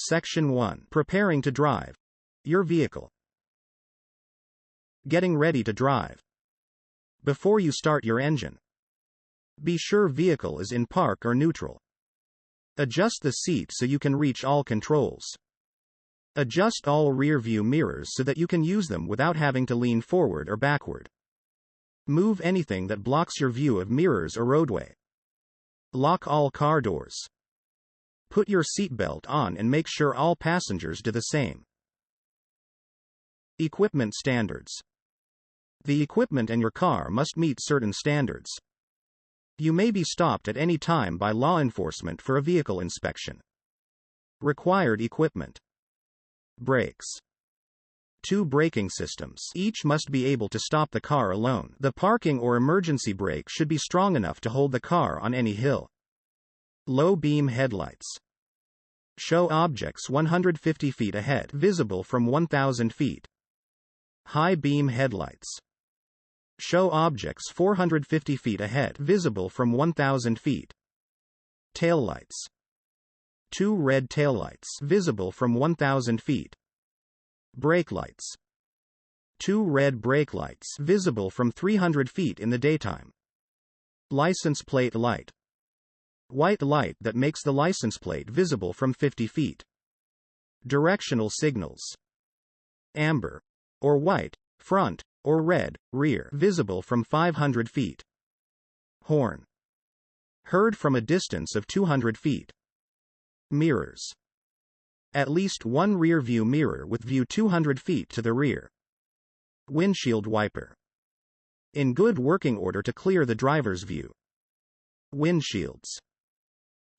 Section 1. Preparing to drive. Your vehicle. Getting ready to drive. Before you start your engine, be sure vehicle is in park or neutral. Adjust the seat so you can reach all controls. Adjust all rear view mirrors so that you can use them without having to lean forward or backward. Move anything that blocks your view of mirrors or roadway. Lock all car doors. Put your seatbelt on and make sure all passengers do the same. Equipment standards. The equipment in your car must meet certain standards. You may be stopped at any time by law enforcement for a vehicle inspection. Required equipment. Brakes. 2 braking systems. Each must be able to stop the car alone. The parking or emergency brake should be strong enough to hold the car on any hill. Low beam headlights. Show objects 150 feet ahead, visible from 1,000 feet. High beam headlights. Show objects 450 feet ahead, visible from 1,000 feet. Taillights. 2 red taillights, visible from 1,000 feet. Brake lights. 2 red brake lights, visible from 300 feet in the daytime. License plate light. White light that makes the license plate visible from 50 feet. Directional signals. Amber, or white, front, or red, rear, visible from 500 feet. Horn. Heard from a distance of 200 feet. Mirrors. At least one rear view mirror with view 200 feet to the rear. Windshield wiper. In good working order to clear the driver's view. Windshields.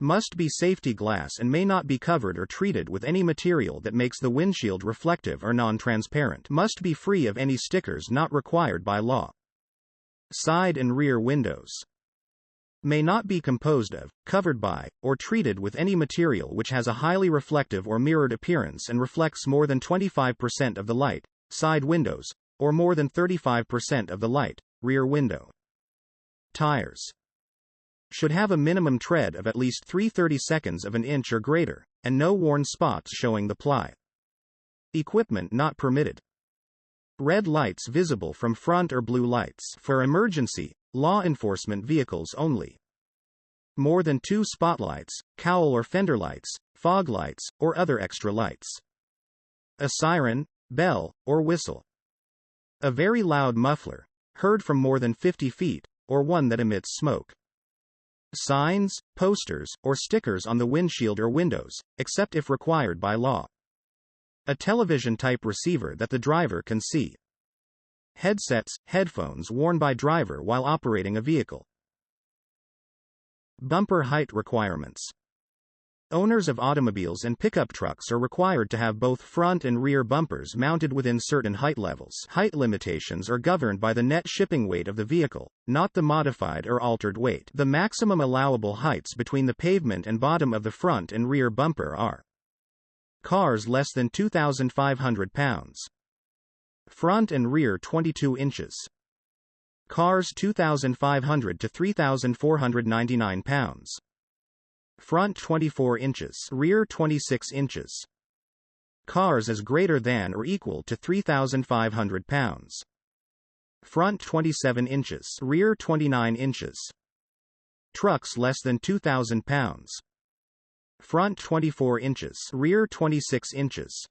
Must be safety glass and may not be covered or treated with any material that makes the windshield reflective or non-transparent. Must be free of any stickers not required by law. Side and rear windows. May not be composed of, covered by, or treated with any material which has a highly reflective or mirrored appearance and reflects more than 25% of the light, side windows, or more than 35% of the light, rear window. Tires. Should have a minimum tread of at least 3/32 of an inch or greater, and no worn spots showing the ply. Equipment not permitted. Red lights visible from front or blue lights for emergency, law enforcement vehicles only. More than 2 spotlights, cowl or fender lights, fog lights, or other extra lights. A siren, bell, or whistle. A very loud muffler, heard from more than 50 feet, or one that emits smoke. Signs, posters, or stickers on the windshield or windows, except if required by law. A television-type receiver that the driver can see. Headsets, headphones worn by driver while operating a vehicle. Bumper height requirements. Owners of automobiles and pickup trucks are required to have both front and rear bumpers mounted within certain height levels. Height limitations are governed by the net shipping weight of the vehicle, not the modified or altered weight. The maximum allowable heights between the pavement and bottom of the front and rear bumper are: cars less than 2,500 pounds. Front and rear 22 inches. Cars 2,500 to 3,499 pounds. Front 24 inches, rear 26 inches. Cars as greater than or equal to 3,500 pounds. Front 27 inches, rear 29 inches. Trucks less than 2,000 pounds. Front 24 inches, rear 26 inches.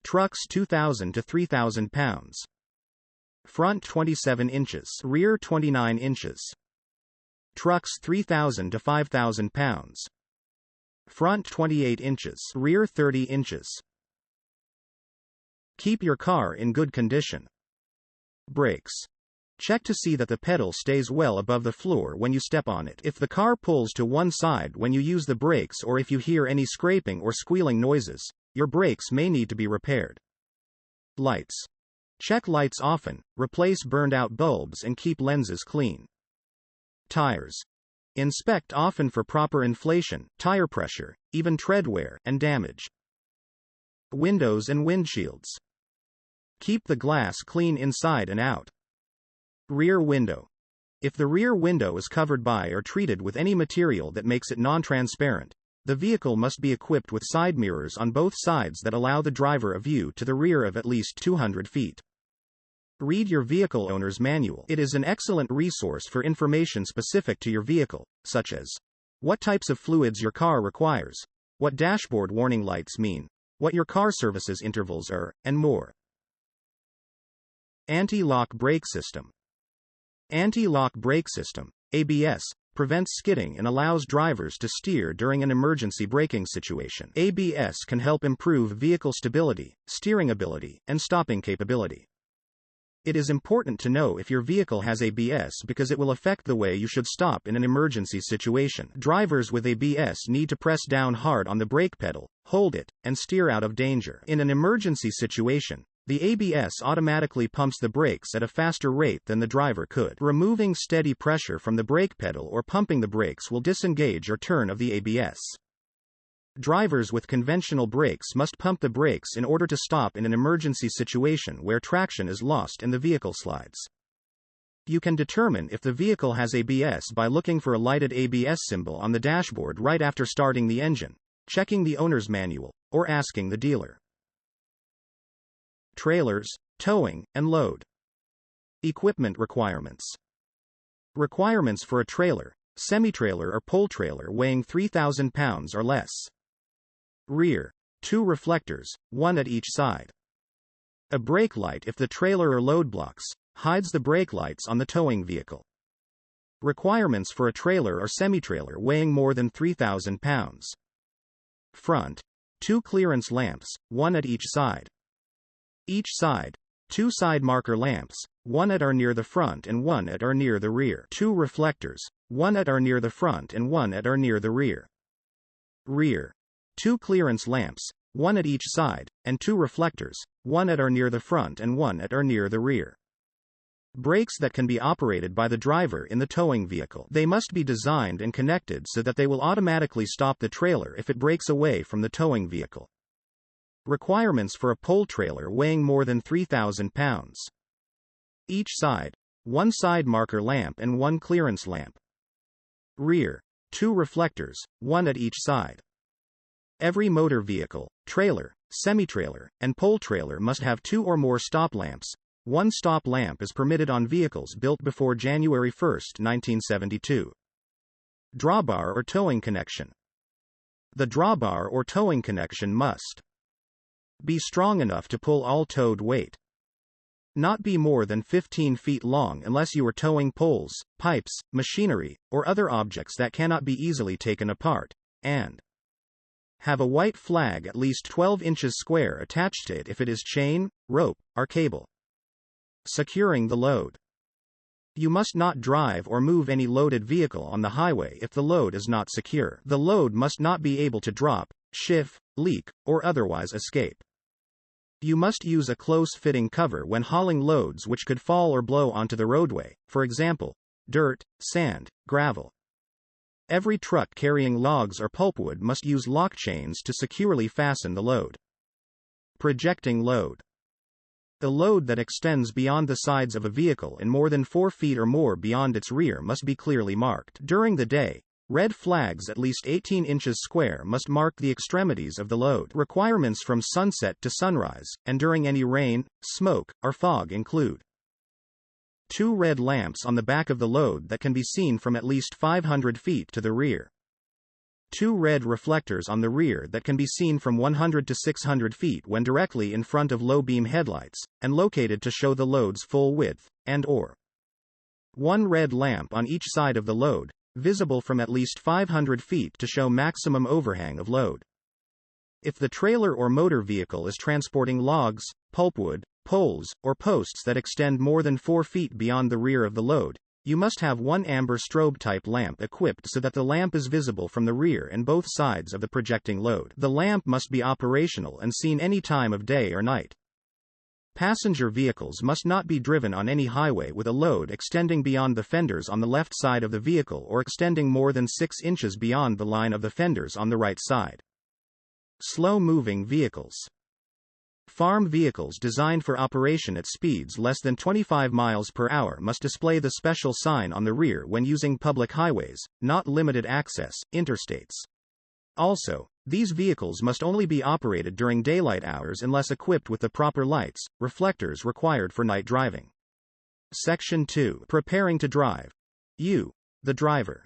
Trucks 2,000 to 3,000 pounds. Front 27 inches, rear 29 inches. Trucks 3,000 to 5,000 pounds. Front 28 inches, rear 30 inches. Keep your car in good condition. Brakes. Check to see that the pedal stays well above the floor when you step on it. If the car pulls to one side when you use the brakes, or if you hear any scraping or squealing noises, your brakes may need to be repaired. Lights. Check lights often, replace burned out bulbs and keep lenses clean. Tires. Inspect often for proper inflation, tire pressure, even tread wear, and damage. Windows and windshields. Keep the glass clean inside and out. Rear window. If the rear window is covered by or treated with any material that makes it non-transparent, The vehicle must be equipped with side mirrors on both sides that allow the driver a view to the rear of at least 200 feet. Read your vehicle owner's manual. It is an excellent resource for information specific to your vehicle, such as what types of fluids your car requires, what dashboard warning lights mean, what your car services intervals are, and more. Anti-lock brake system. Anti-lock brake system, ABS, prevents skidding and allows drivers to steer during an emergency braking situation. ABS can help improve vehicle stability, steering ability, and stopping capability. It is important to know if your vehicle has ABS because it will affect the way you should stop in an emergency situation. Drivers with ABS need to press down hard on the brake pedal, hold it, and steer out of danger. In an emergency situation, the ABS automatically pumps the brakes at a faster rate than the driver could. Removing steady pressure from the brake pedal or pumping the brakes will disengage or turn of the ABS. Drivers with conventional brakes must pump the brakes in order to stop in an emergency situation where traction is lost and the vehicle slides. You can determine if the vehicle has ABS by looking for a lighted ABS symbol on the dashboard right after starting the engine, checking the owner's manual, or asking the dealer. Trailers, towing, and load. Equipment requirements. Requirements for a trailer, semi-trailer or pole trailer weighing 3,000 pounds or less. Rear, 2 reflectors, 1 at each side. A brake light if the trailer or load blocks, hides the brake lights on the towing vehicle. Requirements for a trailer or semi-trailer weighing more than 3,000 pounds. Front, 2 clearance lamps, 1 at each side. Each side, 2 side marker lamps, 1 at or near the front and 1 at or near the rear. 2 reflectors, 1 at or near the front and 1 at or near the rear. Rear, 2 clearance lamps, 1 at each side, and 2 reflectors, 1 at or near the front and 1 at or near the rear. Brakes that can be operated by the driver in the towing vehicle. They must be designed and connected so that they will automatically stop the trailer if it breaks away from the towing vehicle. Requirements for a pole trailer weighing more than 3,000 pounds. Each side, 1 side marker lamp and 1 clearance lamp. Rear, 2 reflectors, 1 at each side. Every motor vehicle, trailer, semi-trailer, and pole trailer must have 2 or more stop lamps. 1 stop lamp is permitted on vehicles built before January 1, 1972. Drawbar or towing connection. The drawbar or towing connection must be strong enough to pull all towed weight. Not be more than 15 feet long unless you are towing poles, pipes, machinery, or other objects that cannot be easily taken apart, and have a white flag at least 12 inches square attached to it if it is chain, rope, or cable. Securing the load. You must not drive or move any loaded vehicle on the highway if the load is not secure. The load must not be able to drop, shift, leak, or otherwise escape. You must use a close-fitting cover when hauling loads which could fall or blow onto the roadway, for example, dirt, sand, gravel. Every truck carrying logs or pulpwood must use lock chains to securely fasten the load. Projecting load. A load that extends beyond the sides of a vehicle and more than 4 feet or more beyond its rear must be clearly marked. During the day, red flags at least 18 inches square must mark the extremities of the load. Requirements from sunset to sunrise, and during any rain, smoke, or fog include 2 red lamps on the back of the load that can be seen from at least 500 feet to the rear. 2 red reflectors on the rear that can be seen from 100 to 600 feet when directly in front of low-beam headlights, and located to show the load's full width, and/or 1 red lamp on each side of the load, visible from at least 500 feet to show maximum overhang of load. If the trailer or motor vehicle is transporting logs, pulpwood, poles, or posts that extend more than 4 feet beyond the rear of the load, you must have 1 amber strobe-type lamp equipped so that the lamp is visible from the rear and both sides of the projecting load. The lamp must be operational and seen any time of day or night. Passenger vehicles must not be driven on any highway with a load extending beyond the fenders on the left side of the vehicle or extending more than 6 inches beyond the line of the fenders on the right side. Slow-moving vehicles. Farm vehicles designed for operation at speeds less than 25 miles per hour must display the special sign on the rear when using public highways, not limited access, interstates. Also, these vehicles must only be operated during daylight hours unless equipped with the proper lights, reflectors required for night driving. Section 2. Preparing to drive. You, the driver.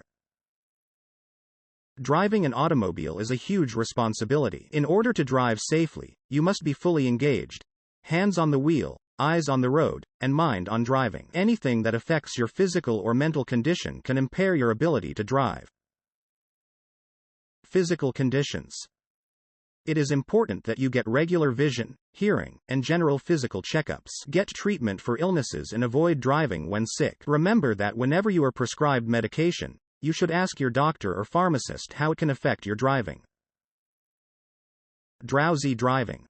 Driving an automobile is a huge responsibility. In order to drive safely, you must be fully engaged. Hands on the wheel, eyes on the road, and mind on driving. Anything that affects your physical or mental condition can impair your ability to drive. Physical conditions. It is important that you get regular vision, hearing, and general physical checkups. Get treatment for illnesses and avoid driving when sick. Remember that whenever you are prescribed medication, you should ask your doctor or pharmacist how it can affect your driving. Drowsy driving.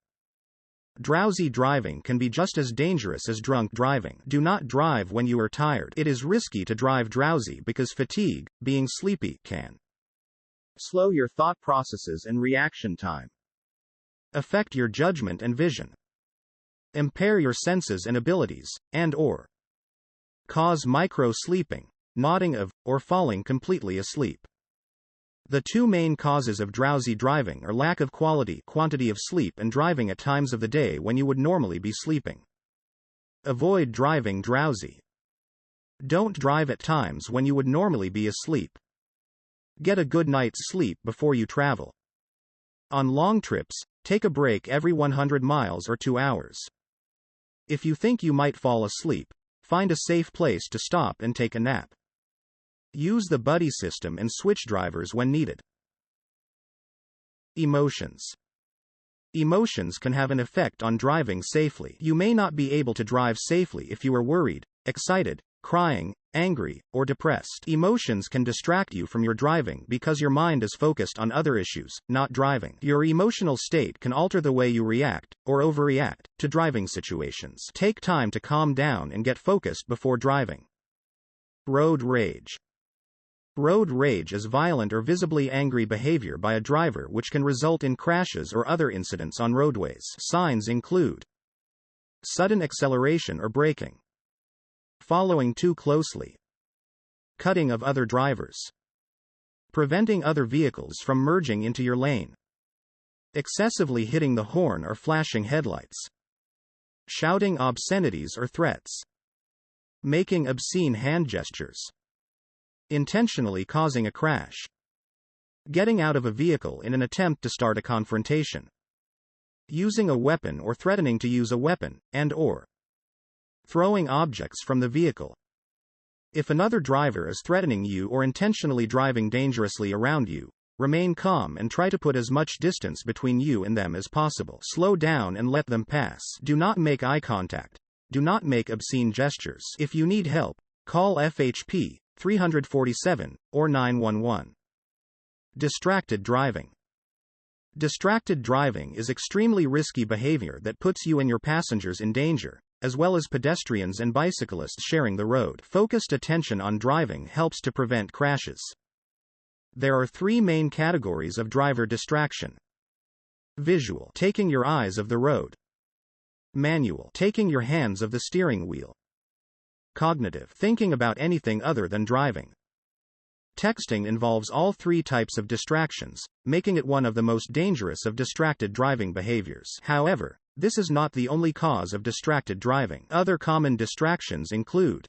Drowsy driving can be just as dangerous as drunk driving. Do not drive when you are tired. It is risky to drive drowsy because fatigue, being sleepy, can slow your thought processes and reaction time, affect your judgment and vision, impair your senses and abilities, and/or cause micro-sleeping, nodding of, or falling completely asleep. The two main causes of drowsy driving are lack of quantity of sleep and driving at times of the day when you would normally be sleeping. Avoid driving drowsy. Don't drive at times when you would normally be asleep. Get a good night's sleep before you travel. On long trips, take a break every 100 miles or 2 hours. If you think you might fall asleep, find a safe place to stop and take a nap. Use the buddy system and switch drivers when needed. Emotions. Emotions can have an effect on driving safely. You may not be able to drive safely if you are worried, excited, crying, angry, or depressed. Emotions can distract you from your driving because your mind is focused on other issues, not driving. Your emotional state can alter the way you react, or overreact, to driving situations. Take time to calm down and get focused before driving. Road rage. Road rage is violent or visibly angry behavior by a driver which can result in crashes or other incidents on roadways. Signs include sudden acceleration or braking, following too closely, cutting of other drivers, preventing other vehicles from merging into your lane, excessively hitting the horn or flashing headlights, shouting obscenities or threats, making obscene hand gestures, intentionally causing a crash, getting out of a vehicle in an attempt to start a confrontation, using a weapon or threatening to use a weapon, and/or throwing objects from the vehicle. If another driver is threatening you or intentionally driving dangerously around you, remain calm and try to put as much distance between you and them as possible. Slow down and let them pass. Do not make eye contact. Do not make obscene gestures. If you need help, call FHP 347 or 911. Distracted driving. Distracted driving is extremely risky behavior that puts you and your passengers in danger, as well as pedestrians and bicyclists sharing the road. Focused attention on driving helps to prevent crashes. There are three main categories of driver distraction. Visual, taking your eyes off the road. Manual, taking your hands off the steering wheel. Cognitive, thinking about anything other than driving. Texting involves all three types of distractions, making it one of the most dangerous of distracted driving behaviors. However, this is not the only cause of distracted driving. Other common distractions include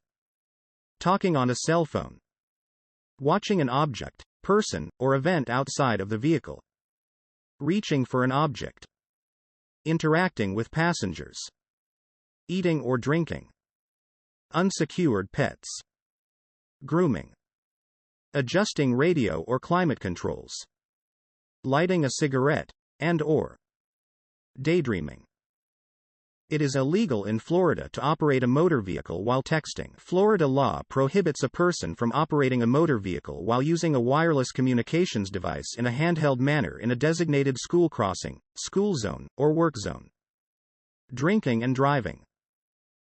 talking on a cell phone, watching an object, person, or event outside of the vehicle, reaching for an object, interacting with passengers, eating or drinking, unsecured pets, grooming, adjusting radio or climate controls, lighting a cigarette, and/or daydreaming. It is illegal in Florida to operate a motor vehicle while texting. Florida law prohibits a person from operating a motor vehicle while using a wireless communications device in a handheld manner in a designated school crossing, school zone, or work zone. Drinking and driving.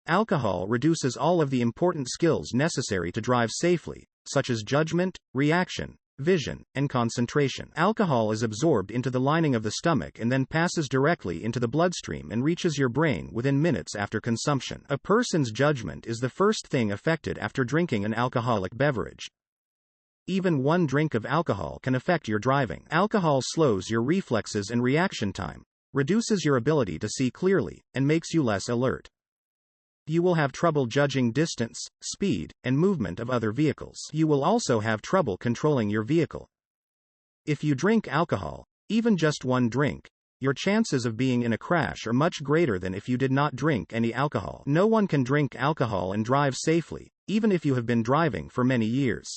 Alcohol reduces all of the important skills necessary to drive safely, such as judgment, reaction, vision, and concentration. Alcohol is absorbed into the lining of the stomach and then passes directly into the bloodstream and reaches your brain within minutes after consumption. A person's judgment is the first thing affected after drinking an alcoholic beverage. Even one drink of alcohol can affect your driving. Alcohol slows your reflexes and reaction time, reduces your ability to see clearly, and makes you less alert. You will have trouble judging distance, speed, and movement of other vehicles. You will also have trouble controlling your vehicle. If you drink alcohol, even just one drink, your chances of being in a crash are much greater than if you did not drink any alcohol. No one can drink alcohol and drive safely, even if you have been driving for many years.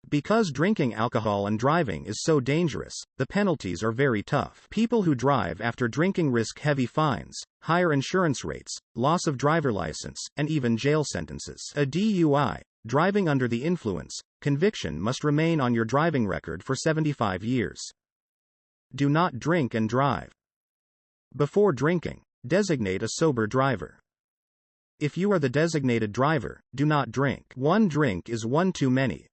Because drinking alcohol and driving is so dangerous, the penalties are very tough. People who drive after drinking risk heavy fines, higher insurance rates, loss of driver license, and even jail sentences. A DUI, driving under the influence, conviction must remain on your driving record for 75 years. Do not drink and drive. Before drinking, designate a sober driver. If you are the designated driver, do not drink. One drink is one too many.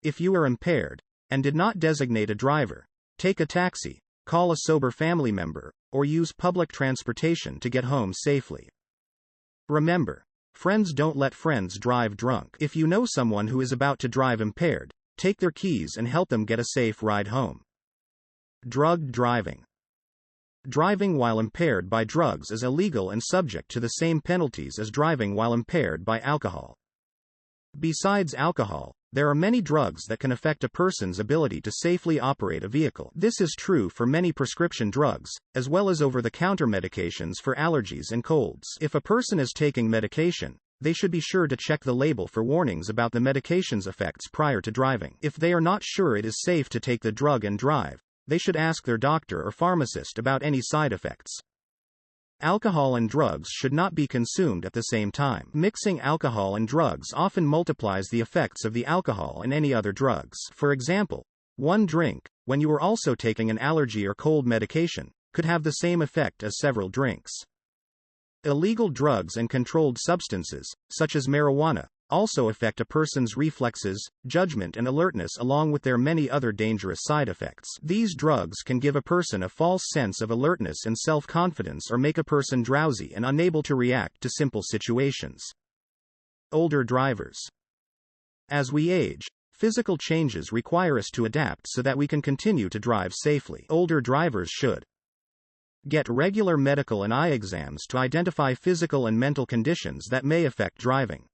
If you are impaired, and did not designate a driver, take a taxi, call a sober family member, or use public transportation to get home safely. Remember, friends don't let friends drive drunk. If you know someone who is about to drive impaired, take their keys and help them get a safe ride home. Drugged driving. Driving while impaired by drugs is illegal and subject to the same penalties as driving while impaired by alcohol. Besides alcohol, there are many drugs that can affect a person's ability to safely operate a vehicle. This is true for many prescription drugs, as well as over-the-counter medications for allergies and colds. If a person is taking medication, they should be sure to check the label for warnings about the medication's effects prior to driving. If they are not sure it is safe to take the drug and drive, they should ask their doctor or pharmacist about any side effects. Alcohol and drugs should not be consumed at the same time. Mixing alcohol and drugs often multiplies the effects of the alcohol and any other drugs. For example, one drink, when you are also taking an allergy or cold medication, could have the same effect as several drinks. Illegal drugs and controlled substances, such as marijuana, also affect a person's reflexes, judgment and alertness along with their many other dangerous side effects. These drugs can give a person a false sense of alertness and self-confidence or make a person drowsy and unable to react to simple situations. Older drivers. As we age, physical changes require us to adapt so that we can continue to drive safely. Older drivers should get regular medical and eye exams to identify physical and mental conditions that may affect driving.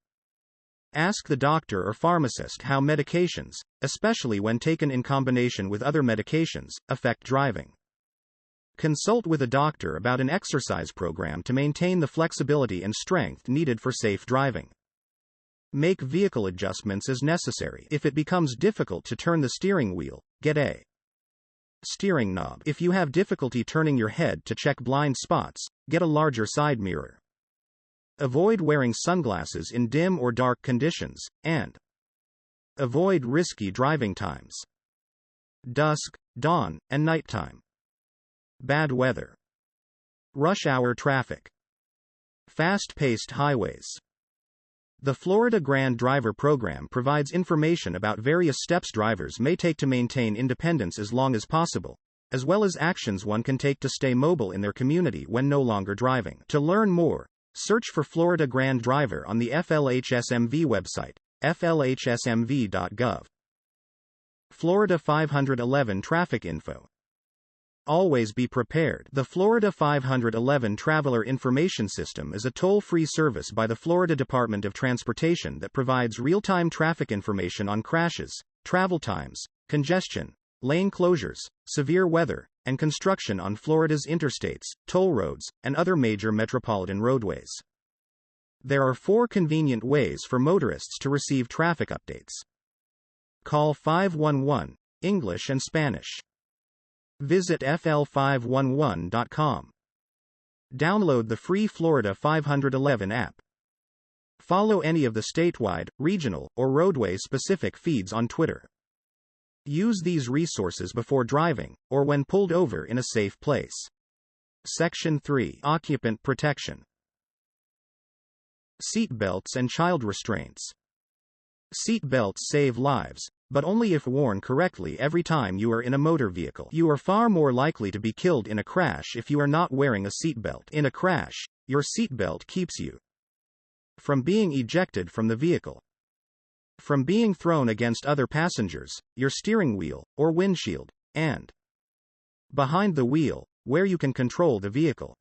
Ask the doctor or pharmacist how medications, especially when taken in combination with other medications, affect driving. Consult with a doctor about an exercise program to maintain the flexibility and strength needed for safe driving. Make vehicle adjustments as necessary. If it becomes difficult to turn the steering wheel, get a steering knob. If you have difficulty turning your head to check blind spots, get a larger side mirror. Avoid wearing sunglasses in dim or dark conditions, and avoid risky driving times. Dusk, dawn, and nighttime. Bad weather. Rush hour traffic. Fast-paced highways. The Florida Grand Driver Program provides information about various steps drivers may take to maintain independence as long as possible, as well as actions one can take to stay mobile in their community when no longer driving. To learn more, search for Florida Grand Driver on the FLHSMV website, flhsmv.gov. Florida 511 Traffic Info. Always be prepared. The Florida 511 Traveler Information System is a toll-free service by the Florida Department of Transportation that provides real-time traffic information on crashes, travel times, congestion, lane closures, severe weather, and construction on Florida's interstates, toll roads, and other major metropolitan roadways. There are 4 convenient ways for motorists to receive traffic updates. Call 511, English and Spanish. Visit fl511.com. Download the free Florida 511 app. Follow any of the statewide, regional, or roadway-specific feeds on Twitter. Use these resources before driving, or when pulled over in a safe place. Section 3. Occupant Protection. Seat belts and child restraints. Seat belts save lives, but only if worn correctly every time you are in a motor vehicle. You are far more likely to be killed in a crash if you are not wearing a seatbelt. In a crash, your seatbelt keeps you from being ejected from the vehicle. from being thrown against other passengers, your steering wheel, or windshield, and behind the wheel, where you can control the vehicle.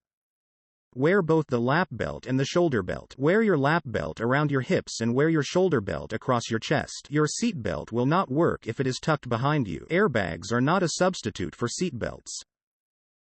Wear both the lap belt and the shoulder belt. Wear your lap belt around your hips and wear your shoulder belt across your chest. Your seat belt will not work if it is tucked behind you. Airbags are not a substitute for seat belts.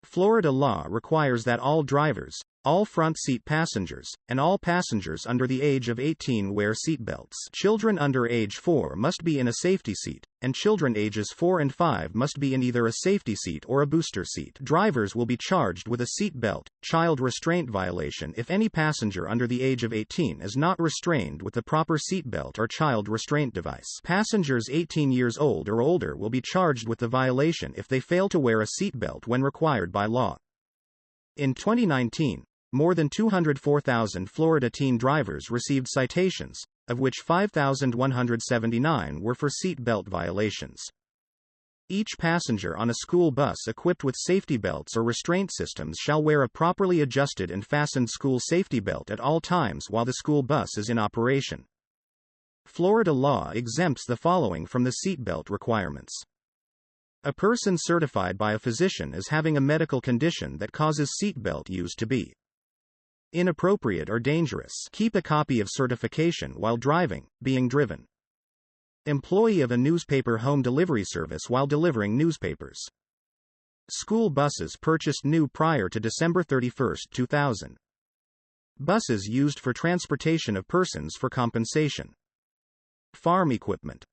Florida law requires that all drivers, all front seat passengers, and all passengers under the age of 18 wear seat belts. Children under age 4 must be in a safety seat, and children ages 4 and 5 must be in either a safety seat or a booster seat. Drivers will be charged with a seat belt, child restraint violation if any passenger under the age of 18 is not restrained with the proper seat belt or child restraint device. Passengers 18 years old or older will be charged with the violation if they fail to wear a seat belt when required by law. In 2019, more than 204,000 Florida teen drivers received citations, of which 5,179 were for seat belt violations. Each passenger on a school bus equipped with safety belts or restraint systems shall wear a properly adjusted and fastened school safety belt at all times while the school bus is in operation. Florida law exempts the following from the seat belt requirements. A person certified by a physician as having a medical condition that causes seatbelt use to be inappropriate or dangerous. Keep a copy of certification while driving, being driven. Employee of a newspaper home delivery service while delivering newspapers. School buses purchased new prior to December 31, 2000. Buses used for transportation of persons for compensation. Farm equipment.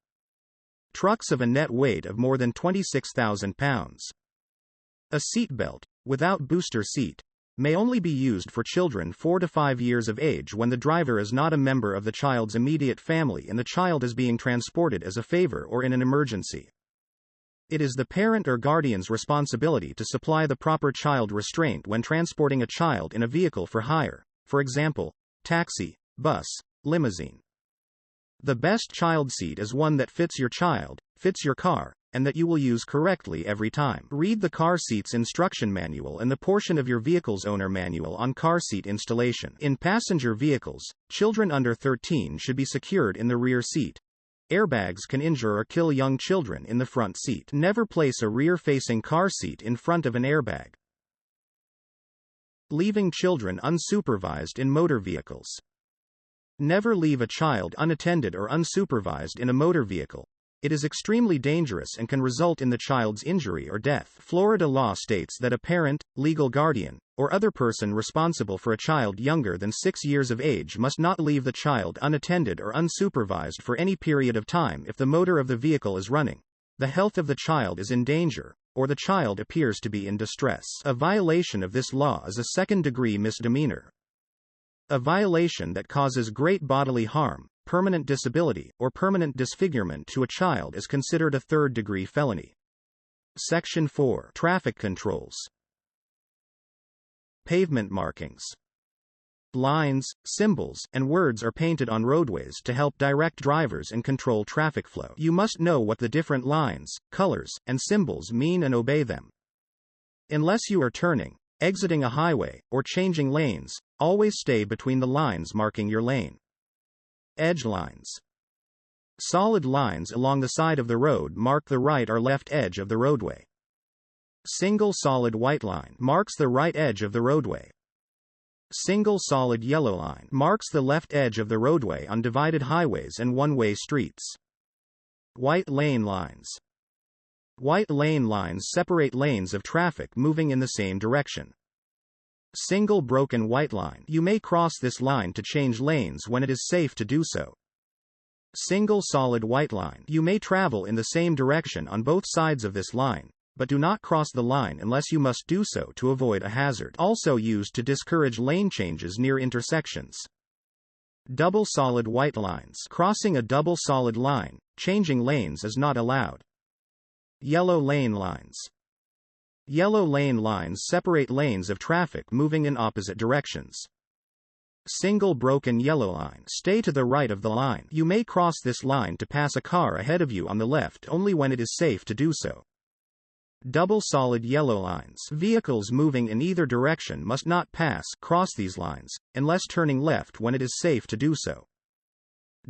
Trucks of a net weight of more than 26,000 pounds. A seat belt, without booster seat, may only be used for children 4 to 5 years of age when the driver is not a member of the child's immediate family and the child is being transported as a favor or in an emergency. It is the parent or guardian's responsibility to supply the proper child restraint when transporting a child in a vehicle for hire, for example, taxi, bus, limousine. The best child seat is one that fits your child, fits your car, and that you will use correctly every time. Read the car seats instruction manual and the portion of your vehicle's owner manual on car seat installation. In passenger vehicles, children under 13 should be secured in the rear seat. Airbags can injure or kill young children in the front seat. Never place a rear-facing car seat in front of an airbag. Leaving children unsupervised in motor vehicles. Never leave a child unattended or unsupervised in a motor vehicle. It is extremely dangerous and can result in the child's injury or death. Florida law states that a parent, legal guardian, or other person responsible for a child younger than 6 years of age must not leave the child unattended or unsupervised for any period of time if the motor of the vehicle is running, the health of the child is in danger, or the child appears to be in distress. A violation of this law is a second-degree misdemeanor. A violation that causes great bodily harm, permanent disability, or permanent disfigurement to a child is considered a third-degree felony. Section 4. Traffic controls. Pavement markings. Lines, symbols, and words are painted on roadways to help direct drivers and control traffic flow. You must know what the different lines, colors, and symbols mean and obey them. Unless you are turning, exiting a highway, or changing lanes, always stay between the lines marking your lane. Edge lines. Solid lines along the side of the road mark the right or left edge of the roadway. Single solid white line marks the right edge of the roadway. Single solid yellow line marks the left edge of the roadway on divided highways and one-way streets. White lane lines. White lane lines separate lanes of traffic moving in the same direction. Single broken white line. You may cross this line to change lanes when it is safe to do so. Single solid white line. You may travel in the same direction on both sides of this line, but do not cross the line unless you must do so to avoid a hazard. Also used to discourage lane changes near intersections. Double solid white lines. Crossing a double solid line, changing lanes is not allowed. Yellow lane lines. Yellow lane lines separate lanes of traffic moving in opposite directions. Single broken yellow line. Stay to the right of the line. You may cross this line to pass a car ahead of you on the left only when it is safe to do so. Double solid yellow lines. Vehicles moving in either direction must not cross these lines, unless turning left when it is safe to do so.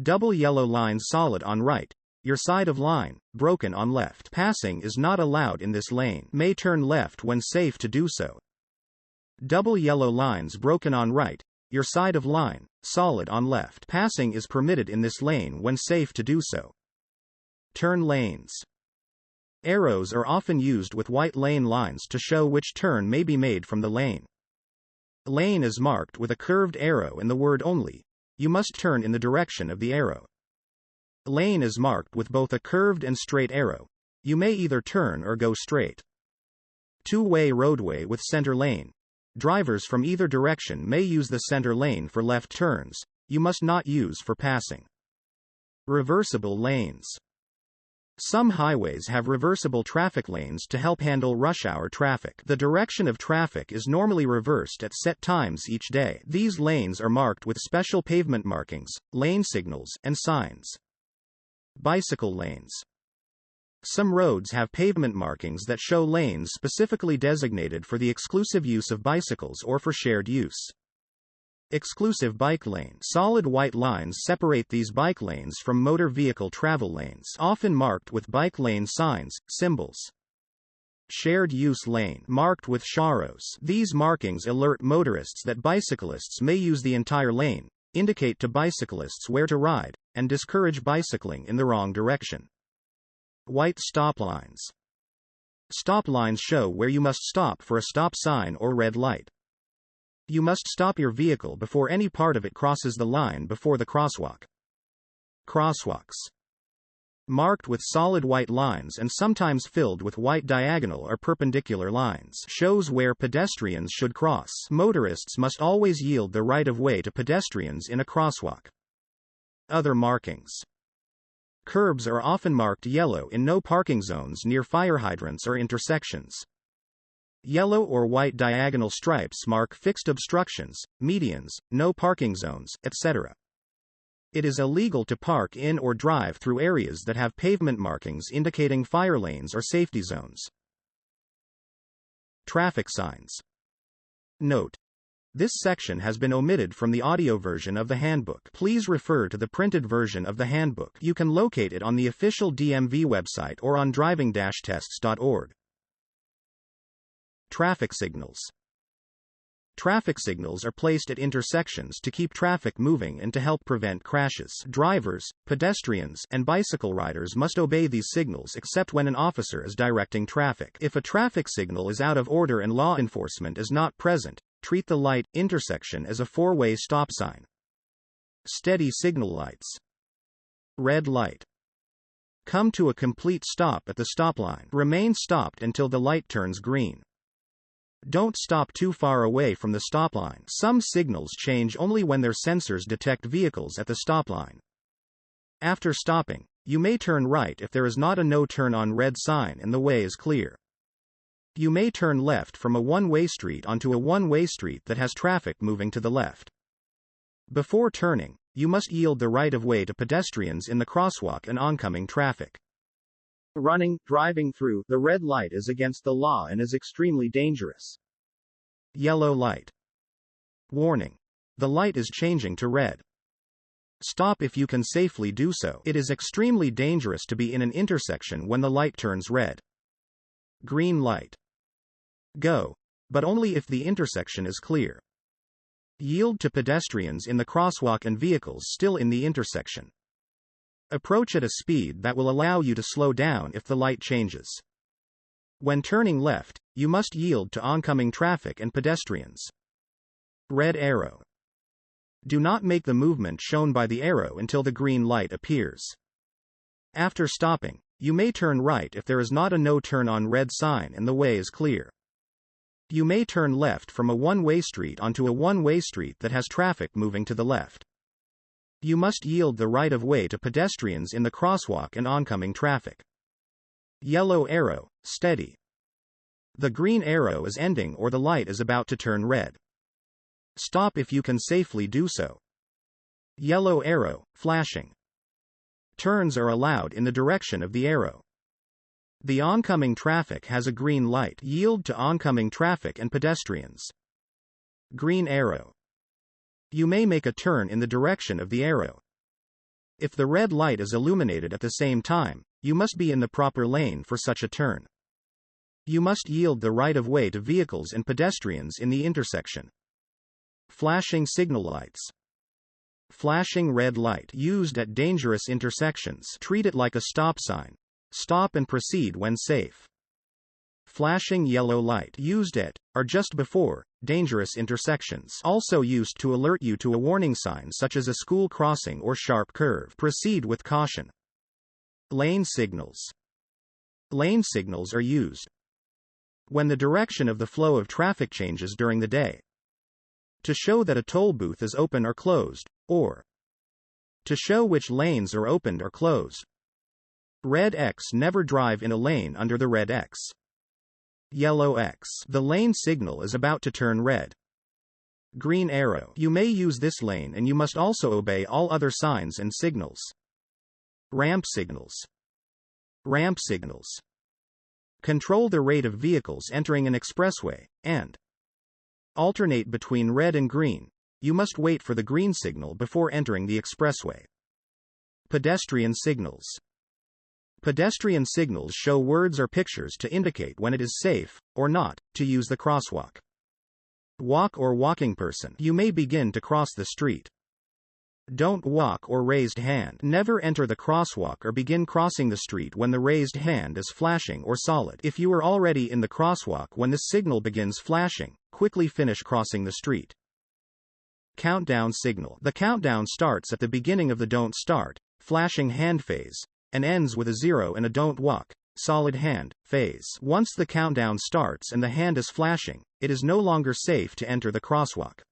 Double yellow line solid on right, your side of line, broken on left. Passing is not allowed in this lane. May turn left when safe to do so. Double yellow lines broken on right, your side of line, solid on left. Passing is permitted in this lane when safe to do so. Turn lanes. Arrows are often used with white lane lines to show which turn may be made from the lane. Lane is marked with a curved arrow and the word only. You must turn in the direction of the arrow. Lane is marked with both a curved and straight arrow. You may either turn or go straight. Two-way roadway with center lane. Drivers from either direction may use the center lane for left turns. You must not use for passing. Reversible lanes. Some highways have reversible traffic lanes to help handle rush hour traffic. The direction of traffic is normally reversed at set times each day. These lanes are marked with special pavement markings, lane signals, and signs. Bicycle lanes. Some roads have pavement markings that show lanes specifically designated for the exclusive use of bicycles or for shared use. Exclusive bike lane. Solid white lines separate these bike lanes from motor vehicle travel lanes, often marked with bike lane signs, symbols. Shared use lane. Marked with charos. These markings alert motorists that bicyclists may use the entire lane, indicate to bicyclists where to ride, and discourage bicycling in the wrong direction. White stop lines. Stop lines show where you must stop for a stop sign or red light. You must stop your vehicle before any part of it crosses the line before the crosswalk. Crosswalks. Marked with solid white lines and sometimes filled with white diagonal or perpendicular lines. Shows where pedestrians should cross. Motorists must always yield the right of way to pedestrians in a crosswalk. Other markings. Curbs are often marked yellow in no parking zones near fire hydrants or intersections. Yellow or white diagonal stripes mark fixed obstructions, medians, no parking zones, etc. It is illegal to park in or drive through areas that have pavement markings indicating fire lanes or safety zones. Traffic signs. Note: this section has been omitted from the audio version of the handbook. Please refer to the printed version of the handbook. You can locate it on the official DMV website or on driving-tests.org. Traffic signals. Traffic signals are placed at intersections to keep traffic moving and to help prevent crashes. Drivers, pedestrians, and bicycle riders must obey these signals except when an officer is directing traffic. If a traffic signal is out of order and law enforcement is not present, treat the light intersection as a four-way stop sign. Steady signal lights. Red light. Come to a complete stop at the stop line. Remain stopped until the light turns green. Don't stop too far away from the stop line. Some signals change only when their sensors detect vehicles at the stop line. After stopping, you may turn right if there is not a no turn on red sign and the way is clear. You may turn left from a one-way street onto a one-way street that has traffic moving to the left. Before turning, you must yield the right of way to pedestrians in the crosswalk and oncoming traffic. Running, driving through the red light is against the law and is extremely dangerous. Yellow light. Warning. The light is changing to red. Stop if you can safely do so. It is extremely dangerous to be in an intersection when the light turns red. Green light. Go, but only if the intersection is clear. Yield to pedestrians in the crosswalk and vehicles still in the intersection. Approach at a speed that will allow you to slow down if the light changes. When turning left, you must yield to oncoming traffic and pedestrians. Red arrow. Do not make the movement shown by the arrow until the green light appears. After stopping, you may turn right if there is not a no turn on red sign and the way is clear. You may turn left from a one-way street onto a one-way street that has traffic moving to the left. You must yield the right of way to pedestrians in the crosswalk and oncoming traffic. Yellow arrow, steady. The green arrow is ending or the light is about to turn red. Stop if you can safely do so. Yellow arrow, flashing. Turns are allowed in the direction of the arrow. The oncoming traffic has a green light. Yield to oncoming traffic and pedestrians. Green arrow. You may make a turn in the direction of the arrow. If the red light is illuminated at the same time, you must be in the proper lane for such a turn. You must yield the right of way to vehicles and pedestrians in the intersection. Flashing signal lights. Flashing red light used at dangerous intersections. Treat it like a stop sign. Stop and proceed when safe. Flashing yellow light used at, or just before, dangerous intersections. Also used to alert you to a warning sign such as a school crossing or sharp curve. Proceed with caution. Lane signals. Lane signals are used when the direction of the flow of traffic changes during the day, to show that a toll booth is open or closed, or to show which lanes are opened or closed. Red X. Never drive in a lane under the red X. Yellow X. The lane signal is about to turn red. Green arrow. You may use this lane and you must also obey all other signs and signals. Ramp signals. Ramp signals control the rate of vehicles entering an expressway, and alternate between red and green. You must wait for the green signal before entering the expressway. Pedestrian signals. Pedestrian signals show words or pictures to indicate when it is safe, or not, to use the crosswalk. Walk or walking person. You may begin to cross the street. Don't walk or raised hand. Never enter the crosswalk or begin crossing the street when the raised hand is flashing or solid. If you are already in the crosswalk when the signal begins flashing, quickly finish crossing the street. Countdown signal. The countdown starts at the beginning of the don't start, flashing hand phase, and ends with a 0 and a don't walk, solid hand, phase. Once the countdown starts and the hand is flashing, it is no longer safe to enter the crosswalk.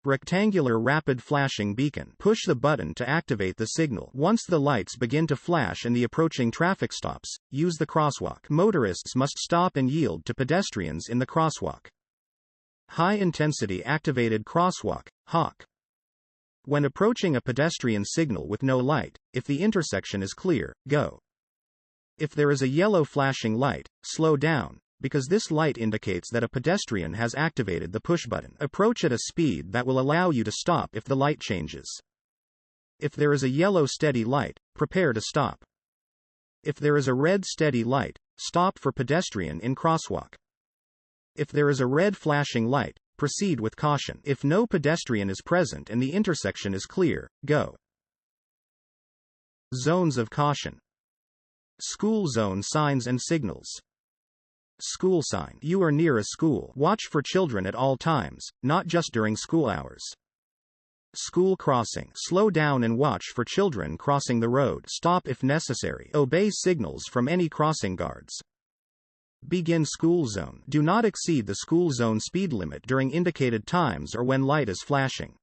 Rectangular rapid flashing beacon. Push the button to activate the signal. Once the lights begin to flash and the approaching traffic stops, use the crosswalk. Motorists must stop and yield to pedestrians in the crosswalk. High-intensity activated crosswalk, HOC. When approaching a pedestrian signal with no light, if the intersection is clear, go. If there is a yellow flashing light, slow down, because this light indicates that a pedestrian has activated the push button. Approach at a speed that will allow you to stop if the light changes. If there is a yellow steady light, prepare to stop. If there is a red steady light, stop for pedestrian in crosswalk. If there is a red flashing light, proceed with caution. If no pedestrian is present and the intersection is clear, go. Zones of caution. School zone signs and signals. School sign. You are near a school. Watch for children at all times, not just during school hours. School crossing. Slow down and watch for children crossing the road. Stop if necessary. Obey signals from any crossing guards. Begin school zone. Do not exceed the school zone speed limit during indicated times or when light is flashing.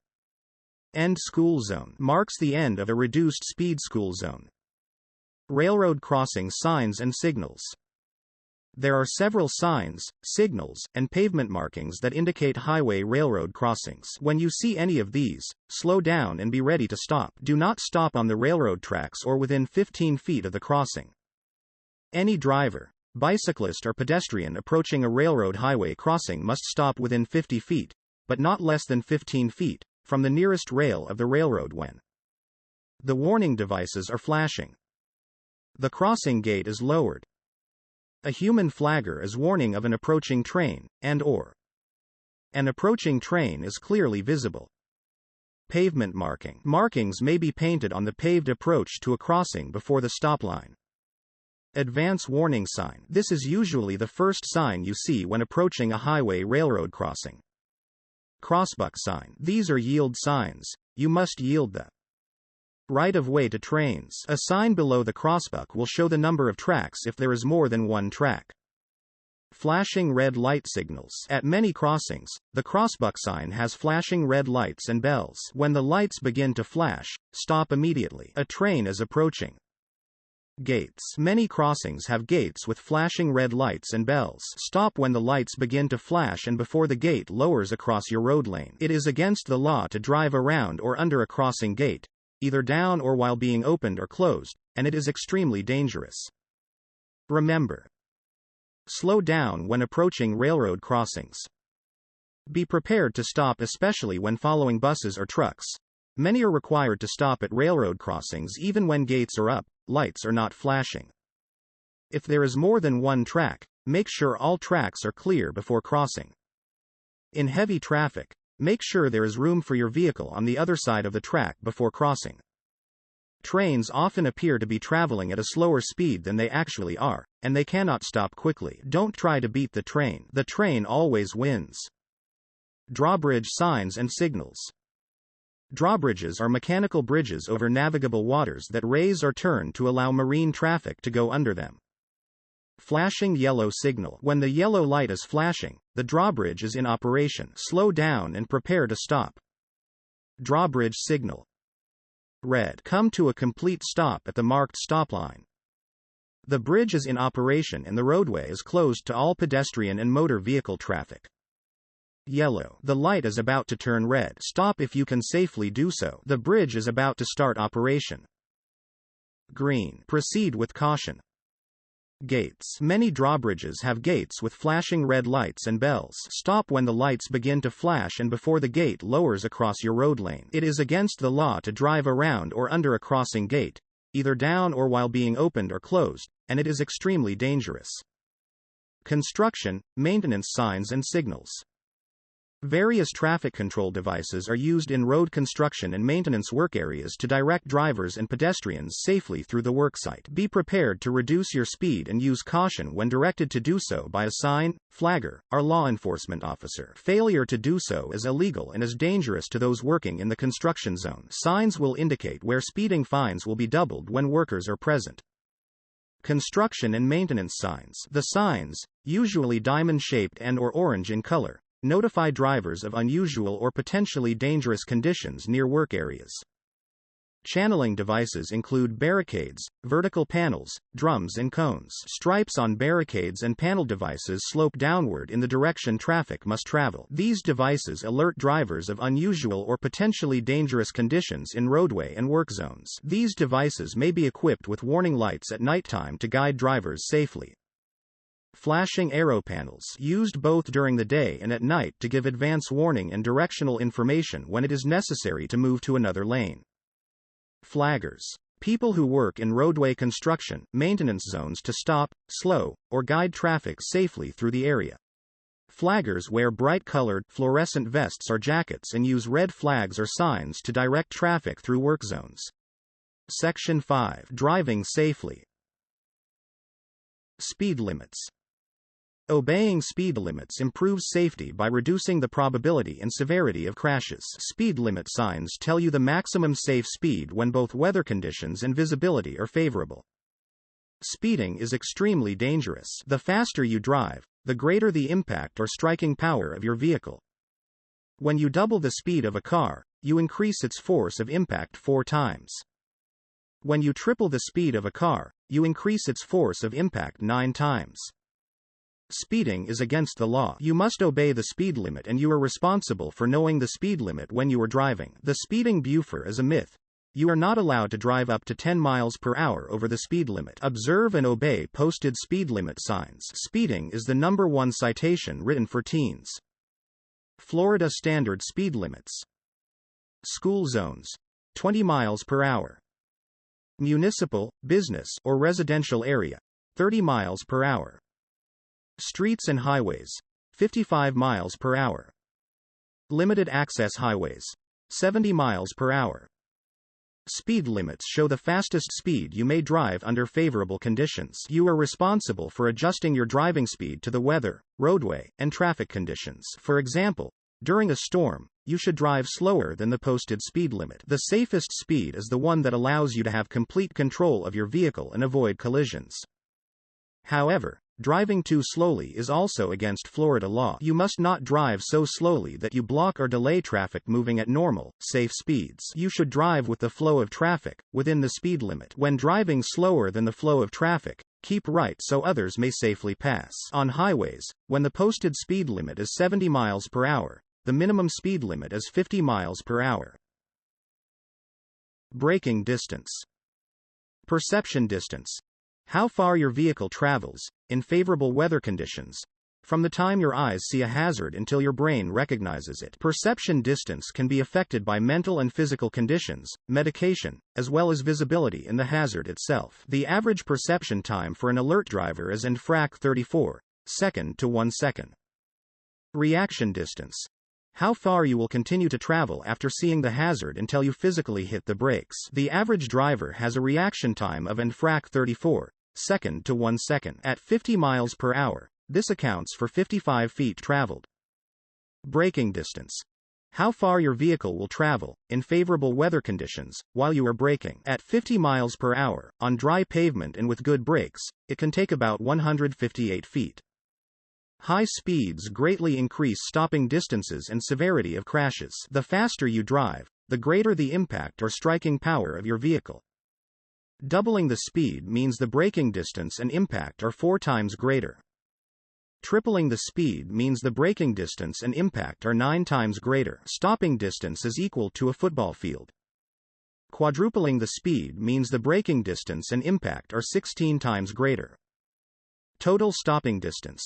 End school zone. Marks the end of a reduced speed school zone. Railroad crossing signs and signals. There are several signs, signals, and pavement markings that indicate highway railroad crossings. When you see any of these, slow down and be ready to stop. Do not stop on the railroad tracks or within 15 feet of the crossing. Any driver, bicyclist or pedestrian approaching a railroad highway crossing must stop within 50 feet, but not less than 15 feet, from the nearest rail of the railroad when the warning devices are flashing. The crossing gate is lowered. A human flagger is warning of an approaching train, and/or an approaching train is clearly visible. Pavement marking. Markings may be painted on the paved approach to a crossing before the stop line. Advance warning sign. This is usually the first sign you see when approaching a highway railroad crossing. Crossbuck sign. These are yield signs. You must yield the right of way to trains. A sign below the crossbuck will show the number of tracks if there is more than one track. Flashing red light signals. At many crossings, the crossbuck sign has flashing red lights and bells. When the lights begin to flash, stop immediately. A train is approaching. Gates. Many crossings have gates with flashing red lights and bells. Stop when the lights begin to flash and before the gate lowers across your road lane. It is against the law to drive around or under a crossing gate, either down or while being opened or closed, and it is extremely dangerous. Remember, slow down when approaching railroad crossings. Be prepared to stop especially when following buses or trucks. Many are required to stop at railroad crossings even when gates are up, lights are not flashing. If there is more than one track, make sure all tracks are clear before crossing. In heavy traffic, make sure there is room for your vehicle on the other side of the track before crossing. Trains often appear to be traveling at a slower speed than they actually are, and they cannot stop quickly. Don't try to beat the train. The train always wins. Drawbridge signs and signals. Drawbridges are mechanical bridges over navigable waters that raise or turn to allow marine traffic to go under them. Flashing yellow signal. When the yellow light is flashing, the drawbridge is in operation. Slow down and prepare to stop. Drawbridge signal. Red. Come to a complete stop at the marked stop line. The bridge is in operation and the roadway is closed to all pedestrian and motor vehicle traffic. Yellow. The light is about to turn red. Stop if you can safely do so. The bridge is about to start operation. Green. Proceed with caution. Gates. Many drawbridges have gates with flashing red lights and bells. Stop when the lights begin to flash and before the gate lowers across your road lane. It is against the law to drive around or under a crossing gate, either down or while being opened or closed, and it is extremely dangerous. Construction, maintenance signs and signals. Various traffic control devices are used in road construction and maintenance work areas to direct drivers and pedestrians safely through the worksite. Be prepared to reduce your speed and use caution when directed to do so by a sign, flagger, or law enforcement officer. Failure to do so is illegal and is dangerous to those working in the construction zone. Signs will indicate where speeding fines will be doubled when workers are present. Construction and maintenance signs. The signs, usually diamond-shaped and/or orange in color, notify drivers of unusual or potentially dangerous conditions near work areas. Channeling devices include barricades, vertical panels, drums and cones. Stripes on barricades and panel devices slope downward in the direction traffic must travel. These devices alert drivers of unusual or potentially dangerous conditions in roadway and work zones. These devices may be equipped with warning lights at nighttime to guide drivers safely. Flashing arrow panels, used both during the day and at night to give advance warning and directional information when it is necessary to move to another lane. Flaggers. People who work in roadway construction, maintenance zones to stop, slow, or guide traffic safely through the area. Flaggers wear bright-colored, fluorescent vests or jackets and use red flags or signs to direct traffic through work zones. Section 5. Driving safely. Speed limits. Obeying speed limits improves safety by reducing the probability and severity of crashes. Speed limit signs tell you the maximum safe speed when both weather conditions and visibility are favorable. Speeding is extremely dangerous. The faster you drive, the greater the impact or striking power of your vehicle. When you double the speed of a car, you increase its force of impact 4 times. When you triple the speed of a car, you increase its force of impact 9 times. Speeding is against the law. You must obey the speed limit and you are responsible for knowing the speed limit when you are driving. The speeding buffer is a myth. You are not allowed to drive up to 10 miles per hour over the speed limit. Observe and obey posted speed limit signs. Speeding is the #1 citation written for teens. Florida standard speed limits. School zones. 20 miles per hour. Municipal, business, or residential area. 30 miles per hour. Streets and highways. 55 miles per hour. Limited access highways. 70 miles per hour. Speed limits show the fastest speed you may drive under favorable conditions. You are responsible for adjusting your driving speed to the weather, roadway, and traffic conditions. For example, during a storm, you should drive slower than the posted speed limit. The safest speed is the one that allows you to have complete control of your vehicle and avoid collisions. However, driving too slowly is also against Florida law. You must not drive so slowly that you block or delay traffic moving at normal, safe speeds. You should drive with the flow of traffic, within the speed limit. When driving slower than the flow of traffic, keep right so others may safely pass. On highways, when the posted speed limit is 70 miles per hour, the minimum speed limit is 50 miles per hour. Braking distance. Perception distance. How far your vehicle travels, in favorable weather conditions, From the time your eyes see a hazard until your brain recognizes it. Perception distance can be affected by mental and physical conditions, medication, as well as visibility in the hazard itself. The average perception time for an alert driver is infrac 34 second to 1 second. Reaction distance. How far you will continue to travel after seeing the hazard until you physically hit the brakes. The average driver has a reaction time of infrac 34 second to 1 second. At 50 miles per hour, this accounts for 55 feet traveled. Braking distance. How far your vehicle will travel, in favorable weather conditions, while you are braking. At 50 miles per hour, on dry pavement and with good brakes, it can take about 158 feet. High speeds greatly increase stopping distances and severity of crashes. The faster you drive, the greater the impact or striking power of your vehicle. Doubling the speed means the braking distance and impact are 4 times greater. Tripling the speed means the braking distance and impact are 9 times greater. Stopping distance is equal to a football field. Quadrupling the speed means the braking distance and impact are 16 times greater. Total stopping distance.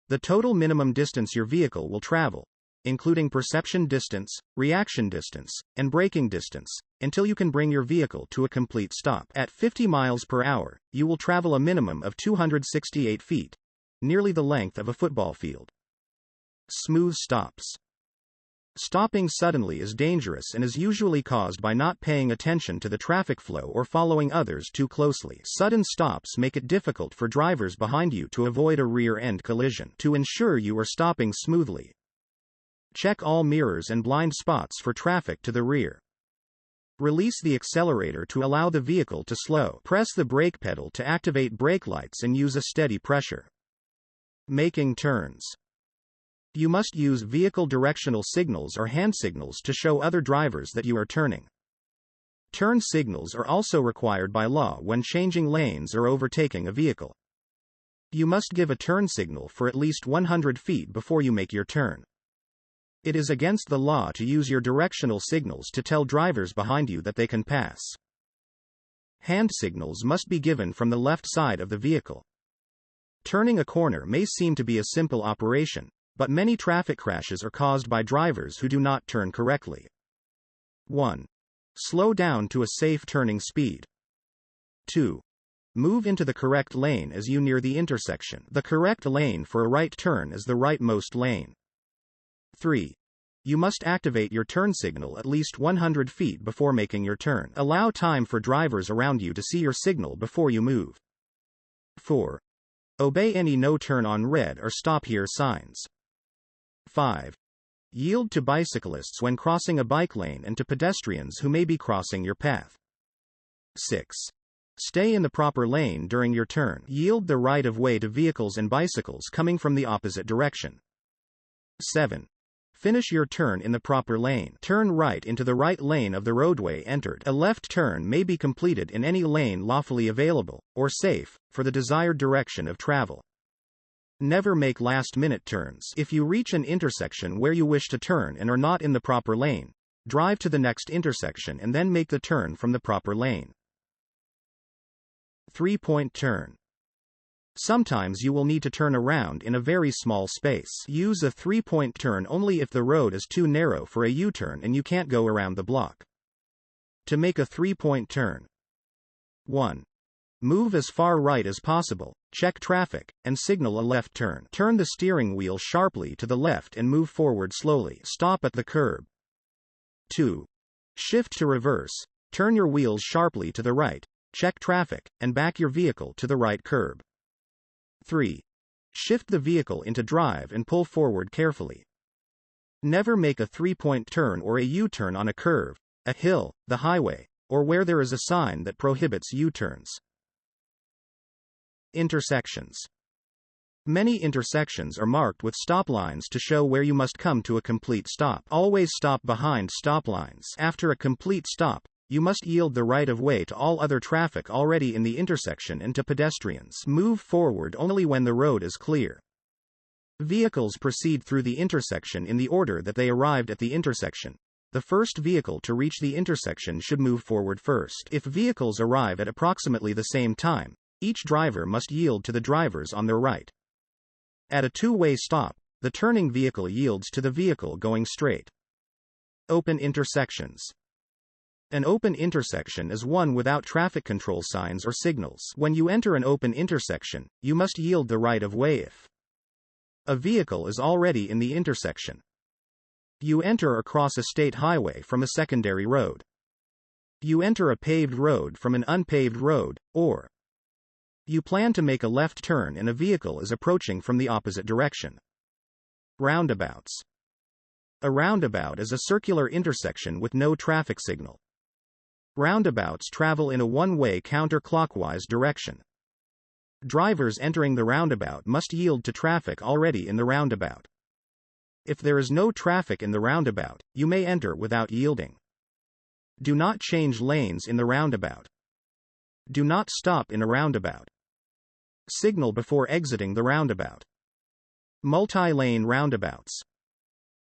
The total minimum distance your vehicle will travel, including perception distance, reaction distance, and braking distance, until you can bring your vehicle to a complete stop. At 50 miles per hour, you will travel a minimum of 268 feet. Nearly the length of a football field. Smooth stops. Stopping suddenly is dangerous and is usually caused by not paying attention to the traffic flow or following others too closely. Sudden stops make it difficult for drivers behind you to avoid a rear-end collision. To ensure you are stopping smoothly, check all mirrors and blind spots for traffic to the rear. Release the accelerator to allow the vehicle to slow. Press the brake pedal to activate brake lights and use a steady pressure. Making turns. You must use vehicle directional signals or hand signals to show other drivers that you are turning. Turn signals are also required by law when changing lanes or overtaking a vehicle. You must give a turn signal for at least 100 feet before you make your turn. It is against the law to use your directional signals to tell drivers behind you that they can pass. Hand signals must be given from the left side of the vehicle. Turning a corner may seem to be a simple operation, but many traffic crashes are caused by drivers who do not turn correctly. 1. Slow down to a safe turning speed. 2. Move into the correct lane as you near the intersection. The correct lane for a right turn is the rightmost lane. 3. You must activate your turn signal at least 100 feet before making your turn. Allow time for drivers around you to see your signal before you move. 4. Obey any no turn on red or stop here signs. 5. Yield to bicyclists when crossing a bike lane and to pedestrians who may be crossing your path. 6. Stay in the proper lane during your turn. Yield the right of way to vehicles and bicycles coming from the opposite direction. 7. Finish your turn in the proper lane. Turn right into the right lane of the roadway entered. A left turn may be completed in any lane lawfully available, or safe, for the desired direction of travel. Never make last-minute turns. If you reach an intersection where you wish to turn and are not in the proper lane, drive to the next intersection and then make the turn from the proper lane. 3-point turn. Sometimes you will need to turn around in a very small space. Use a 3-point turn only if the road is too narrow for a U-turn and you can't go around the block. To make a 3-point turn. 1. Move as far right as possible, check traffic, and signal a left turn. Turn the steering wheel sharply to the left and move forward slowly. Stop at the curb. 2. Shift to reverse, turn your wheels sharply to the right, check traffic, and back your vehicle to the right curb. 3. Shift the vehicle into drive and pull forward carefully. Never make a 3-point turn or a U-turn on a curve, a hill, the highway, or where there is a sign that prohibits U-turns. Intersections. Many intersections are marked with stop lines to show where you must come to a complete stop. Always stop behind stop lines. After a complete stop, you must yield the right of way to all other traffic already in the intersection and to pedestrians. Move forward only when the road is clear. Vehicles proceed through the intersection in the order that they arrived at the intersection. The first vehicle to reach the intersection should move forward first. If vehicles arrive at approximately the same time, each driver must yield to the drivers on their right. At a two-way stop, the turning vehicle yields to the vehicle going straight. Open intersections. An open intersection is one without traffic control signs or signals. When you enter an open intersection, you must yield the right of way if a vehicle is already in the intersection. You enter across a state highway from a secondary road. You enter a paved road from an unpaved road, or you plan to make a left turn and a vehicle is approaching from the opposite direction. Roundabouts. A roundabout is a circular intersection with no traffic signal. Roundabouts travel in a one-way counterclockwise direction. Drivers entering the roundabout must yield to traffic already in the roundabout. If there is no traffic in the roundabout, you may enter without yielding. Do not change lanes in the roundabout. Do not stop in a roundabout. Signal before exiting the roundabout. Multi-lane roundabouts.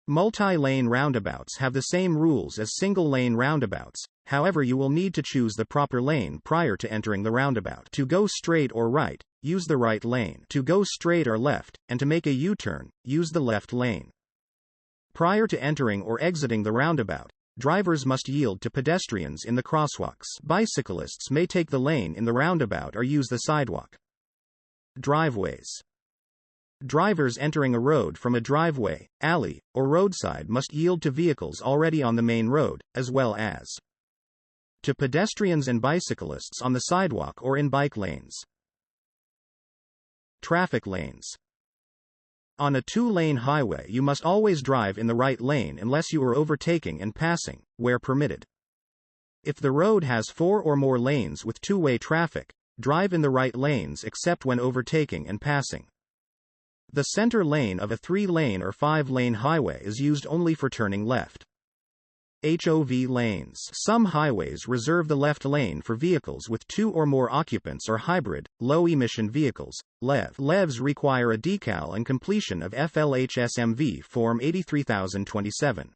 Multi-lane roundabouts have the same rules as single-lane roundabouts, however you will need to choose the proper lane prior to entering the roundabout. To go straight or right, use the right lane. To go straight or left, and to make a U-turn, use the left lane. Prior to entering or exiting the roundabout, drivers must yield to pedestrians in the crosswalks. Bicyclists may take the lane in the roundabout or use the sidewalk. Driveways. Drivers entering a road from a driveway, alley, or roadside must yield to vehicles already on the main road, as well as to pedestrians and bicyclists on the sidewalk or in bike lanes. Traffic lanes. On a two-lane highway you must always drive in the right lane unless you are overtaking and passing, where permitted. If the road has 4 or more lanes with two-way traffic, drive in the right lanes except when overtaking and passing. The center lane of a 3-lane or 5-lane highway is used only for turning left. HOV lanes. Some highways reserve the left lane for vehicles with 2 or more occupants or hybrid, low-emission vehicles, LEV. LEVs require a decal and completion of FLHSMV Form 83027.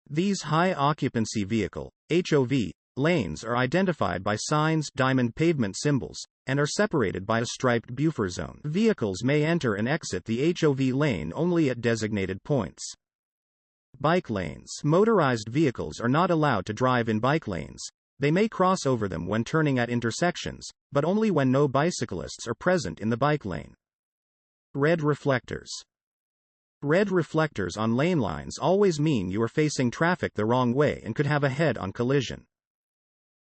These high-occupancy vehicle, HOV, lanes are identified by signs, diamond pavement symbols, and are separated by a striped buffer zone. Vehicles may enter and exit the HOV lane only at designated points. Bike lanes. Motorized vehicles are not allowed to drive in bike lanes. They may cross over them when turning at intersections, but only when no bicyclists are present in the bike lane. Red reflectors. Red reflectors on lane lines always mean you are facing traffic the wrong way and could have a head-on collision.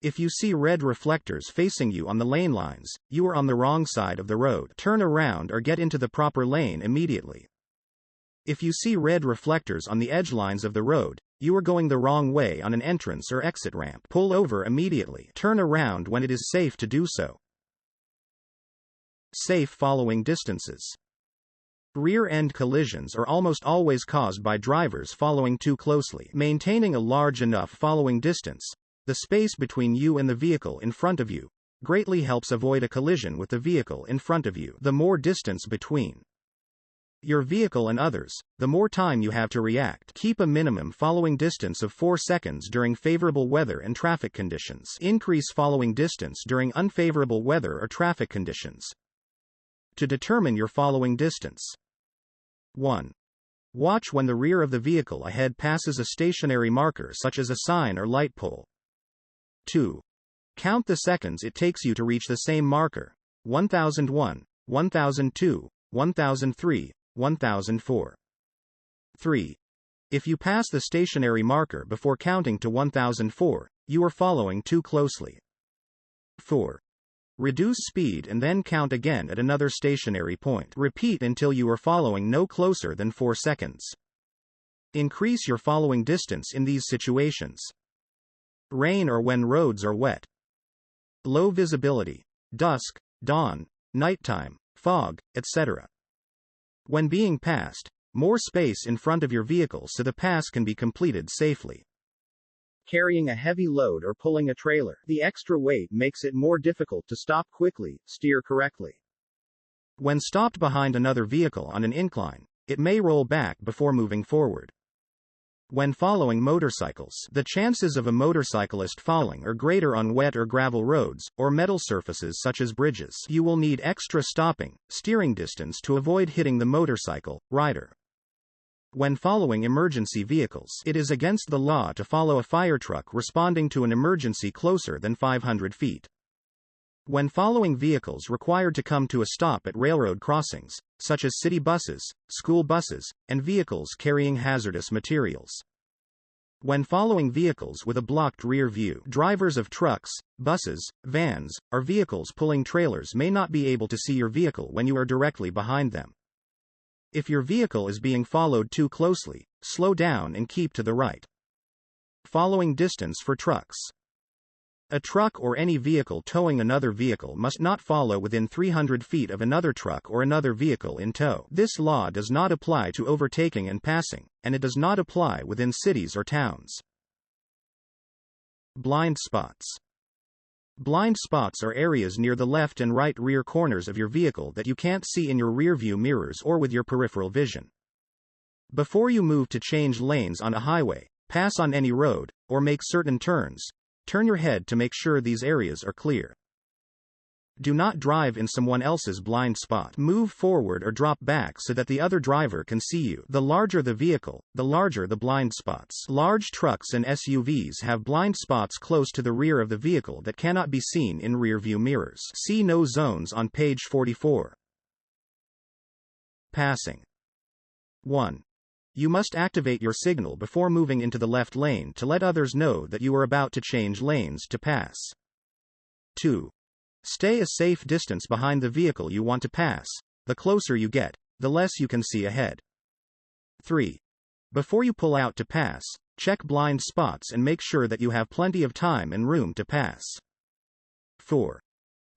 If you see red reflectors facing you on the lane lines, you are on the wrong side of the road. Turn around or get into the proper lane immediately. If you see red reflectors on the edge lines of the road, you are going the wrong way on an entrance or exit ramp. Pull over immediately. Turn around when it is safe to do so. Safe following distances. Rear-end collisions are almost always caused by drivers following too closely. Maintaining a large enough following distance, the space between you and the vehicle in front of you, greatly helps avoid a collision with the vehicle in front of you. The more distance between your vehicle and others, the more time you have to react. Keep a minimum following distance of 4 seconds during favorable weather and traffic conditions. Increase following distance during unfavorable weather or traffic conditions. To determine your following distance. 1. Watch when the rear of the vehicle ahead passes a stationary marker such as a sign or light pole. 2. Count the seconds it takes you to reach the same marker. 1001, 1002, 1003, 1004. 3. If you pass the stationary marker before counting to 1004, you are following too closely. 4. Reduce speed and then count again at another stationary point. Repeat until you are following no closer than 4 seconds. Increase your following distance in these situations. Rain or when roads are wet. Low visibility, dusk, dawn, nighttime, fog, etc. When being passed, more space in front of your vehicle so the pass can be completed safely. Carrying a heavy load or pulling a trailer. The extra weight makes it more difficult to stop quickly, steer correctly. When stopped behind another vehicle on an incline, it may roll back before moving forward. When following motorcycles, the chances of a motorcyclist falling are greater on wet or gravel roads, or metal surfaces such as bridges. You will need extra stopping, steering distance to avoid hitting the motorcycle rider. When following emergency vehicles, it is against the law to follow a fire truck responding to an emergency closer than 500 feet. When following vehicles required to come to a stop at railroad crossings, such as city buses, school buses, and vehicles carrying hazardous materials. When following vehicles with a blocked rear view, drivers of trucks, buses, vans, or vehicles pulling trailers may not be able to see your vehicle when you are directly behind them. If your vehicle is being followed too closely, slow down and keep to the right. Following distance for trucks. A truck or any vehicle towing another vehicle must not follow within 300 feet of another truck or another vehicle in tow. This law does not apply to overtaking and passing, and it does not apply within cities or towns. Blind spots. Blind spots are areas near the left and right rear corners of your vehicle that you can't see in your rearview mirrors or with your peripheral vision. Before you move to change lanes on a highway, pass on any road, or make certain turns, turn your head to make sure these areas are clear. Do not drive in someone else's blind spot. Move forward or drop back so that the other driver can see you. The larger the vehicle, the larger the blind spots. Large trucks and SUVs have blind spots close to the rear of the vehicle that cannot be seen in rearview mirrors. See no zones on page 44. Passing. 1. You must activate your signal before moving into the left lane to let others know that you are about to change lanes to pass. 2. Stay a safe distance behind the vehicle you want to pass. The closer you get, the less you can see ahead. 3. Before you pull out to pass, check blind spots and make sure that you have plenty of time and room to pass. 4.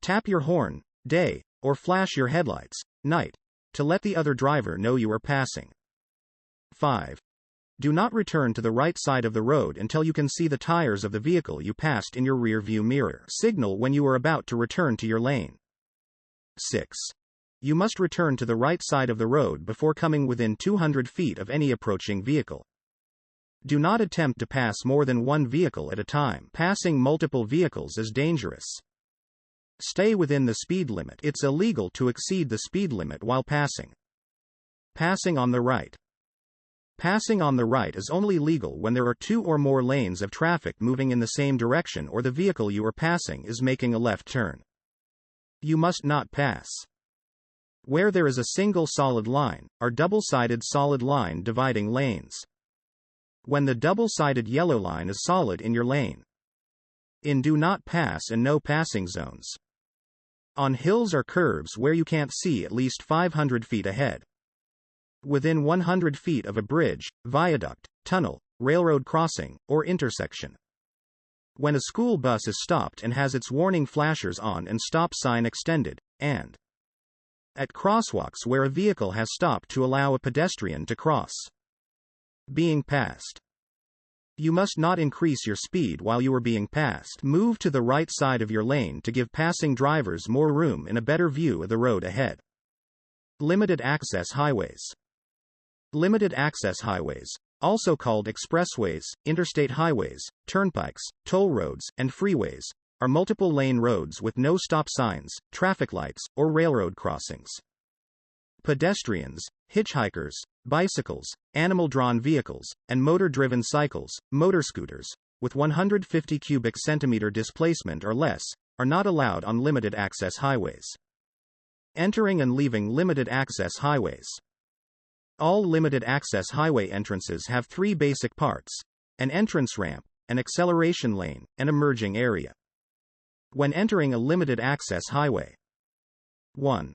Tap your horn, day, or flash your headlights, night, to let the other driver know you are passing. 5. Do not return to the right side of the road until you can see the tires of the vehicle you passed in your rear view mirror. Signal when you are about to return to your lane. 6. You must return to the right side of the road before coming within 200 feet of any approaching vehicle. Do not attempt to pass more than one vehicle at a time. Passing multiple vehicles is dangerous. Stay within the speed limit. It's illegal to exceed the speed limit while passing. Passing on the right. Passing on the right is only legal when there are two or more lanes of traffic moving in the same direction or the vehicle you are passing is making a left turn. You must not pass where there is a single solid line, or double-sided solid line dividing lanes. When the double-sided yellow line is solid in your lane. In do not pass and no passing zones. On hills or curbs where you can't see at least 500 feet ahead. Within 100 feet of a bridge, viaduct, tunnel, railroad crossing, or intersection. When a school bus is stopped and has its warning flashers on and stop sign extended, and at crosswalks where a vehicle has stopped to allow a pedestrian to cross. Being passed. You must not increase your speed while you are being passed. Move to the right side of your lane to give passing drivers more room and a better view of the road ahead. Limited access highways. Limited access highways, also called expressways, interstate highways, turnpikes, toll roads, and freeways, are multiple lane roads with no stop signs, traffic lights, or railroad crossings. Pedestrians, hitchhikers, bicycles, animal-drawn vehicles, and motor-driven cycles, motorscooters, with 150 cubic centimeter displacement or less, are not allowed on limited access highways. Entering and leaving limited access highways. All limited access highway entrances have three basic parts: an entrance ramp, an acceleration lane, and a merging area. When entering a limited access highway. 1.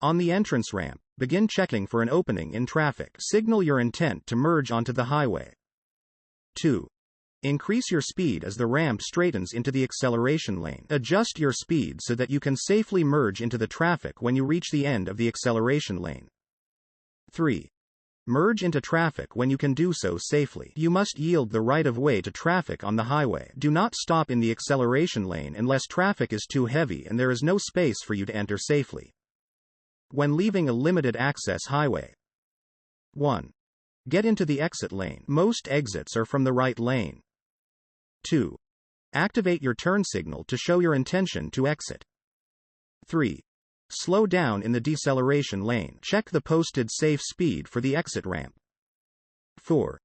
On the entrance ramp, begin checking for an opening in traffic. Signal your intent to merge onto the highway. 2. Increase your speed as the ramp straightens into the acceleration lane. Adjust your speed so that you can safely merge into the traffic when you reach the end of the acceleration lane. 3. Merge into traffic when you can do so safely. You must yield the right-of-way to traffic on the highway. Do not stop in the acceleration lane unless traffic is too heavy and there is no space for you to enter safely. When leaving a limited access highway. 1. Get into the exit lane. Most exits are from the right lane. 2. Activate your turn signal to show your intention to exit. 3. Slow down in the deceleration lane. Check the posted safe speed for the exit ramp. 4.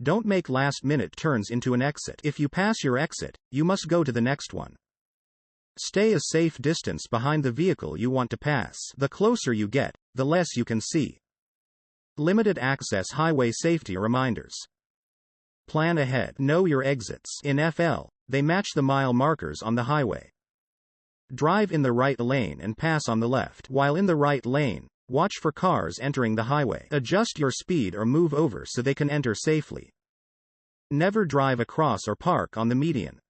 Don't make last-minute turns into an exit. If you pass your exit, you must go to the next one. Stay a safe distance behind the vehicle you want to pass. The closer you get, the less you can see. Limited access highway safety reminders. Plan ahead. Know your exits. In FL, they match the mile markers on the highway. Drive in the right lane and pass on the left. While in the right lane, watch for cars entering the highway. Adjust your speed or move over so they can enter safely. Never drive across or park on the median.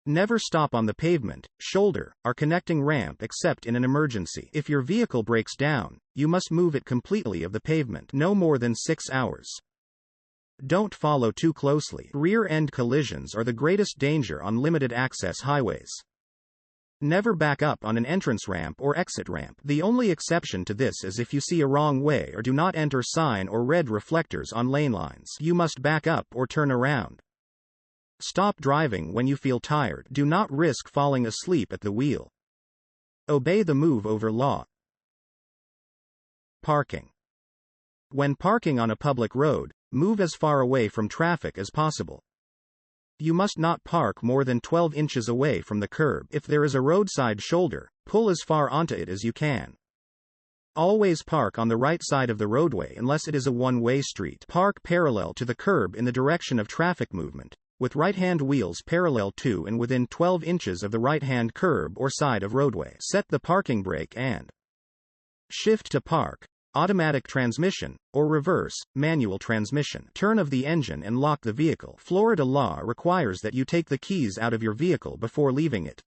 Never stop on the pavement, shoulder, or connecting ramp except in an emergency. If your vehicle breaks down, you must move it completely of the pavement. No more than 6 hours. Don't follow too closely. Rear-end collisions are the greatest danger on limited access highways. Never back up on an entrance ramp or exit ramp. The only exception to this is if you see a wrong way or do not enter sign or red reflectors on lane lines. You must back up or turn around. Stop driving when you feel tired. Do not risk falling asleep at the wheel. Obey the move over law. Parking. When parking on a public road, move as far away from traffic as possible. You must not park more than 12 inches away from the curb. If there is a roadside shoulder, pull as far onto it as you can. Always park on the right side of the roadway unless it is a one-way street. Park parallel to the curb in the direction of traffic movement, with right-hand wheels parallel to and within 12 inches of the right-hand curb or side of roadway. Set the parking brake and shift to park, automatic transmission, or reverse, manual transmission. Turn of the engine and lock the vehicle. Florida law requires that you take the keys out of your vehicle before leaving it.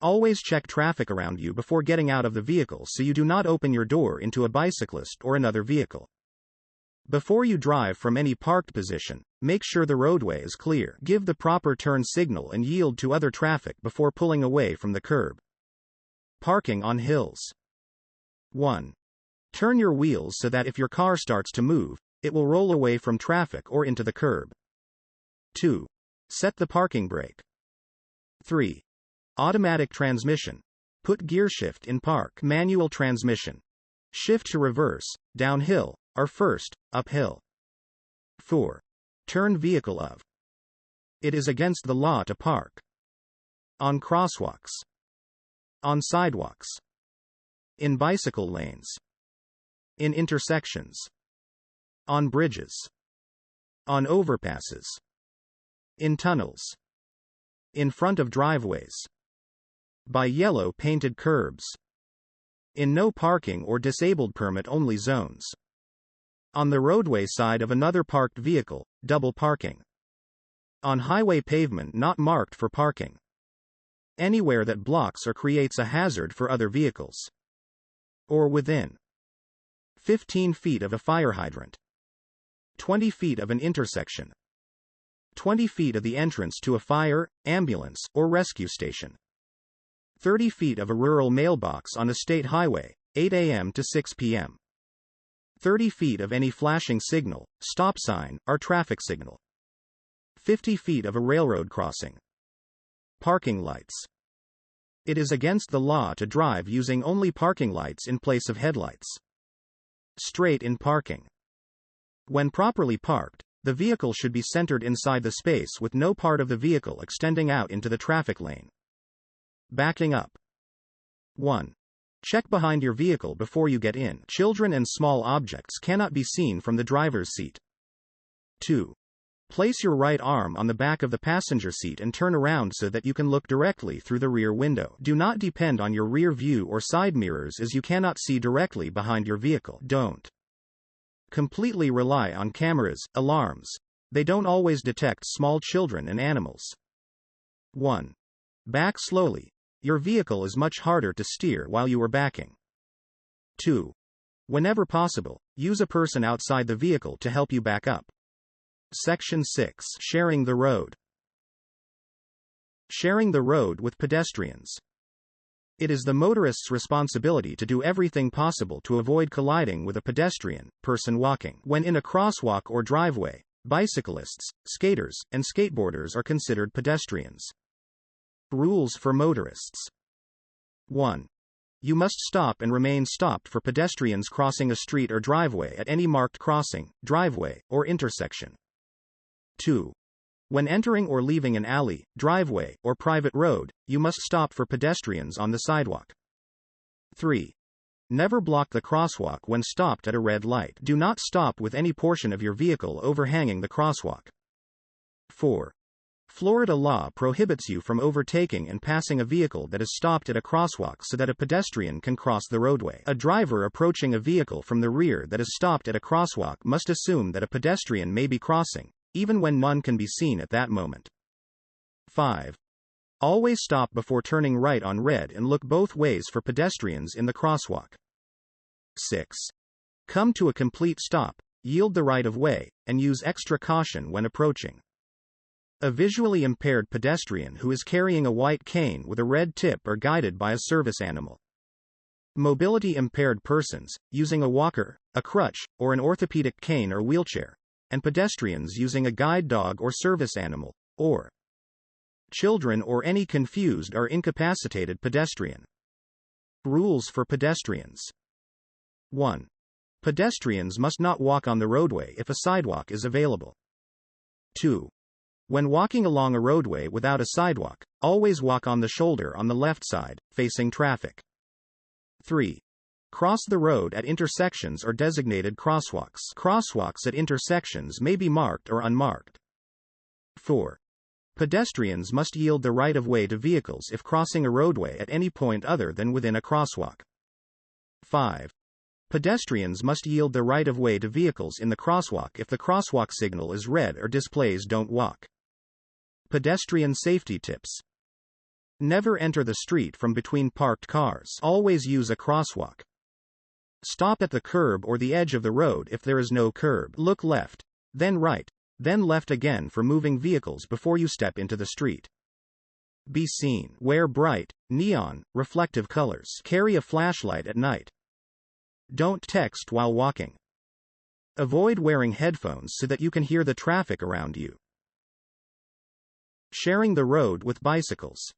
Always check traffic around you before getting out of the vehicle so you do not open your door into a bicyclist or another vehicle. Before you drive from any parked position, make sure the roadway is clear. Give the proper turn signal and yield to other traffic before pulling away from the curb. Parking on hills. 1. Turn your wheels so that if your car starts to move, it will roll away from traffic or into the curb. 2. Set the parking brake. 3. Automatic transmission. Put gear shift in park. Manual transmission. Shift to reverse, downhill, or first, uphill. 4. Turn vehicle of. It is against the law to park on crosswalks, on sidewalks, in bicycle lanes, in intersections, on bridges, on overpasses, in tunnels, in front of driveways, by yellow painted curbs, in no parking or disabled permit only zones, on the roadway side of another parked vehicle, double parking, on highway pavement not marked for parking, anywhere that blocks or creates a hazard for other vehicles, or within 15 feet of a fire hydrant, 20 feet of an intersection, 20 feet of the entrance to a fire, ambulance, or rescue station, 30 feet of a rural mailbox on a state highway, 8 a.m. to 6 p.m., 30 feet of any flashing signal, stop sign, or traffic signal, 50 feet of a railroad crossing. Parking lights. It is against the law to drive using only parking lights in place of headlights. Straight in parking. When properly parked, the vehicle should be centered inside the space with no part of the vehicle extending out into the traffic lane. Backing up. 1. Check behind your vehicle before you get in. Children and small objects cannot be seen from the driver's seat. 2. Place your right arm on the back of the passenger seat and turn around so that you can look directly through the rear window. Do not depend on your rear view or side mirrors as you cannot see directly behind your vehicle. Don't completely rely on cameras, alarms. They don't always detect small children and animals. 1. Back slowly. Your vehicle is much harder to steer while you are backing. 2. Whenever possible, use a person outside the vehicle to help you back up. Section 6. Sharing the road. Sharing the road with pedestrians. It is the motorist's responsibility to do everything possible to avoid colliding with a pedestrian, person walking. When in a crosswalk or driveway, bicyclists, skaters, and skateboarders are considered pedestrians. Rules for motorists. 1. You must stop and remain stopped for pedestrians crossing a street or driveway at any marked crossing, driveway, or intersection. 2. When entering or leaving an alley, driveway, or private road, you must stop for pedestrians on the sidewalk. 3. Never block the crosswalk when stopped at a red light. Do not stop with any portion of your vehicle overhanging the crosswalk. 4. Florida law prohibits you from overtaking and passing a vehicle that is stopped at a crosswalk so that a pedestrian can cross the roadway. A driver approaching a vehicle from the rear that is stopped at a crosswalk must assume that a pedestrian may be crossing, even when none can be seen at that moment. 5. Always stop before turning right on red and look both ways for pedestrians in the crosswalk. 6. Come to a complete stop, yield the right of way, and use extra caution when approaching. A visually impaired pedestrian who is carrying a white cane with a red tip are guided by a service animal. Mobility impaired persons, using a walker, a crutch, or an orthopedic cane or wheelchair, and pedestrians using a guide dog or service animal, or children or any confused or incapacitated pedestrian. Rules for pedestrians. 1. Pedestrians must not walk on the roadway if a sidewalk is available. 2. When walking along a roadway without a sidewalk, always walk on the shoulder on the left side, facing traffic. 3. Cross the road at intersections or designated crosswalks. Crosswalks at intersections may be marked or unmarked. 4. Pedestrians must yield the right of way to vehicles if crossing a roadway at any point other than within a crosswalk. 5. Pedestrians must yield the right of way to vehicles in the crosswalk if the crosswalk signal is red or displays "Don't walk." Pedestrian safety tips. Never enter the street from between parked cars. Always use a crosswalk. Stop at the curb or the edge of the road if there is no curb. Look left, then right, then left again for moving vehicles before you step into the street. Be seen. Wear bright, neon, reflective colors. Carry a flashlight at night. Don't text while walking. Avoid wearing headphones so that you can hear the traffic around you. Sharing the road with bicycles.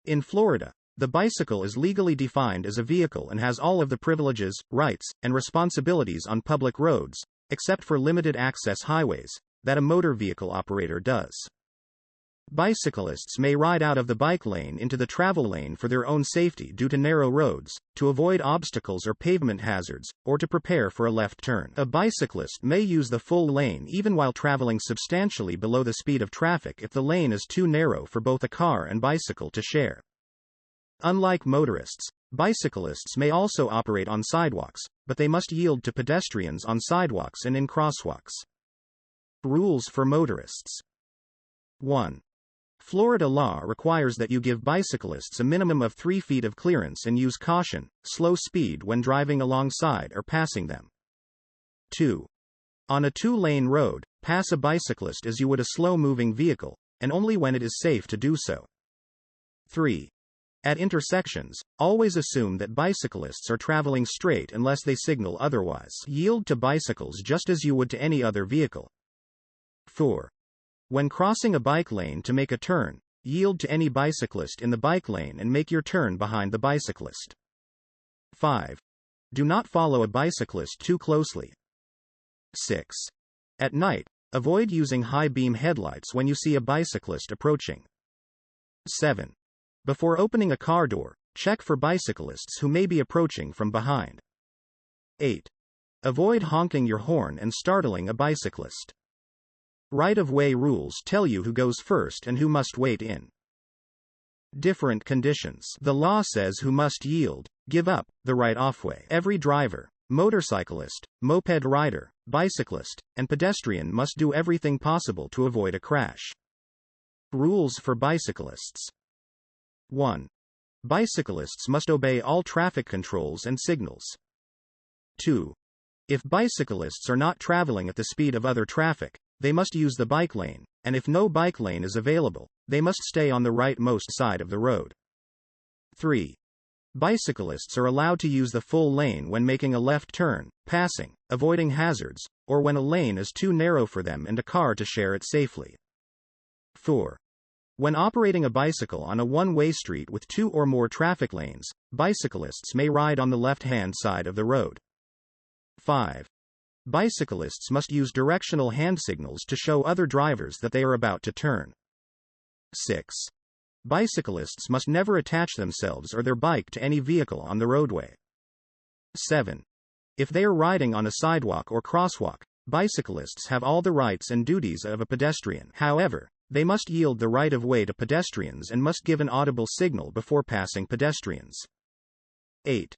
In Florida, the bicycle is legally defined as a vehicle and has all of the privileges, rights, and responsibilities on public roads, except for limited access highways, that a motor vehicle operator does. Bicyclists may ride out of the bike lane into the travel lane for their own safety due to narrow roads, to avoid obstacles or pavement hazards, or to prepare for a left turn. A bicyclist may use the full lane even while traveling substantially below the speed of traffic if the lane is too narrow for both a car and bicycle to share. Unlike motorists, bicyclists may also operate on sidewalks, but they must yield to pedestrians on sidewalks and in crosswalks. Rules for motorists. 1. Florida law requires that you give bicyclists a minimum of 3 feet of clearance and use caution, slow speed when driving alongside or passing them. 2. On a 2-lane road, pass a bicyclist as you would a slow-moving vehicle, and only when it is safe to do so. 3. At intersections, always assume that bicyclists are traveling straight unless they signal otherwise. Yield to bicycles just as you would to any other vehicle. 4. When crossing a bike lane to make a turn, yield to any bicyclist in the bike lane and make your turn behind the bicyclist. 5. Do not follow a bicyclist too closely. 6. At night, avoid using high-beam headlights when you see a bicyclist approaching. 7. Before opening a car door, check for bicyclists who may be approaching from behind. 8. Avoid honking your horn and startling a bicyclist. Right-of-way rules tell you who goes first and who must wait in different conditions. The law says who must yield, give up, the right of-way. Every driver, motorcyclist, moped rider, bicyclist, and pedestrian must do everything possible to avoid a crash. Rules for bicyclists. 1. Bicyclists must obey all traffic controls and signals. 2. If bicyclists are not traveling at the speed of other traffic, they must use the bike lane, and if no bike lane is available, they must stay on the rightmost side of the road. 3. Bicyclists are allowed to use the full lane when making a left turn, passing, avoiding hazards, or when a lane is too narrow for them and a car to share it safely. 4. When operating a bicycle on a one-way street with 2 or more traffic lanes, bicyclists may ride on the left-hand side of the road. 5. Bicyclists must use directional hand signals to show other drivers that they are about to turn. 6. Bicyclists must never attach themselves or their bike to any vehicle on the roadway. 7. If they are riding on a sidewalk or crosswalk, bicyclists have all the rights and duties of a pedestrian. However, they must yield the right of way to pedestrians and must give an audible signal before passing pedestrians. 8.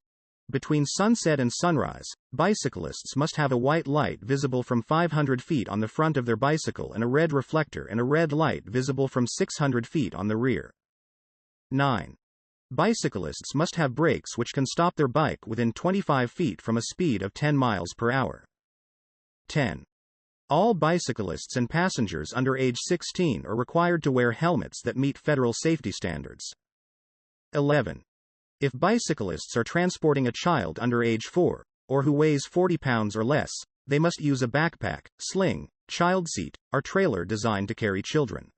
Between sunset and sunrise, bicyclists must have a white light visible from 500 feet on the front of their bicycle and a red reflector and a red light visible from 600 feet on the rear. 9. Bicyclists must have brakes which can stop their bike within 25 feet from a speed of 10 miles per hour. 10. All bicyclists and passengers under age 16 are required to wear helmets that meet federal safety standards. 11. If bicyclists are transporting a child under age 4, or who weighs 40 pounds or less, they must use a backpack, sling, child seat, or trailer designed to carry children.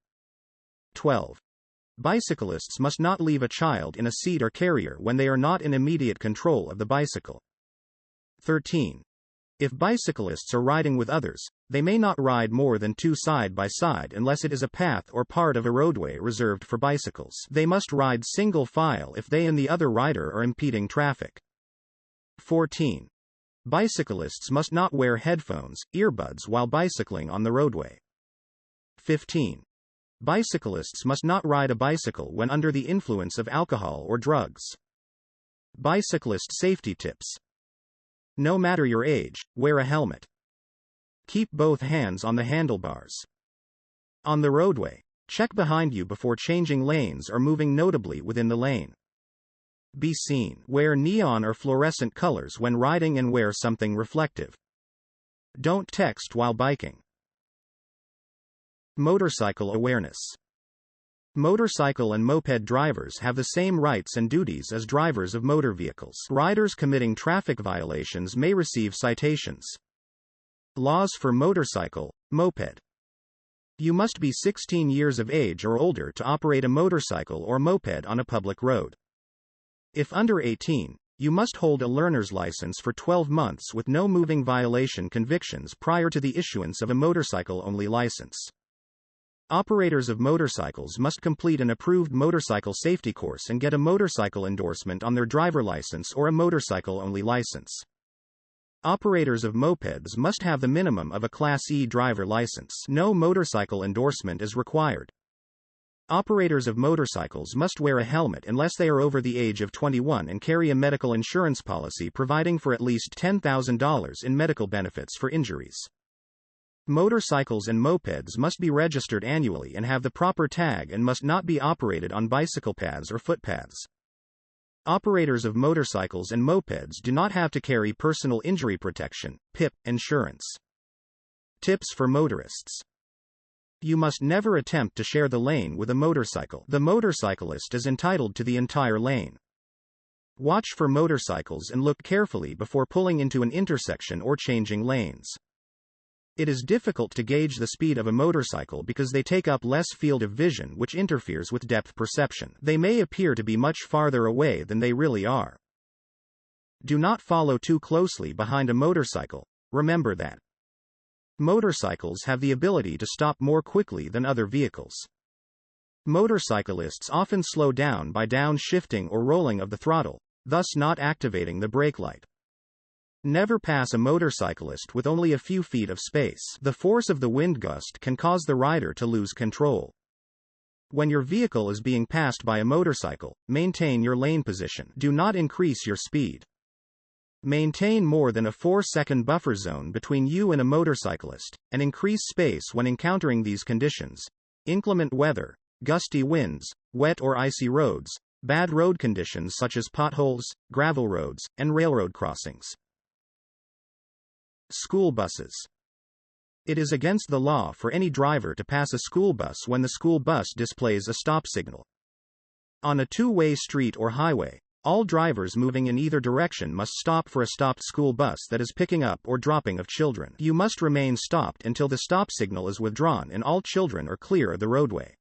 12. Bicyclists must not leave a child in a seat or carrier when they are not in immediate control of the bicycle. 13. If bicyclists are riding with others, they may not ride more than 2 side by side unless it is a path or part of a roadway reserved for bicycles. They must ride single file if they and the other rider are impeding traffic. 14. Bicyclists must not wear headphones, earbuds while bicycling on the roadway. 15. Bicyclists must not ride a bicycle when under the influence of alcohol or drugs. Bicyclist safety tips. No matter your age, wear a helmet. Keep both hands on the handlebars. On the roadway, check behind you before changing lanes or moving notably within the lane. Be seen. Wear neon or fluorescent colors when riding and wear something reflective. Don't text while biking. Motorcycle awareness. Motorcycle and moped drivers have the same rights and duties as drivers of motor vehicles. Riders committing traffic violations may receive citations. Laws for motorcycle, moped. You must be 16 years of age or older to operate a motorcycle or moped on a public road. If under 18, you must hold a learner's license for 12 months with no moving violation convictions prior to the issuance of a motorcycle-only license. Operators of motorcycles must complete an approved motorcycle safety course and get a motorcycle endorsement on their driver license or a motorcycle-only license. Operators of mopeds must have the minimum of a Class E driver license. No motorcycle endorsement is required. Operators of motorcycles must wear a helmet unless they are over the age of 21 and carry a medical insurance policy providing for at least $10,000 in medical benefits for injuries. Motorcycles and mopeds must be registered annually and have the proper tag and must not be operated on bicycle paths or footpaths. Operators of motorcycles and mopeds do not have to carry personal injury protection, PIP, insurance. Tips for motorists. You must never attempt to share the lane with a motorcycle. The motorcyclist is entitled to the entire lane. Watch for motorcycles and look carefully before pulling into an intersection or changing lanes. It is difficult to gauge the speed of a motorcycle because they take up less field of vision, which interferes with depth perception. They may appear to be much farther away than they really are. Do not follow too closely behind a motorcycle. Remember that motorcycles have the ability to stop more quickly than other vehicles. Motorcyclists often slow down by downshifting or rolling of the throttle, thus not activating the brake light. Never pass a motorcyclist with only a few feet of space. The force of the wind gust can cause the rider to lose control. When your vehicle is being passed by a motorcycle, maintain your lane position. Do not increase your speed. Maintain more than a 4-second buffer zone between you and a motorcyclist, and increase space when encountering these conditions: inclement weather, gusty winds, wet or icy roads, bad road conditions such as potholes, gravel roads, and railroad crossings. School buses. It is against the law for any driver to pass a school bus when the school bus displays a stop signal. On a two-way street or highway, all drivers moving in either direction must stop for a stopped school bus that is picking up or dropping off children. You must remain stopped until the stop signal is withdrawn and all children are clear of the roadway.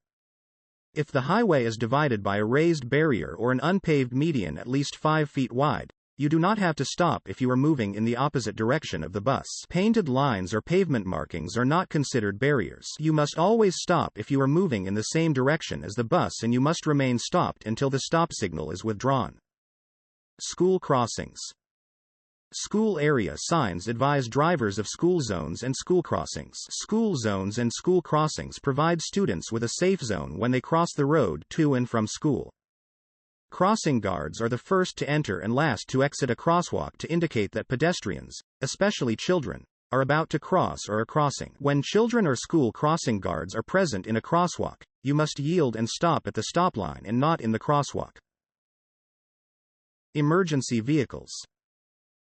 If the highway is divided by a raised barrier or an unpaved median at least 5 feet wide, you do not have to stop if you are moving in the opposite direction of the bus. Painted lines or pavement markings are not considered barriers. You must always stop if you are moving in the same direction as the bus, and you must remain stopped until the stop signal is withdrawn. School crossings. School area signs advise drivers of school zones and school crossings. School zones and school crossings provide students with a safe zone when they cross the road to and from school. Crossing guards are the first to enter and last to exit a crosswalk to indicate that pedestrians, especially children, are about to cross or are crossing. When children or school crossing guards are present in a crosswalk, you must yield and stop at the stop line and not in the crosswalk. Emergency vehicles.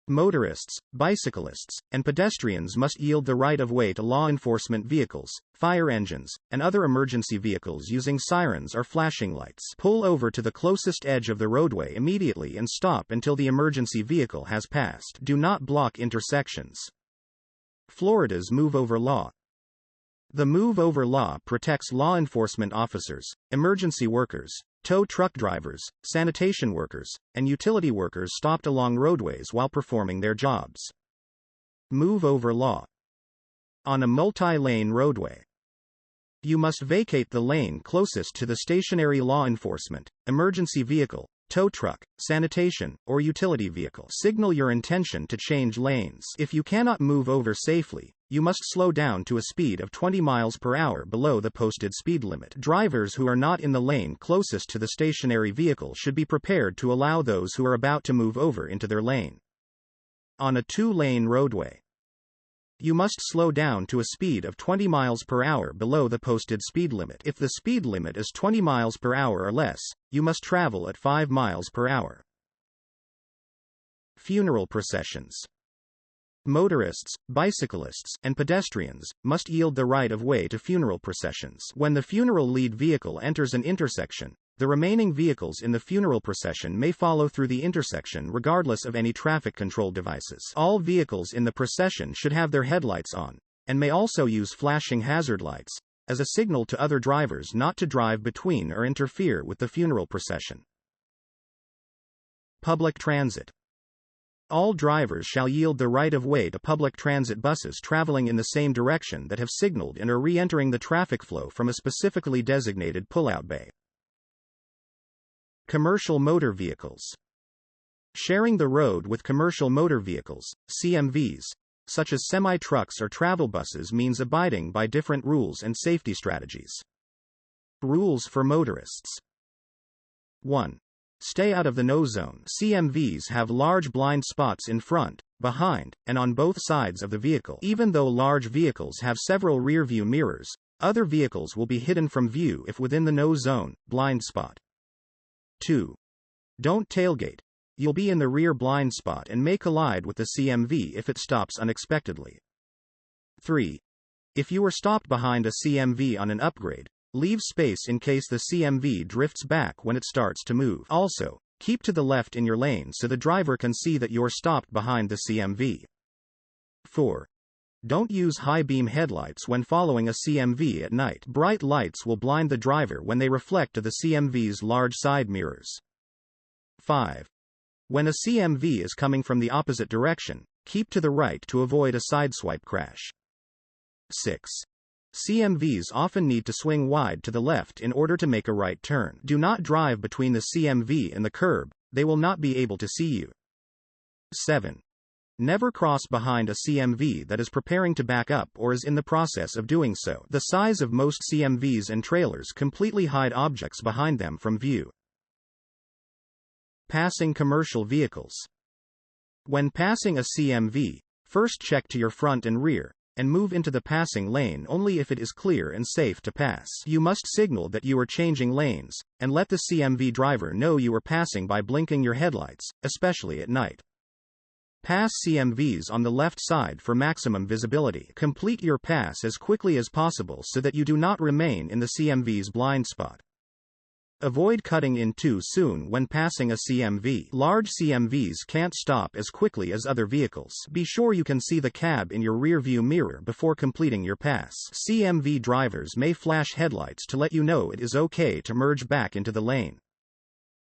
Motorists, bicyclists, and pedestrians must yield the right-of-way to law enforcement vehicles, fire engines, and other emergency vehicles using sirens or flashing lights. Pull over to the closest edge of the roadway immediately and stop until the emergency vehicle has passed. Do not block intersections. Florida's Move Over Law. The Move Over Law protects law enforcement officers, emergency workers, tow truck drivers, sanitation workers, and utility workers stopped along roadways while performing their jobs. Move Over Law. On a multi-lane roadway, you must vacate the lane closest to the stationary law enforcement, emergency vehicle, tow truck, sanitation, or utility vehicle. Signal your intention to change lanes. If you cannot move over safely, you must slow down to a speed of 20 miles per hour below the posted speed limit. Drivers who are not in the lane closest to the stationary vehicle should be prepared to allow those who are about to move over into their lane. On a two-lane roadway, you must slow down to a speed of 20 miles per hour below the posted speed limit. If the speed limit is 20 miles per hour or less, you must travel at 5 miles per hour. Funeral processions. Motorists, bicyclists, and pedestrians must yield the right-of-way to funeral processions. When the funeral lead vehicle enters an intersection, the remaining vehicles in the funeral procession may follow through the intersection regardless of any traffic control devices. All vehicles in the procession should have their headlights on, and may also use flashing hazard lights, as a signal to other drivers not to drive between or interfere with the funeral procession. Public transit. All drivers shall yield the right-of-way to public transit buses traveling in the same direction that have signaled and are re-entering the traffic flow from a specifically designated pull-out bay. Commercial motor vehicles. Sharing the road with commercial motor vehicles, CMVs, such as semi-trucks or travel buses means abiding by different rules and safety strategies. Rules for motorists. 1. Stay out of the no zone. CMVs have large blind spots in front, behind, and on both sides of the vehicle. Even though large vehicles have several rear-view mirrors, other vehicles will be hidden from view if within the no zone, blind spot. 2. Don't tailgate. You'll be in the rear blind spot and may collide with the CMV if it stops unexpectedly. 3. If you are stopped behind a CMV on an upgrade, leave space in case the CMV drifts back when it starts to move. Also, keep to the left in your lane so the driver can see that you're stopped behind the CMV. 4. Don't use high-beam headlights when following a CMV at night. Bright lights will blind the driver when they reflect to the CMV's large side mirrors. 5. When a CMV is coming from the opposite direction, keep to the right to avoid a sideswipe crash. 6. CMVs often need to swing wide to the left in order to make a right turn. Do not drive between the CMV and the curb, they will not be able to see you. 7. Never cross behind a CMV that is preparing to back up or is in the process of doing so. The size of most CMVs and trailers completely hide objects behind them from view. Passing commercial vehicles. When passing a CMV, first check to your front and rear, and move into the passing lane only if it is clear and safe to pass. You must signal that you are changing lanes, and let the CMV driver know you are passing by blinking your headlights, especially at night. Pass CMVs on the left side for maximum visibility. Complete your pass as quickly as possible so that you do not remain in the CMV's blind spot. Avoid cutting in too soon when passing a CMV. Large CMVs can't stop as quickly as other vehicles. Be sure you can see the cab in your rearview mirror before completing your pass. CMV drivers may flash headlights to let you know it is okay to merge back into the lane.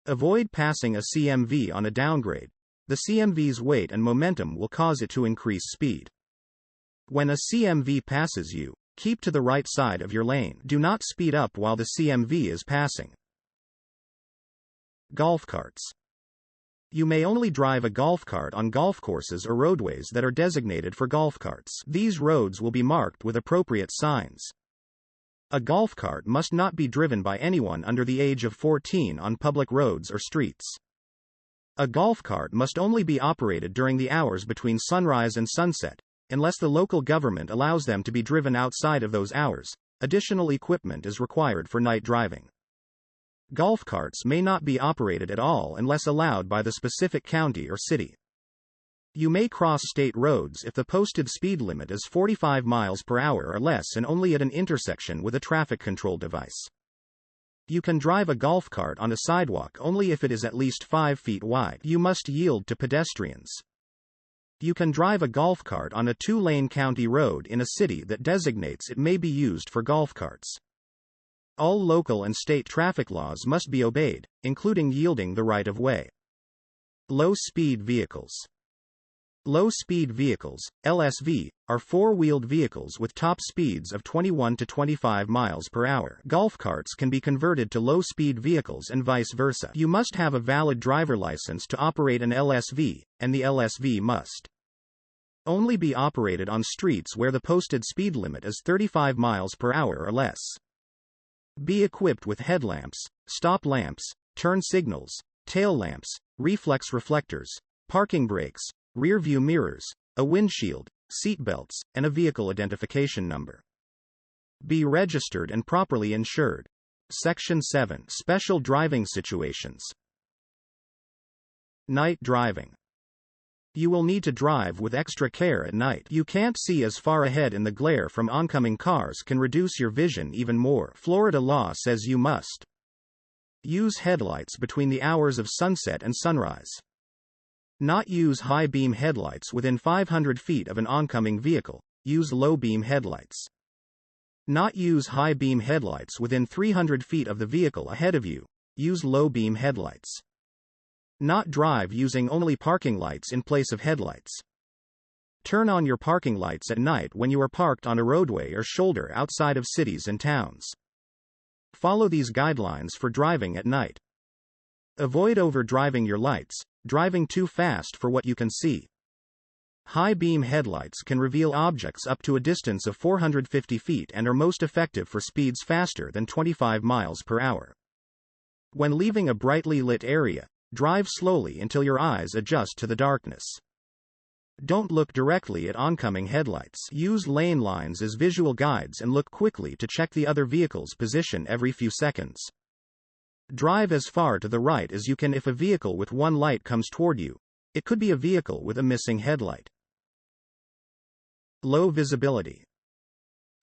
Avoid passing a CMV on a downgrade. The CMV's weight and momentum will cause it to increase speed. When a CMV passes you, keep to the right side of your lane. Do not speed up while the CMV is passing. Golf carts. You may only drive a golf cart on golf courses or roadways that are designated for golf carts. These roads will be marked with appropriate signs. A golf cart must not be driven by anyone under the age of 14 on public roads or streets. A golf cart must only be operated during the hours between sunrise and sunset, unless the local government allows them to be driven outside of those hours. Additional equipment is required for night driving. Golf carts may not be operated at all unless allowed by the specific county or city. You may cross state roads if the posted speed limit is 45 miles per hour or less and only at an intersection with a traffic control device. You can drive a golf cart on a sidewalk only if it is at least 5 feet wide. You must yield to pedestrians. You can drive a golf cart on a 2-lane county road in a city that designates it may be used for golf carts. All local and state traffic laws must be obeyed, including yielding the right of way. Low-speed vehicles. Low-speed vehicles, LSV, are four-wheeled vehicles with top speeds of 21 to 25 miles per hour. Golf carts can be converted to low-speed vehicles and vice versa. You must have a valid driver license to operate an LSV, and the LSV must only be operated on streets where the posted speed limit is 35 miles per hour or less. Be equipped with headlamps, stop lamps, turn signals, tail lamps, reflex reflectors, parking brakes, rear-view mirrors, a windshield, seat belts, and a vehicle identification number. Be registered and properly insured. Section 7. Special driving situations. Night driving. You will need to drive with extra care at night. You can't see as far ahead, and the glare from oncoming cars can reduce your vision even more. Florida law says you must use headlights between the hours of sunset and sunrise. Not use high-beam headlights within 500 feet of an oncoming vehicle. Use low-beam headlights. Not use high-beam headlights within 300 feet of the vehicle ahead of you. Use low-beam headlights. Not drive using only parking lights in place of headlights. Turn on your parking lights at night when you are parked on a roadway or shoulder outside of cities and towns. Follow these guidelines for driving at night. Avoid overdriving your lights, driving too fast for what you can see. High-beam headlights can reveal objects up to a distance of 450 feet and are most effective for speeds faster than 25 miles per hour. When leaving a brightly lit area, drive slowly until your eyes adjust to the darkness. Don't look directly at oncoming headlights. Use lane lines as visual guides and look quickly to check the other vehicle's position every few seconds. Drive as far to the right as you can if a vehicle with one light comes toward you. It could be a vehicle with a missing headlight. Low visibility.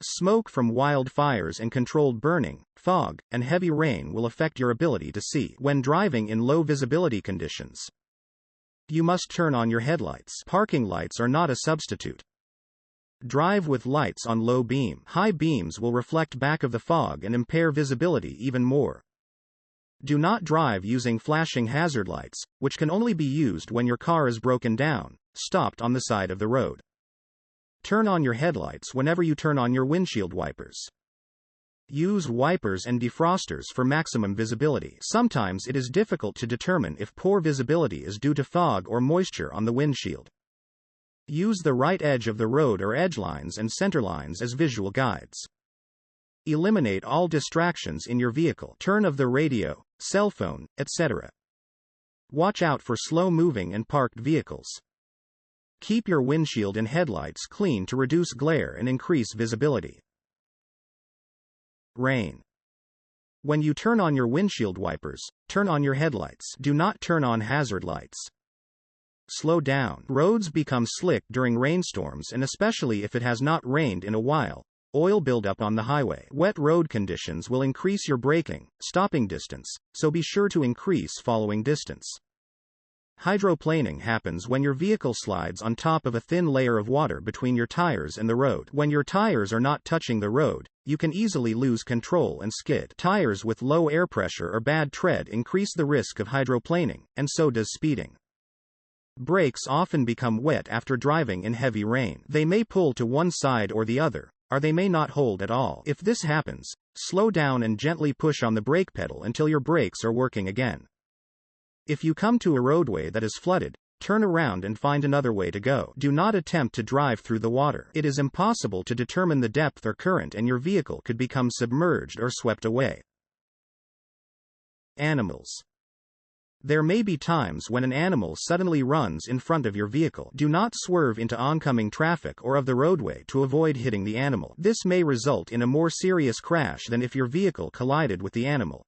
Smoke from wildfires and controlled burning, fog, and heavy rain will affect your ability to see when driving in low visibility conditions. You must turn on your headlights. Parking lights are not a substitute. Drive with lights on low beam. High beams will reflect back of the fog and impair visibility even more. Do not drive using flashing hazard lights, which can only be used when your car is broken down, stopped on the side of the road. Turn on your headlights whenever you turn on your windshield wipers. Use wipers and defrosters for maximum visibility. Sometimes it is difficult to determine if poor visibility is due to fog or moisture on the windshield. Use the right edge of the road or edge lines and center lines as visual guides. Eliminate all distractions in your vehicle. Turn off the radio, cell phone, etc. Watch out for slow-moving and parked vehicles. Keep your windshield and headlights clean to reduce glare and increase visibility. Rain. When you turn on your windshield wipers, turn on your headlights. Do not turn on hazard lights. Slow down. Roads become slick during rainstorms, and especially if it has not rained in a while. oil buildup on the highway. Wet road conditions will increase your braking, stopping distance, so be sure to increase following distance. Hydroplaning happens when your vehicle slides on top of a thin layer of water between your tires and the road. When your tires are not touching the road, you can easily lose control and skid. Tires with low air pressure or bad tread increase the risk of hydroplaning, and so does speeding. Brakes often become wet after driving in heavy rain. They may pull to one side or the other, or they may not hold at all. If this happens, slow down and gently push on the brake pedal until your brakes are working again. If you come to a roadway that is flooded, turn around and find another way to go. Do not attempt to drive through the water. It is impossible to determine the depth or current, and your vehicle could become submerged or swept away. Animals. There may be times when an animal suddenly runs in front of your vehicle. Do not swerve into oncoming traffic or of the roadway to avoid hitting the animal. This may result in a more serious crash than if your vehicle collided with the animal.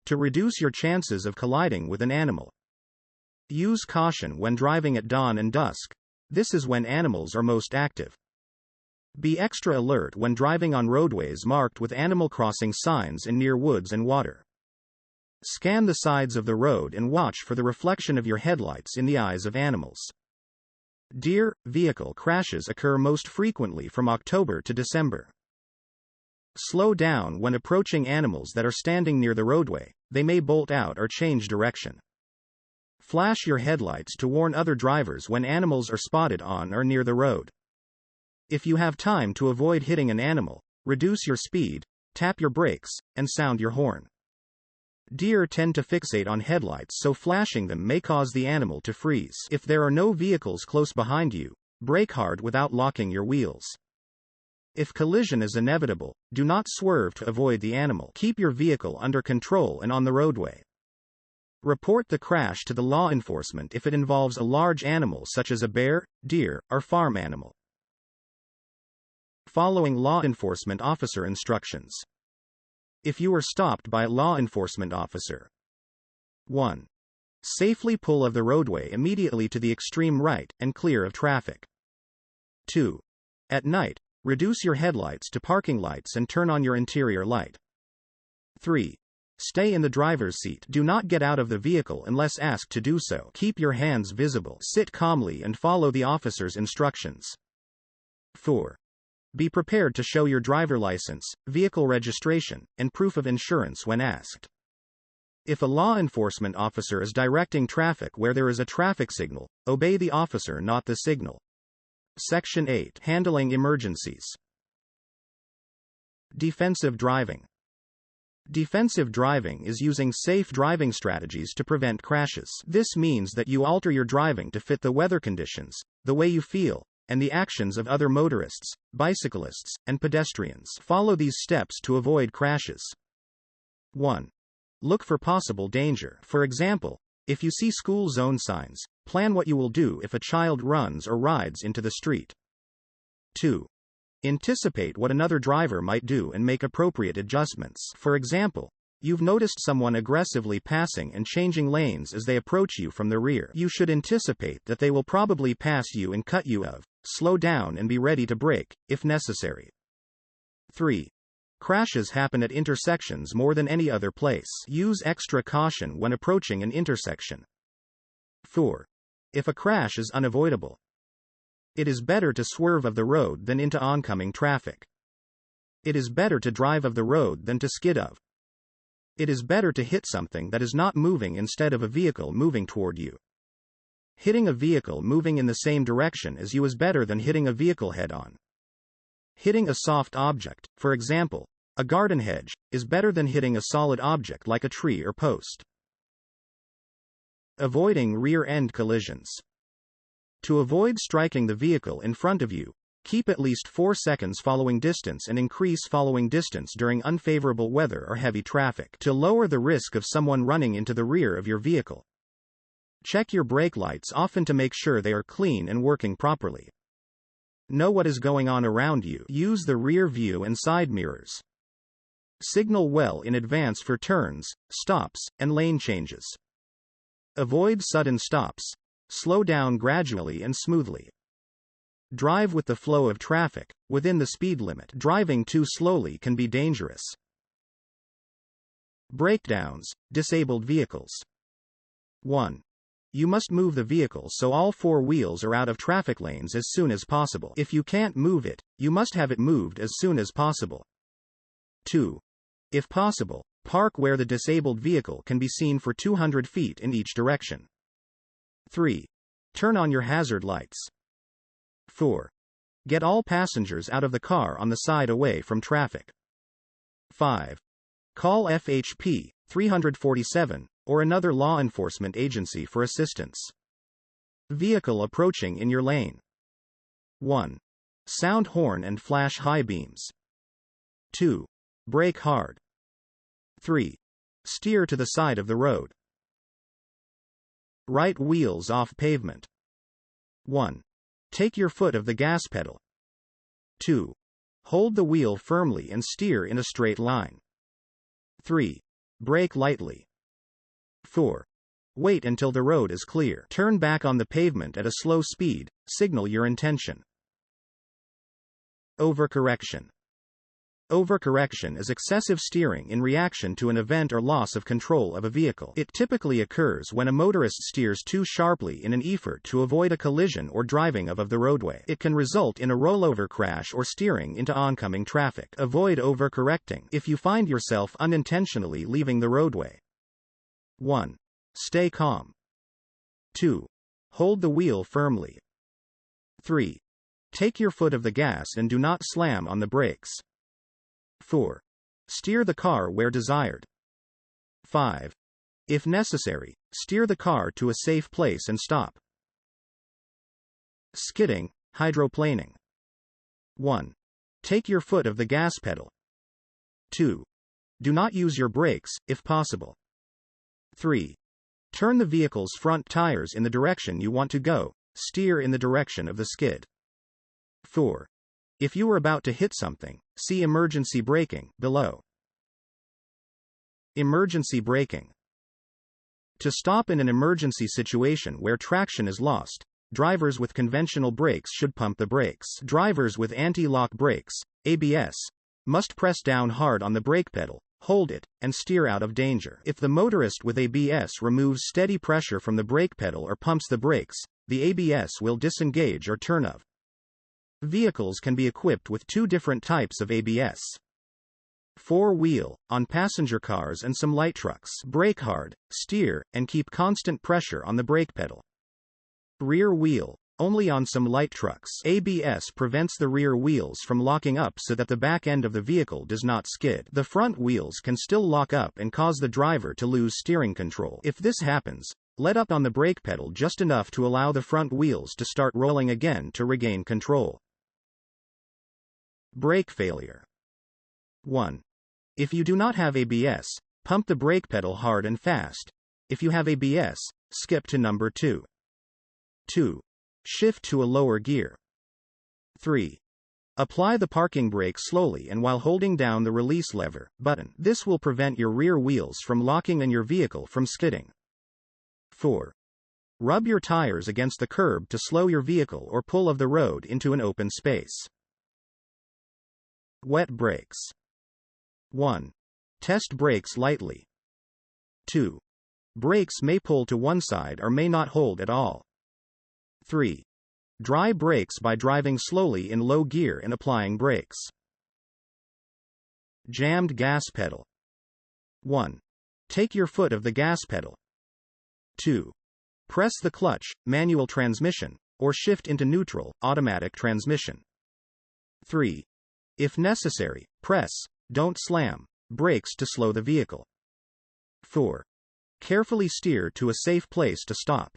To reduce your chances of colliding with an animal, use caution when driving at dawn and dusk. This is when animals are most active. Be extra alert when driving on roadways marked with animal crossing signs and near woods and water. Scan the sides of the road and watch for the reflection of your headlights in the eyes of animals. Deer vehicle crashes occur most frequently from October to December. Slow down when approaching animals that are standing near the roadway. They may bolt out or change direction. Flash your headlights to warn other drivers when animals are spotted on or near the road. If you have time to avoid hitting an animal, reduce your speed, tap your brakes, and sound your horn. Deer tend to fixate on headlights, so flashing them may cause the animal to freeze. If there are no vehicles close behind you, brake hard without locking your wheels. If collision is inevitable, do not swerve to avoid the animal. Keep your vehicle under control and on the roadway. Report the crash to the law enforcement if it involves a large animal such as a bear, deer, or farm animal. Following law enforcement officer instructions. If you are stopped by a law enforcement officer. 1. Safely pull of the roadway immediately to the extreme right and clear of traffic. 2. At night, reduce your headlights to parking lights and turn on your interior light. 3. Stay in the driver's seat. Do not get out of the vehicle unless asked to do so. Keep your hands visible. Sit calmly and follow the officer's instructions. 4. Be prepared to show your driver license, vehicle registration, and proof of insurance when asked. If a law enforcement officer is directing traffic where there is a traffic signal, obey the officer, not the signal. Section 8. Handling emergencies. Defensive driving. Defensive driving is using safe driving strategies to prevent crashes. This means that you alter your driving to fit the weather conditions, the way you feel, and the actions of other motorists, bicyclists, and pedestrians. Follow these steps to avoid crashes. 1. Look for possible danger. For example, if you see school zone signs, plan what you will do if a child runs or rides into the street. 2. Anticipate what another driver might do and make appropriate adjustments. For example, you've noticed someone aggressively passing and changing lanes as they approach you from the rear. You should anticipate that they will probably pass you and cut you off. Slow down and be ready to brake, if necessary. 3. Crashes happen at intersections more than any other place. Use extra caution when approaching an intersection. 4. If a crash is unavoidable, it is better to swerve of the road than into oncoming traffic. It is better to drive of the road than to skid of. It is better to hit something that is not moving instead of a vehicle moving toward you. Hitting a vehicle moving in the same direction as you is better than hitting a vehicle head-on. Hitting a soft object, for example, a garden hedge, is better than hitting a solid object like a tree or post. Avoiding rear-end collisions. To avoid striking the vehicle in front of you, keep at least 4 seconds following distance and increase following distance during unfavorable weather or heavy traffic to lower the risk of someone running into the rear of your vehicle. Check your brake lights often to make sure they are clean and working properly. Know what is going on around you. Use the rear view and side mirrors. Signal well in advance for turns, stops, and lane changes. Avoid sudden stops. Slow down gradually and smoothly. Drive with the flow of traffic, within the speed limit. Driving too slowly can be dangerous. Breakdowns, disabled vehicles. 1. You must move the vehicle so all four wheels are out of traffic lanes as soon as possible. If you can't move it, you must have it moved as soon as possible. 2. If possible, park where the disabled vehicle can be seen for 200 feet in each direction. 3. Turn on your hazard lights. 4. Get all passengers out of the car on the side away from traffic. 5. Call FHP 347 or another law enforcement agency for assistance. Vehicle approaching in your lane. 1. Sound horn and flash high beams. 2. Brake hard. 3. Steer to the side of the road. Right wheels off pavement. 1. Take your foot of the gas pedal. 2. Hold the wheel firmly and steer in a straight line. 3. Brake lightly. 4. Wait until the road is clear. Turn back on the pavement at a slow speed, signal your intention. Overcorrection. Overcorrection is excessive steering in reaction to an event or loss of control of a vehicle. It typically occurs when a motorist steers too sharply in an effort to avoid a collision or driving of the roadway. It can result in a rollover crash or steering into oncoming traffic. Avoid overcorrecting if you find yourself unintentionally leaving the roadway. 1. Stay calm. 2. Hold the wheel firmly. 3. Take your foot of the gas and do not slam on the brakes. 4. Steer the car where desired. 5. If necessary, steer the car to a safe place and stop. Skidding, hydroplaning. 1. Take your foot of the gas pedal. 2. Do not use your brakes, if possible. 3. Turn the vehicle's front tires in the direction you want to go, steer in the direction of the skid. 4. If you are about to hit something, see emergency braking below. Emergency braking. To stop in an emergency situation where traction is lost, drivers with conventional brakes should pump the brakes. Drivers with anti-lock brakes, ABS, must press down hard on the brake pedal, hold it, and steer out of danger. If the motorist with ABS removes steady pressure from the brake pedal or pumps the brakes, the ABS will disengage or turn off. Vehicles can be equipped with two different types of ABS. Four-wheel, on passenger cars and some light trucks. Brake hard, steer, and keep constant pressure on the brake pedal. Rear wheel, only on some light trucks. ABS prevents the rear wheels from locking up so that the back end of the vehicle does not skid. The front wheels can still lock up and cause the driver to lose steering control. If this happens, let up on the brake pedal just enough to allow the front wheels to start rolling again to regain control. Brake failure. 1. If you do not have ABS, pump the brake pedal hard and fast. If you have ABS, skip to number 2. 2. Shift to a lower gear. 3. Apply the parking brake slowly and while holding down the release lever button. This will prevent your rear wheels from locking and your vehicle from skidding. 4. Rub your tires against the curb to slow your vehicle or pull off the road into an open space. Wet brakes. 1. Test brakes lightly. 2. Brakes may pull to one side or may not hold at all. 3. Dry brakes by driving slowly in low gear and applying brakes. Jammed gas pedal. 1. Take your foot of the gas pedal. 2. Press the clutch, manual transmission, or shift into neutral, automatic transmission. 3. If necessary, press, don't slam, brakes to slow the vehicle. 4. Carefully steer to a safe place to stop.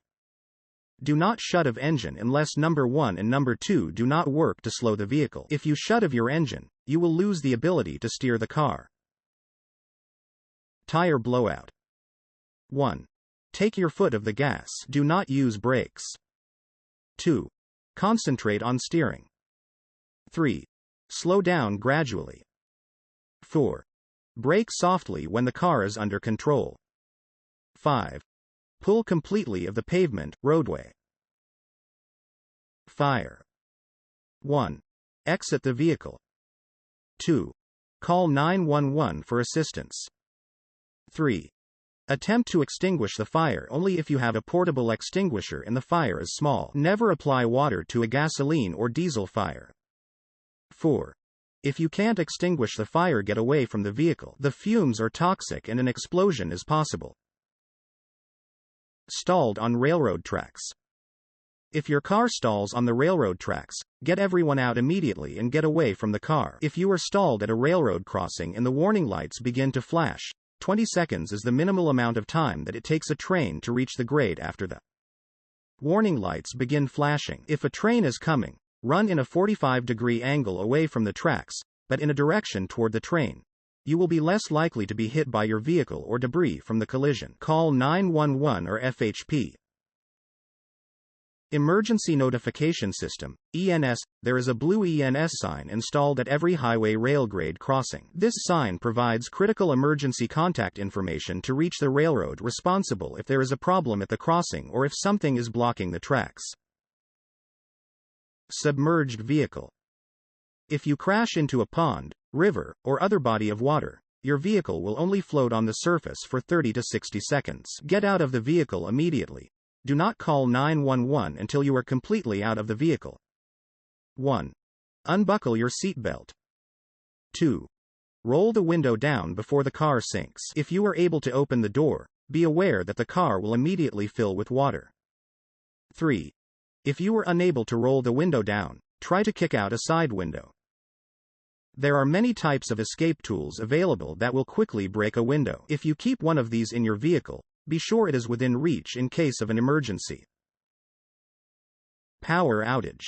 Do not shut of engine unless number 1 and number 2 do not work to slow the vehicle. If you shut of your engine, you will lose the ability to steer the car. Tire blowout. 1. Take your foot of the gas. Do not use brakes. 2. Concentrate on steering. 3. Slow down gradually. 4. Brake softly when the car is under control. 5. Pull completely of the pavement, roadway. Fire. 1. Exit the vehicle. 2. Call 911 for assistance. 3. Attempt to extinguish the fire only if you have a portable extinguisher and the fire is small. Never apply water to a gasoline or diesel fire. 4. If you can't extinguish the fire, get away from the vehicle. The fumes are toxic and an explosion is possible. Stalled on railroad tracks. If your car stalls on the railroad tracks, get everyone out immediately and get away from the car. If you are stalled at a railroad crossing and the warning lights begin to flash, 20 seconds is the minimal amount of time that it takes a train to reach the grade after the warning lights begin flashing. If a train is coming, run in a 45-degree angle away from the tracks, but in a direction toward the train. You will be less likely to be hit by your vehicle or debris from the collision. Call 911 or FHP. Emergency Notification System, ENS. There is a blue ENS sign installed at every highway rail grade crossing. This sign provides critical emergency contact information to reach the railroad responsible if there is a problem at the crossing or if something is blocking the tracks. Submerged vehicle. If you crash into a pond, river, or other body of water, your vehicle will only float on the surface for 30 to 60 seconds. Get out of the vehicle immediately. Do not call 911 until you are completely out of the vehicle. 1. Unbuckle your seatbelt. 2. Roll the window down before the car sinks. If you are able to open the door, be aware that the car will immediately fill with water. 3. If you are unable to roll the window down, try to kick out a side window. There are many types of escape tools available that will quickly break a window. If you keep one of these in your vehicle, be sure it is within reach in case of an emergency. Power outage.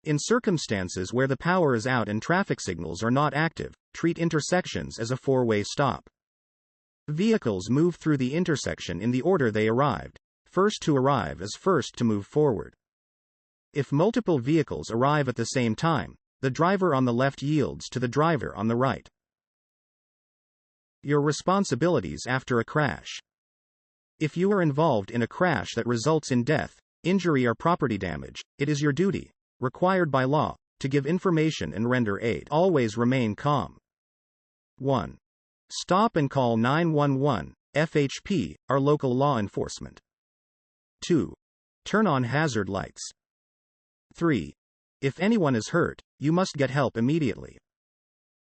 In circumstances where the power is out and traffic signals are not active, treat intersections as a four-way stop. Vehicles move through the intersection in the order they arrived. First to arrive is first to move forward. If multiple vehicles arrive at the same time, the driver on the left yields to the driver on the right. Your responsibilities after a crash. If you are involved in a crash that results in death, injury or property damage, it is your duty, required by law, to give information and render aid. Always remain calm. 1. Stop and call 911, FHP, our local law enforcement. 2. Turn on hazard lights. 3. If anyone is hurt, you must get help immediately.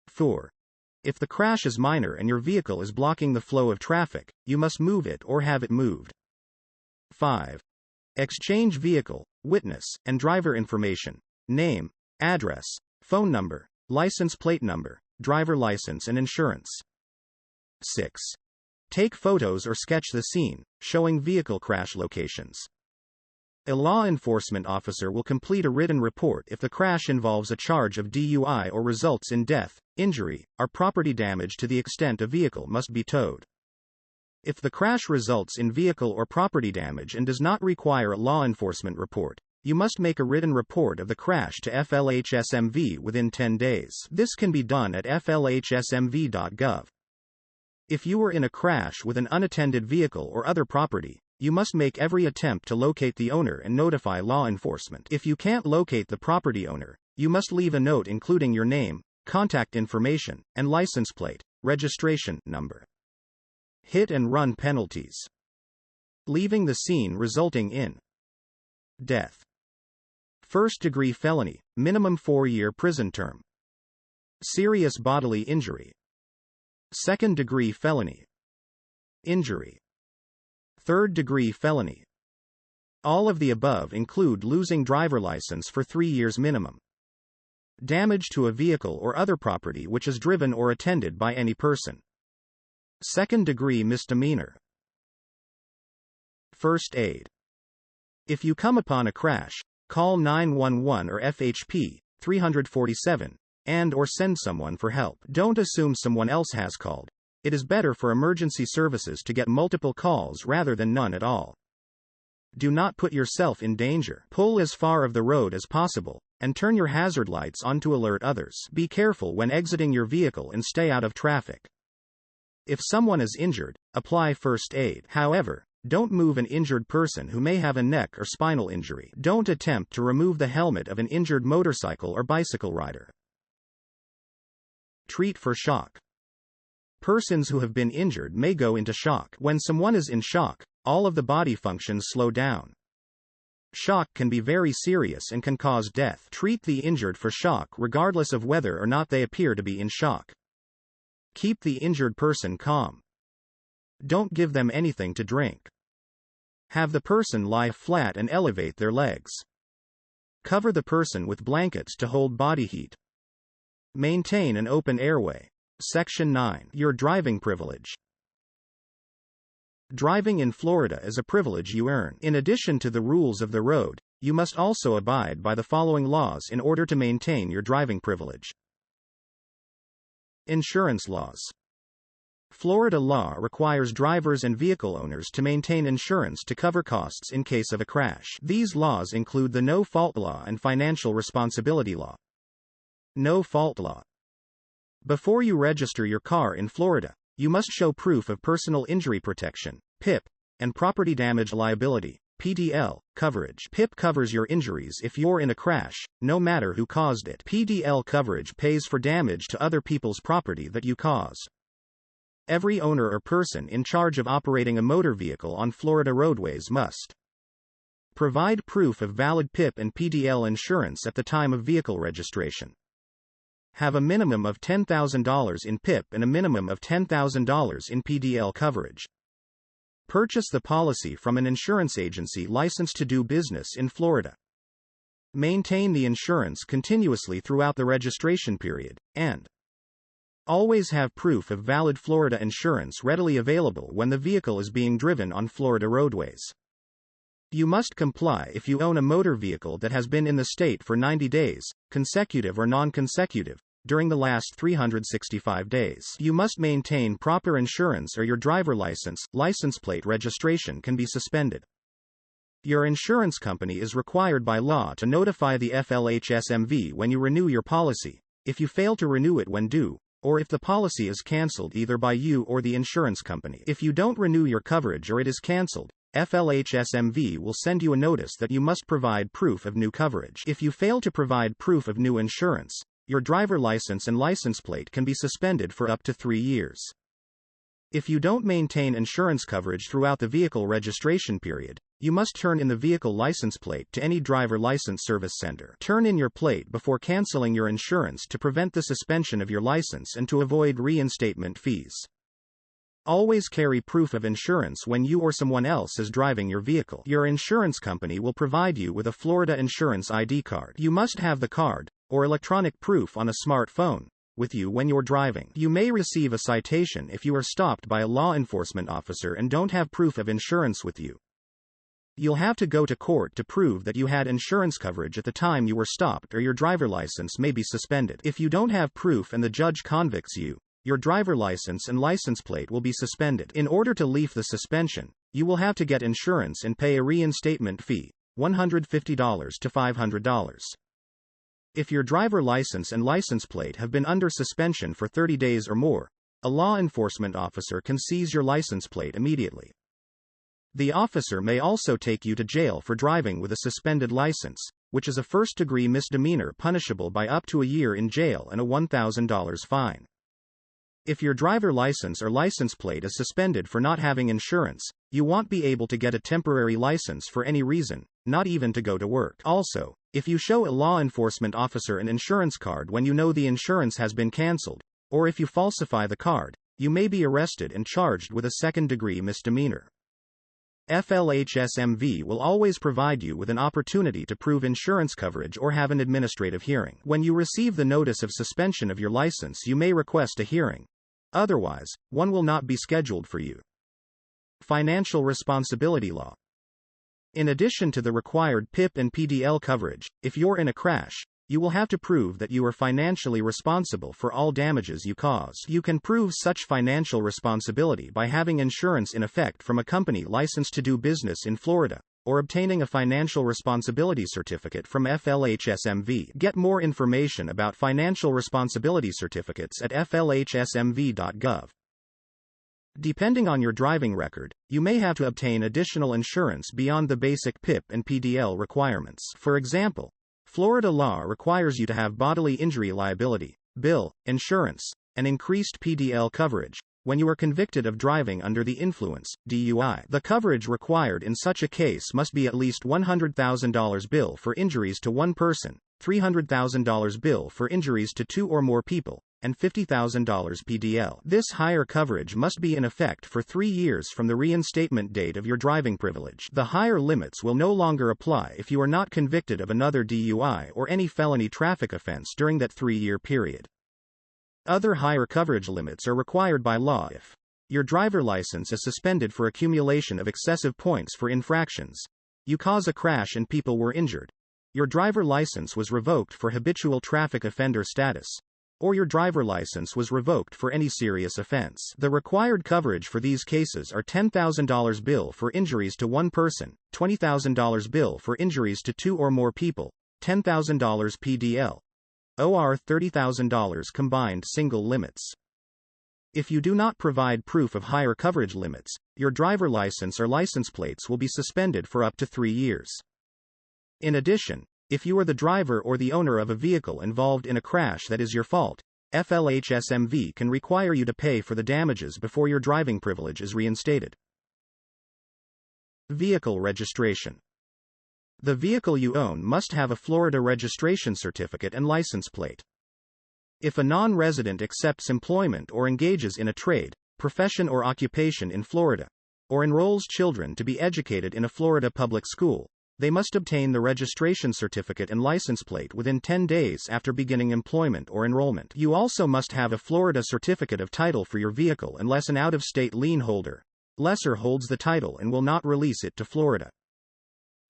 4. If the crash is minor and your vehicle is blocking the flow of traffic, you must move it or have it moved. 5. Exchange vehicle, witness, and driver information, name, address, phone number, license plate number, driver license and insurance. 6. Take photos or sketch the scene, showing vehicle crash locations. A law enforcement officer will complete a written report if the crash involves a charge of DUI or results in death, injury, or property damage to the extent a vehicle must be towed. If the crash results in vehicle or property damage and does not require a law enforcement report, you must make a written report of the crash to FLHSMV within 10 days. This can be done at flhsmv.gov. If you were in a crash with an unattended vehicle or other property, you must make every attempt to locate the owner and notify law enforcement. If you can't locate the property owner, you must leave a note including your name, contact information, and license plate, registration number. Hit and run penalties. Leaving the scene resulting in death. First-degree felony, minimum 4-year prison term. Serious bodily injury. Second-degree felony. Injury. Third-degree felony. All of the above include losing driver license for 3 years minimum. Damage to a vehicle or other property which is driven or attended by any person. Second-degree misdemeanor. First aid. If you come upon a crash, call 911 or FHP 347 and/or send someone for help. Don't assume someone else has called. It is better for emergency services to get multiple calls rather than none at all. Do not put yourself in danger. Pull as far of the road as possible, and turn your hazard lights on to alert others. Be careful when exiting your vehicle and stay out of traffic. If someone is injured, apply first aid. However, Don't move an injured person who may have a neck or spinal injury. Don't attempt to remove the helmet of an injured motorcycle or bicycle rider. Treat for shock. Persons who have been injured may go into shock. When someone is in shock, all of the body functions slow down. Shock can be very serious and can cause death. Treat the injured for shock regardless of whether or not they appear to be in shock. Keep the injured person calm. Don't give them anything to drink. Have the person lie flat and elevate their legs. Cover the person with blankets to hold body heat. Maintain an open airway. Section 9. Your driving privilege. Driving in Florida is a privilege you earn. In addition to the rules of the road, you must also abide by the following laws in order to maintain your driving privilege. Insurance laws. Florida law requires drivers and vehicle owners to maintain insurance to cover costs in case of a crash. These laws include the no-fault law and financial responsibility law. No-fault law. Before you register your car in Florida, you must show proof of personal injury protection, PIP, and property damage liability, PDL, coverage. PIP covers your injuries if you're in a crash, no matter who caused it. PDL coverage pays for damage to other people's property that you cause. Every owner or person in charge of operating a motor vehicle on Florida roadways must provide proof of valid PIP and PDL insurance at the time of vehicle registration. Have a minimum of $10,000 in PIP and a minimum of $10,000 in PDL coverage. Purchase the policy from an insurance agency licensed to do business in Florida. Maintain the insurance continuously throughout the registration period, and always have proof of valid Florida insurance readily available when the vehicle is being driven on Florida roadways. You must comply if you own a motor vehicle that has been in the state for 90 days, consecutive or non-consecutive, during the last 365 days. You must maintain proper insurance or your driver license plate registration can be suspended. Your insurance company is required by law to notify the FLHSMV when you renew your policy, if you fail to renew it when due, or if the policy is canceled either by you or the insurance company. If you don't renew your coverage or it is canceled, FLHSMV will send you a notice that you must provide proof of new coverage. If you fail to provide proof of new insurance, your driver license and license plate can be suspended for up to 3 years. If you don't maintain insurance coverage throughout the vehicle registration period, you must turn in the vehicle license plate to any driver license service center. Turn in your plate before canceling your insurance to prevent the suspension of your license and to avoid reinstatement fees. Always carry proof of insurance when you or someone else is driving your vehicle. Your insurance company will provide you with a Florida Insurance ID card. You must have the card, or electronic proof on a smartphone, with you when you're driving. You may receive a citation if you are stopped by a law enforcement officer and don't have proof of insurance with you. You'll have to go to court to prove that you had insurance coverage at the time you were stopped, or your driver license may be suspended. If you don't have proof and the judge convicts you, your driver license and license plate will be suspended. In order to leave the suspension, you will have to get insurance and pay a reinstatement fee, $150 to $500. If your driver license and license plate have been under suspension for 30 days or more, a law enforcement officer can seize your license plate immediately. The officer may also take you to jail for driving with a suspended license, which is a first-degree misdemeanor punishable by up to a year in jail and a $1,000 fine. If your driver license or license plate is suspended for not having insurance, you won't be able to get a temporary license for any reason, not even to go to work. Also, if you show a law enforcement officer an insurance card when you know the insurance has been canceled, or if you falsify the card, you may be arrested and charged with a second-degree misdemeanor. FLHSMV will always provide you with an opportunity to prove insurance coverage or have an administrative hearing. When you receive the notice of suspension of your license, you may request a hearing. Otherwise, one will not be scheduled for you. Financial responsibility law. In addition to the required PIP and PDL coverage, if you're in a crash, you will have to prove that you are financially responsible for all damages you cause. You can prove such financial responsibility by having insurance in effect from a company licensed to do business in Florida, or obtaining a financial responsibility certificate from FLHSMV. Get more information about financial responsibility certificates at flhsmv.gov. Depending on your driving record, you may have to obtain additional insurance beyond the basic PIP and PDL requirements. For example, Florida law requires you to have bodily injury liability, bill, insurance, and increased PDL coverage when you are convicted of driving under the influence, DUI. The coverage required in such a case must be at least $100,000 bill for injuries to one person, $300,000 bill for injuries to two or more people, and $50,000 PDL. This higher coverage must be in effect for 3 years from the reinstatement date of your driving privilege. The higher limits will no longer apply if you are not convicted of another DUI or any felony traffic offense during that 3-year period. Other higher coverage limits are required by law if your driver license is suspended for accumulation of excessive points for infractions, you cause a crash and people were injured, your driver license was revoked for habitual traffic offender status, or your driver license was revoked for any serious offense. The required coverage for these cases are $10,000 bill for injuries to one person, $20,000 bill for injuries to two or more people, $10,000 PDL, or $30,000 combined single limits. If you do not provide proof of higher coverage limits, your driver license or license plates will be suspended for up to 3 years. In addition, if you are the driver or the owner of a vehicle involved in a crash that is your fault, FLHSMV can require you to pay for the damages before your driving privilege is reinstated. Vehicle registration. The vehicle you own must have a Florida registration certificate and license plate. If a non-resident accepts employment or engages in a trade, profession or occupation in Florida, or enrolls children to be educated in a Florida public school, they must obtain the registration certificate and license plate within 10 days after beginning employment or enrollment. You also must have a Florida certificate of title for your vehicle unless an out-of-state lien holder, lessor, holds the title and will not release it to Florida.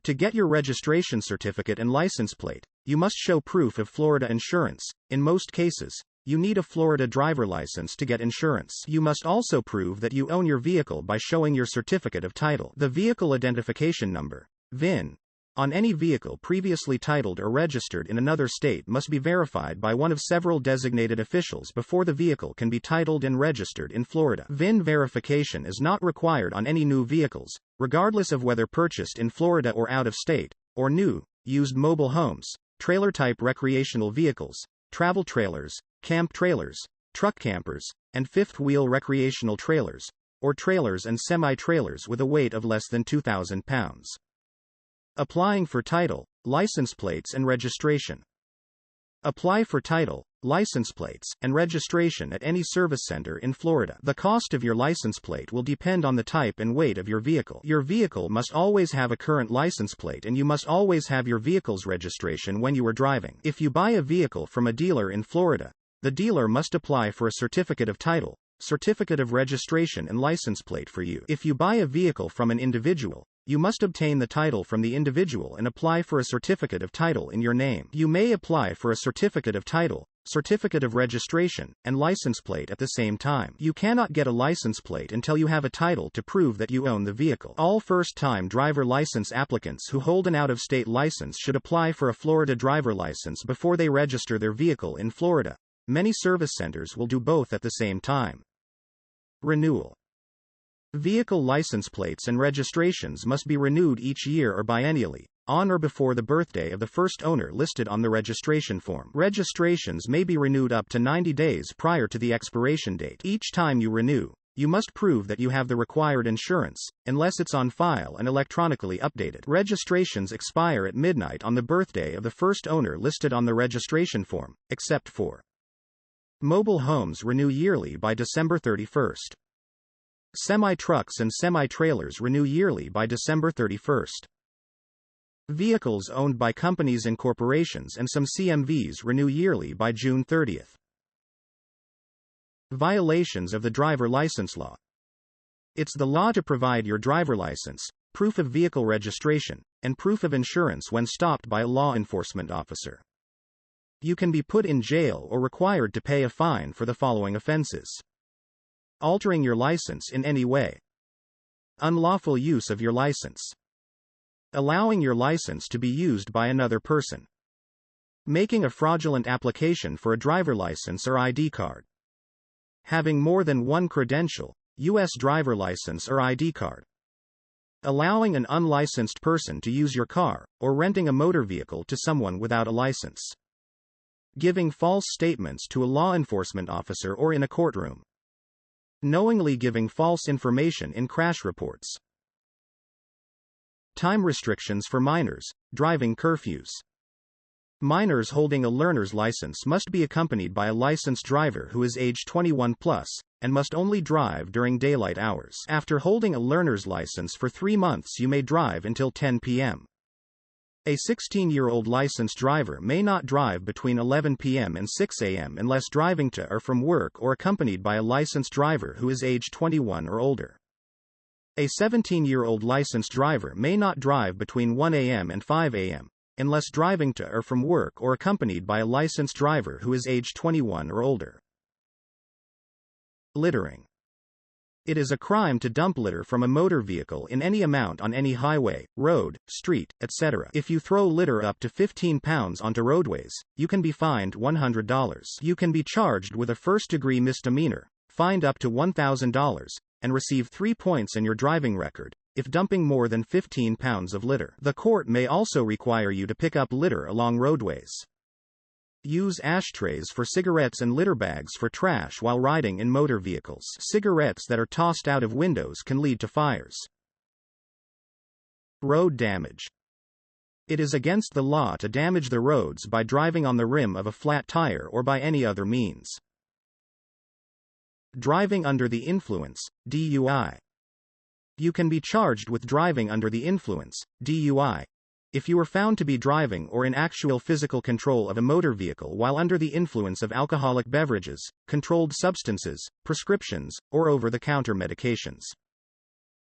To get your registration certificate and license plate, you must show proof of Florida insurance. In most cases, you need a Florida driver license to get insurance. You must also prove that you own your vehicle by showing your certificate of title. The vehicle identification number, VIN, on any vehicle previously titled or registered in another state must be verified by one of several designated officials before the vehicle can be titled and registered in Florida. VIN verification is not required on any new vehicles, regardless of whether purchased in Florida or out of state, or new, used mobile homes, trailer-type recreational vehicles, travel trailers, camp trailers, truck campers, and fifth-wheel recreational trailers, or trailers and semi-trailers with a weight of less than 2,000 pounds. Applying for title, license plates and registration. Apply for title, license plates, and registration at any service center in Florida. The cost of your license plate will depend on the type and weight of your vehicle. Your vehicle must always have a current license plate and you must always have your vehicle's registration when you are driving. If you buy a vehicle from a dealer in Florida, the dealer must apply for a certificate of title, certificate of registration and license plate for you. If you buy a vehicle from an individual, you must obtain the title from the individual and apply for a certificate of title in your name. You may apply for a certificate of title, certificate of registration, and license plate at the same time. You cannot get a license plate until you have a title to prove that you own the vehicle. All first-time driver license applicants who hold an out-of-state license should apply for a Florida driver license before they register their vehicle in Florida. Many service centers will do both at the same time. Renewal. Vehicle license plates and registrations must be renewed each year or biennially, on or before the birthday of the first owner listed on the registration form. Registrations may be renewed up to 90 days prior to the expiration date. Each time you renew, you must prove that you have the required insurance, unless it's on file and electronically updated. Registrations expire at midnight on the birthday of the first owner listed on the registration form, except for mobile homes renew yearly by December 31st. Semi-trucks and semi-trailers renew yearly by December 31st. Vehicles owned by companies and corporations and some CMVs renew yearly by June 30th. Violations of the driver license law. It's the law to provide your driver license, proof of vehicle registration, and proof of insurance when stopped by a law enforcement officer. You can be put in jail or required to pay a fine for the following offenses: altering your license in any way, unlawful use of your license, allowing your license to be used by another person, making a fraudulent application for a driver license or ID card, having more than one credential, U.S. driver license or ID card. Allowing an unlicensed person to use your car, or renting a motor vehicle to someone without a license. Giving false statements to a law enforcement officer or in a courtroom. Knowingly giving false information in crash reports. Time restrictions for minors, driving curfews. Minors holding a learner's license must be accompanied by a licensed driver who is age 21 plus, and must only drive during daylight hours. After holding a learner's license for 3 months, you may drive until 10 p.m. A 16-year-old licensed driver may not drive between 11 p.m. and 6 a.m. unless driving to or from work or accompanied by a licensed driver who is age 21 or older. A 17-year-old licensed driver may not drive between 1 a.m. and 5 a.m. unless driving to or from work or accompanied by a licensed driver who is age 21 or older. Littering. It is a crime to dump litter from a motor vehicle in any amount on any highway, road, street, etc. If you throw litter up to 15 pounds onto roadways, you can be fined $100. You can be charged with a first-degree misdemeanor, fined up to $1,000, and receive 3 points in your driving record if dumping more than 15 pounds of litter. The court may also require you to pick up litter along roadways. Use ashtrays for cigarettes and litter bags for trash while riding in motor vehicles. Cigarettes that are tossed out of windows can lead to fires. Road damage. It is against the law to damage the roads by driving on the rim of a flat tire or by any other means. Driving under the influence, DUI. You can be charged with driving under the influence, DUI, if you are found to be driving or in actual physical control of a motor vehicle while under the influence of alcoholic beverages, controlled substances, prescriptions, or over-the-counter medications.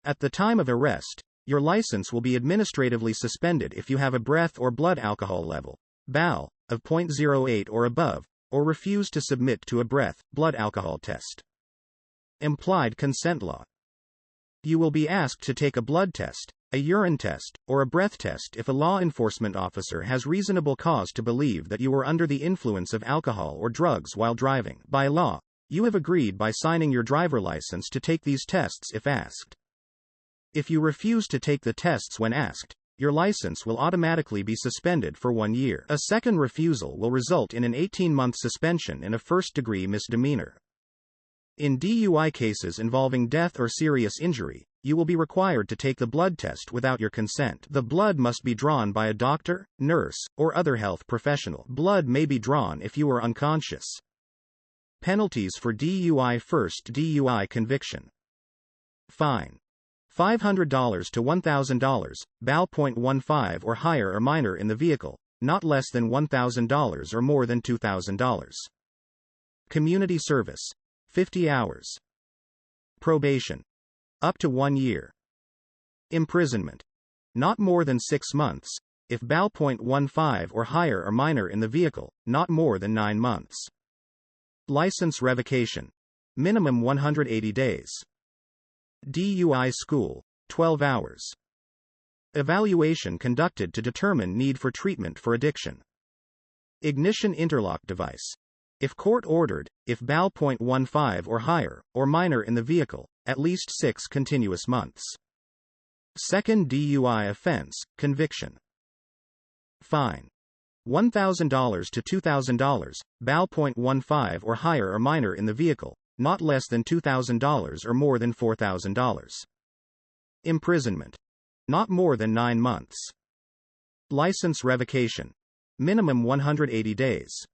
At the time of arrest, your license will be administratively suspended if you have a breath or blood alcohol level, BAL, of 0.08 or above, or refuse to submit to a breath, blood alcohol test. Implied consent law. You will be asked to take a blood test, a urine test, or a breath test if a law enforcement officer has reasonable cause to believe that you were under the influence of alcohol or drugs while driving. By law, you have agreed by signing your driver license to take these tests if asked. If you refuse to take the tests when asked, your license will automatically be suspended for 1 year. A second refusal will result in an 18-month suspension and a first-degree misdemeanor. In DUI cases involving death or serious injury, you will be required to take the blood test without your consent. The blood must be drawn by a doctor, nurse, or other health professional. Blood may be drawn if you are unconscious. Penalties for DUI: first DUI conviction. Fine. $500 to $1,000, BAL .15 or higher or minor in the vehicle, not less than $1,000 or more than $2,000. Community service. 50 hours. Probation. Up to 1 year. Imprisonment. Not more than 6 months, if BAL .15 or higher or minor in the vehicle, not more than 9 months. License revocation. Minimum 180 days. DUI school, 12 hours. Evaluation conducted to determine need for treatment for addiction. Ignition interlock device. If court ordered, if BAL .15 or higher, or minor in the vehicle, at least 6 continuous months. Second DUI offense, conviction. Fine. $1,000 to $2,000, BAL .15 or higher or minor in the vehicle, not less than $2,000 or more than $4,000. Imprisonment. Not more than 9 months. License revocation. Minimum 180 days.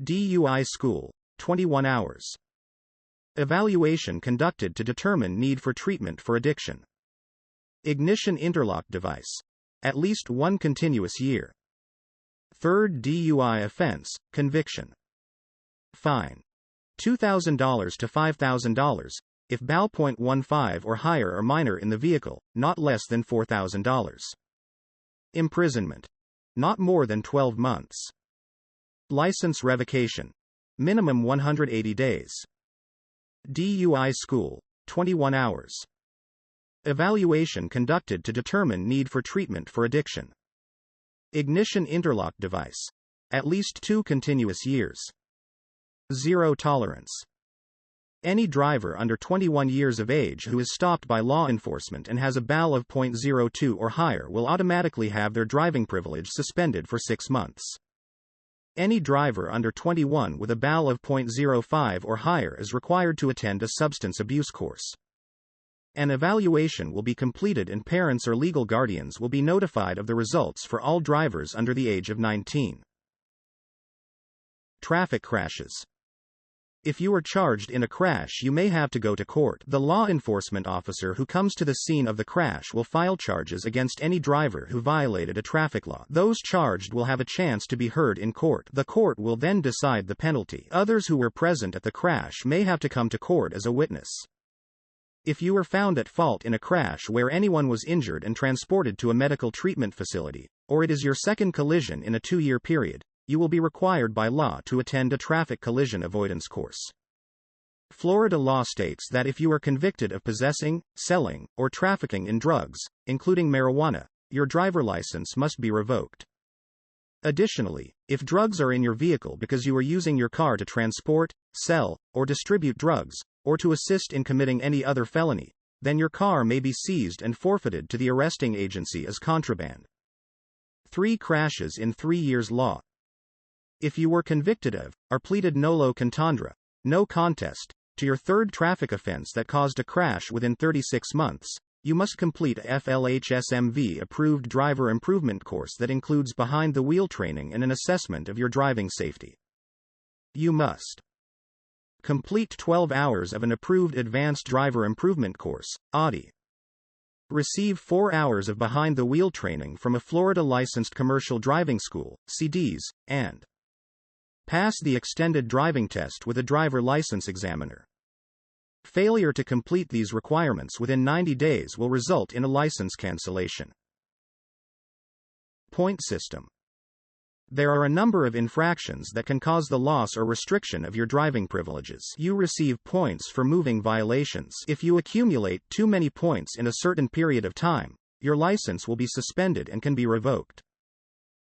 DUI school, 21 hours. Evaluation conducted to determine need for treatment for addiction. Ignition interlock device. At least 1 continuous year. Third DUI offense, conviction. Fine. $2,000 to $5,000, if BAL .15 or higher or minor in the vehicle, not less than $4,000. Imprisonment. Not more than 12 months. License revocation. Minimum 180 days. DUI school, 21 hours. Evaluation conducted to determine need for treatment for addiction. Ignition interlock device. At least 2 continuous years. Zero tolerance. Any driver under 21 years of age who is stopped by law enforcement and has a BAL of .02 or higher will automatically have their driving privilege suspended for 6 months. Any driver under 21 with a BAL of .05 or higher is required to attend a substance abuse course. An evaluation will be completed and parents or legal guardians will be notified of the results for all drivers under the age of 19. Traffic crashes. If you are charged in a crash, you may have to go to court. The law enforcement officer who comes to the scene of the crash will file charges against any driver who violated a traffic law. Those charged will have a chance to be heard in court. The court will then decide the penalty. Others who were present at the crash may have to come to court as a witness. If you were found at fault in a crash where anyone was injured and transported to a medical treatment facility, or it is your second collision in a 2-year period, you will be required by law to attend a traffic collision avoidance course. Florida law states that if you are convicted of possessing, selling, or trafficking in drugs, including marijuana, your driver license must be revoked. Additionally, if drugs are in your vehicle because you are using your car to transport, sell, or distribute drugs, or to assist in committing any other felony, then your car may be seized and forfeited to the arresting agency as contraband. 3 crashes in 3 years law. If you were convicted of, or pleaded nolo contendere, no contest, to your 3rd traffic offense that caused a crash within 36 months, you must complete a FLHSMV approved driver improvement course that includes behind-the-wheel training and an assessment of your driving safety. You must complete 12 hours of an approved advanced driver improvement course, ADI. Receive 4 hours of behind-the-wheel training from a Florida licensed commercial driving school, CDs, and pass the extended driving test with a driver license examiner. Failure to complete these requirements within 90 days will result in a license cancellation. Point system. There are a number of infractions that can cause the loss or restriction of your driving privileges. You receive points for moving violations. If you accumulate too many points in a certain period of time, your license will be suspended and can be revoked.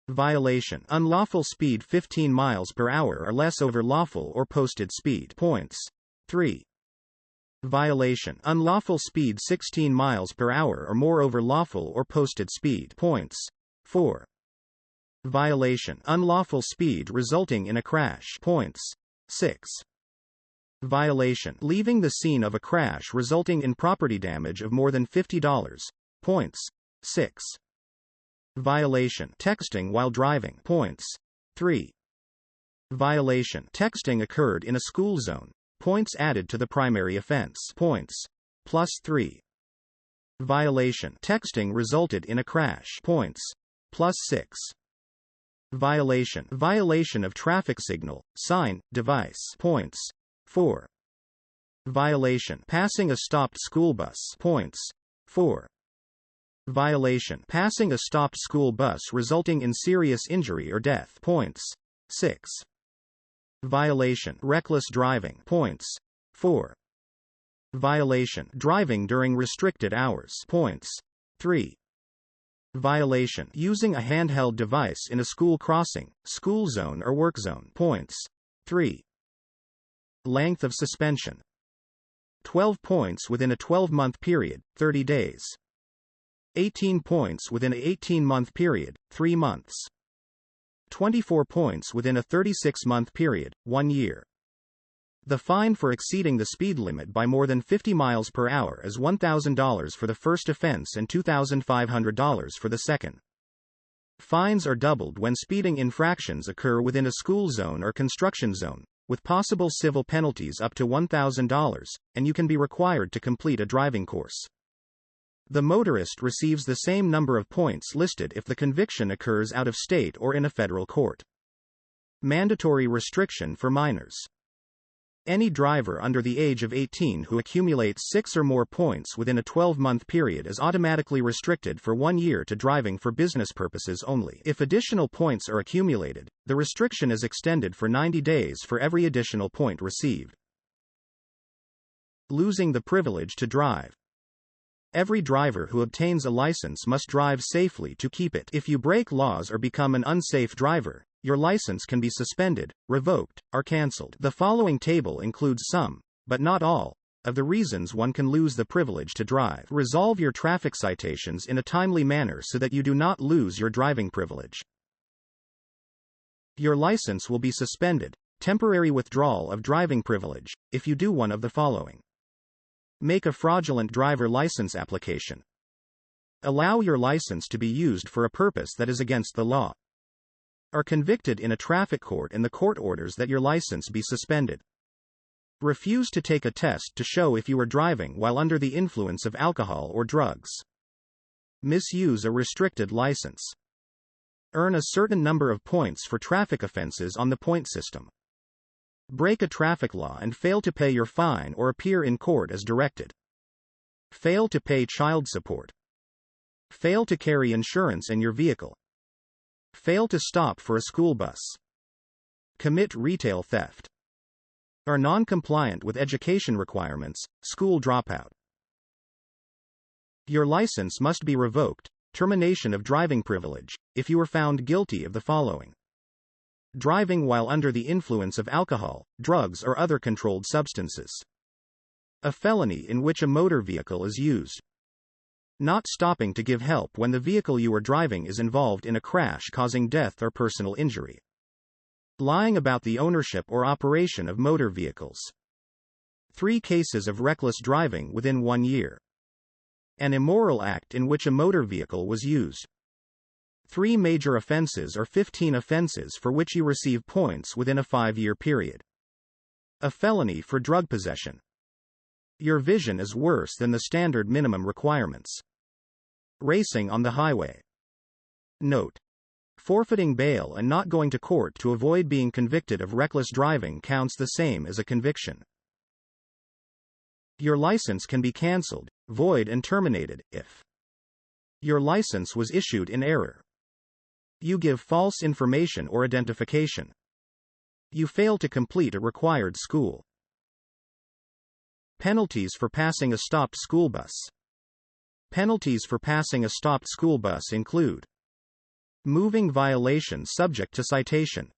Violation. Unlawful speed 15 miles per hour or less over lawful or posted speed. Points. 3. Violation. Unlawful speed 16 miles per hour or more over lawful or posted speed. Points. 4. Violation. Unlawful speed resulting in a crash. Points. 6. Violation. Leaving the scene of a crash resulting in property damage of more than $50. Points. 6. Violation. Texting while driving. Points. 3. Violation. Texting occurred in a school zone. Points added to the primary offense. Points. +3. Violation. Texting resulted in a crash. Points. +6. Violation. Violation of traffic signal, sign, device. Points. 4. Violation. Passing a stopped school bus. Points. 4. Violation. Passing a stopped school bus resulting in serious injury or death. Points. 6. Violation. Reckless driving. Points. 4. Violation. Driving during restricted hours. Points. 3. Violation. Using a handheld device in a school crossing, school zone or work zone. Points. 3. Length of suspension. 12 points within a 12-month period, 30 days. 18 points within a 18-month period, 3 months. 24 points within a 36-month period, 1 year. The fine for exceeding the speed limit by more than 50 miles per hour is $1,000 for the first offense and $2,500 for the second. Fines are doubled when speeding infractions occur within a school zone or construction zone, with possible civil penalties up to $1,000, and you can be required to complete a driving course. The motorist receives the same number of points listed if the conviction occurs out of state or in a federal court. Mandatory restriction for minors. Any driver under the age of 18 who accumulates 6 or more points within a 12-month period is automatically restricted for 1 year to driving for business purposes only. If additional points are accumulated, the restriction is extended for 90 days for every additional point received. Losing the privilege to drive. Every driver who obtains a license must drive safely to keep it. If you break laws or become an unsafe driver, your license can be suspended, revoked, or cancelled. The following table includes some, but not all, of the reasons one can lose the privilege to drive. Resolve your traffic citations in a timely manner so that you do not lose your driving privilege. Your license will be suspended, temporary withdrawal of driving privilege, if you do one of the following. Make a fraudulent driver license application. Allow your license to be used for a purpose that is against the law. Are convicted in a traffic court and the court orders that your license be suspended. Refuse to take a test to show if you are driving while under the influence of alcohol or drugs. Misuse a restricted license. Earn a certain number of points for traffic offenses on the point system. Break a traffic law and fail to pay your fine or appear in court as directed. Fail to pay child support. Fail to carry insurance in your vehicle. Fail to stop for a school bus. Commit retail theft. Are non-compliant with education requirements, school dropout. Your license must be revoked, termination of driving privilege, if you are found guilty of the following. Driving while under the influence of alcohol, drugs or other controlled substances. A felony in which a motor vehicle is used. Not stopping to give help when the vehicle you are driving is involved in a crash causing death or personal injury. Lying about the ownership or operation of motor vehicles. 3 cases of reckless driving within 1 year. An immoral act in which a motor vehicle was used. 3 major offenses or 15 offenses for which you receive points within a 5-year period. A felony for drug possession. Your vision is worse than the standard minimum requirements. Racing on the highway. Note: forfeiting bail and not going to court to avoid being convicted of reckless driving counts the same as a conviction. Your license can be cancelled, void and terminated, if your license was issued in error. You give false information or identification. You fail to complete a required school. Penalties for passing a stopped school bus. Penalties for passing a stopped school bus include: moving violation subject to citation.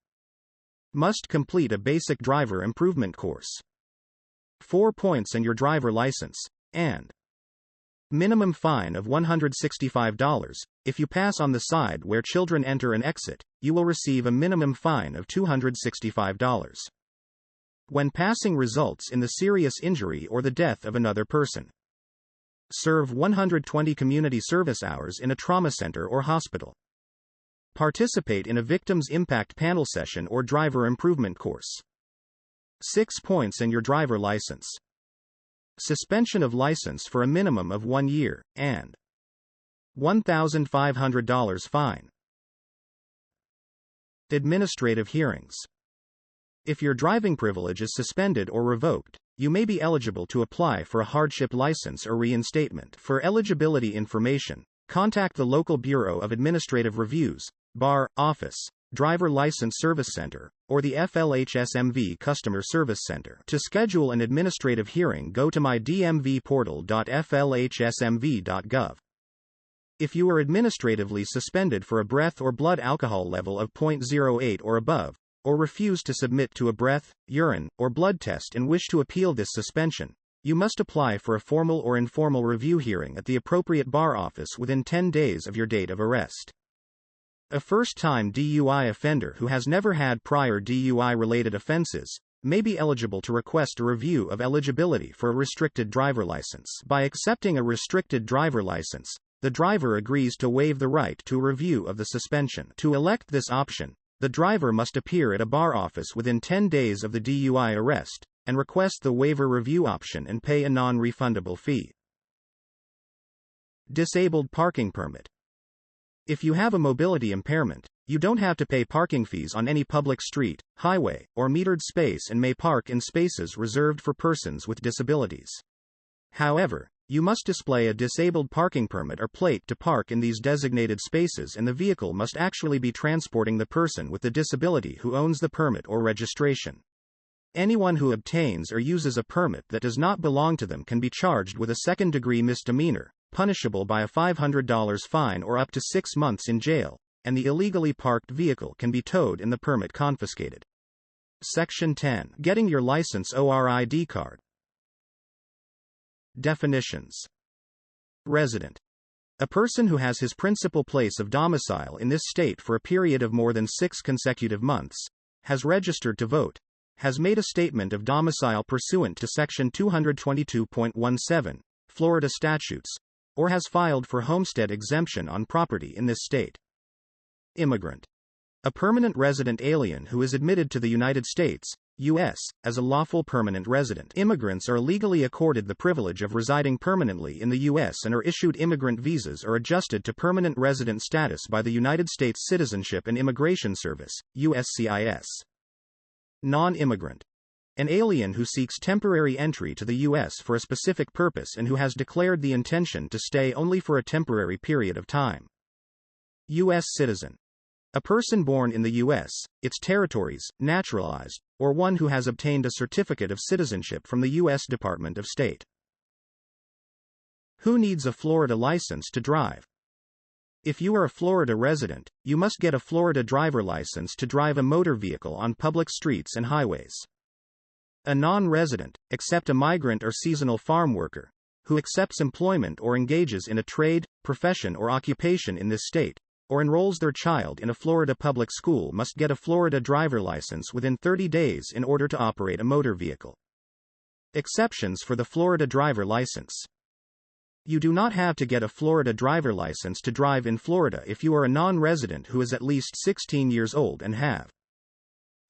Must complete a basic driver improvement course. 4 points in your driver license, and minimum fine of $165. If you pass on the side where children enter and exit, you will receive a minimum fine of $265. When passing results in the serious injury or the death of another person. Serve 120 community service hours in a trauma center or hospital. Participate in a victims impact panel session or driver improvement course. 6 points in your driver license. Suspension of license for a minimum of 1 year, and $1,500 fine. Administrative hearings. If your driving privilege is suspended or revoked, you may be eligible to apply for a hardship license or reinstatement. For eligibility information, contact the local Bureau of Administrative Reviews, BAR, office, Driver License Service Center, or the FLHSMV Customer Service Center. To schedule an administrative hearing, go to mydmvportal.flhsmv.gov. If you are administratively suspended for a breath or blood alcohol level of 0.08 or above, or refuse to submit to a breath, urine, or blood test and wish to appeal this suspension, you must apply for a formal or informal review hearing at the appropriate bar office within 10 days of your date of arrest. A first-time DUI offender who has never had prior DUI-related offenses may be eligible to request a review of eligibility for a restricted driver license. By accepting a restricted driver license, the driver agrees to waive the right to a review of the suspension. To elect this option, the driver must appear at a bar office within 10 days of the DUI arrest, and request the waiver review option and pay a non-refundable fee. Disabled parking permit. If you have a mobility impairment, you don't have to pay parking fees on any public street, highway, or metered space and may park in spaces reserved for persons with disabilities. However, you must display a disabled parking permit or plate to park in these designated spaces, and the vehicle must actually be transporting the person with the disability who owns the permit or registration. Anyone who obtains or uses a permit that does not belong to them can be charged with a second-degree misdemeanor, punishable by a $500 fine or up to 6 months in jail, and the illegally parked vehicle can be towed and the permit confiscated. Section 10. Getting your license or ID card. Definitions. Resident. A person who has his principal place of domicile in this state for a period of more than 6 consecutive months, has registered to vote, has made a statement of domicile pursuant to Section 222.17, Florida statutes, or has filed for homestead exemption on property in this state. Immigrant. A permanent resident alien who is admitted to the United States, U.S., as a lawful permanent resident. Immigrants are legally accorded the privilege of residing permanently in the U.S. and are issued immigrant visas or adjusted to permanent resident status by the United States Citizenship and Immigration Service, USCIS. Non-immigrant. An alien who seeks temporary entry to the U.S. for a specific purpose and who has declared the intention to stay only for a temporary period of time. U.S. citizen. A person born in the U.S., its territories, naturalized, or one who has obtained a certificate of citizenship from the U.S. Department of State. Who needs a Florida license to drive? If you are a Florida resident, you must get a Florida driver license to drive a motor vehicle on public streets and highways. A non-resident, except a migrant or seasonal farm worker, who accepts employment or engages in a trade, profession or occupation in this state, or enrolls their child in a Florida public school must get a Florida driver license within 30 days in order to operate a motor vehicle. Exceptions for the Florida driver license. You do not have to get a Florida driver license to drive in Florida if you are a non-resident who is at least 16 years old and have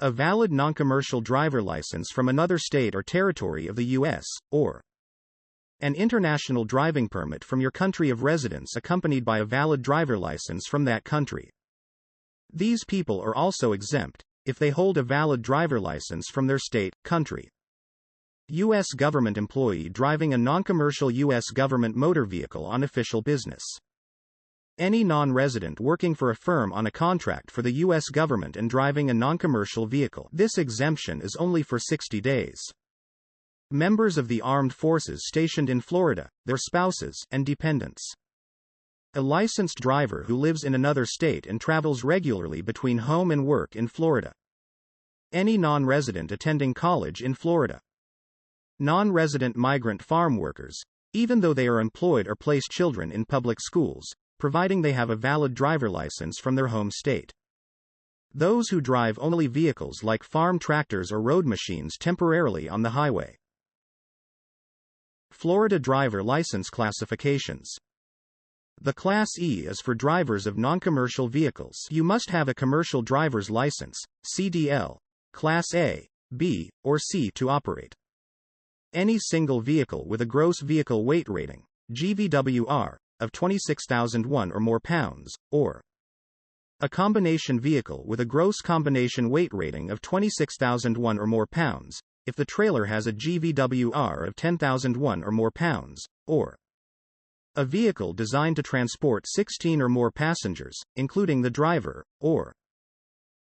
a valid non-commercial driver license from another state or territory of the U.S., or an international driving permit from your country of residence accompanied by a valid driver license from that country. These people are also exempt, if they hold a valid driver license from their state, country. U.S. government employee driving a non-commercial U.S. government motor vehicle on official business. Any non-resident working for a firm on a contract for the U.S. government and driving a non-commercial vehicle. This exemption is only for 60 days. Members of the armed forces stationed in Florida, their spouses, and dependents. A licensed driver who lives in another state and travels regularly between home and work in Florida. Any non-resident attending college in Florida. Non-resident migrant farm workers, even though they are employed or place children in public schools, providing they have a valid driver license from their home state. Those who drive only vehicles like farm tractors or road machines temporarily on the highway. Florida driver license classifications. The Class E is for drivers of non-commercial vehicles. You must have a commercial driver's license, CDL, Class A, B, or C to operate any single vehicle with a gross vehicle weight rating, GVWR, of 26,001 or more pounds, or a combination vehicle with a gross combination weight rating of 26,001 or more pounds, if the trailer has a GVWR of 10,001 or more pounds, or a vehicle designed to transport 16 or more passengers, including the driver, or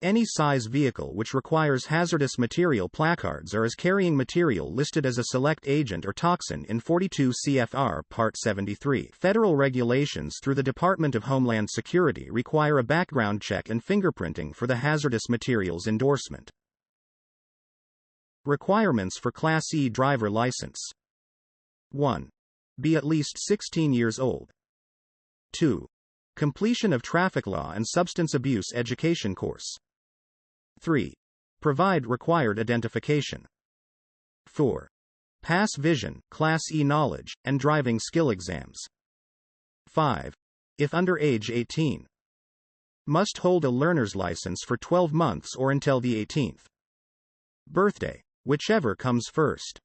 any size vehicle which requires hazardous material placards or is carrying material listed as a select agent or toxin in 42 CFR Part 73. Federal regulations through the Department of Homeland Security require a background check and fingerprinting for the hazardous materials endorsement. Requirements for Class E driver license. 1. Be at least 16 years old. 2. Completion of traffic law and substance abuse education course. 3. Provide required identification. 4. Pass vision, Class E knowledge, and driving skill exams. 5. If under age 18. Must hold a learner's license for 12 months or until the 18th birthday, whichever comes first.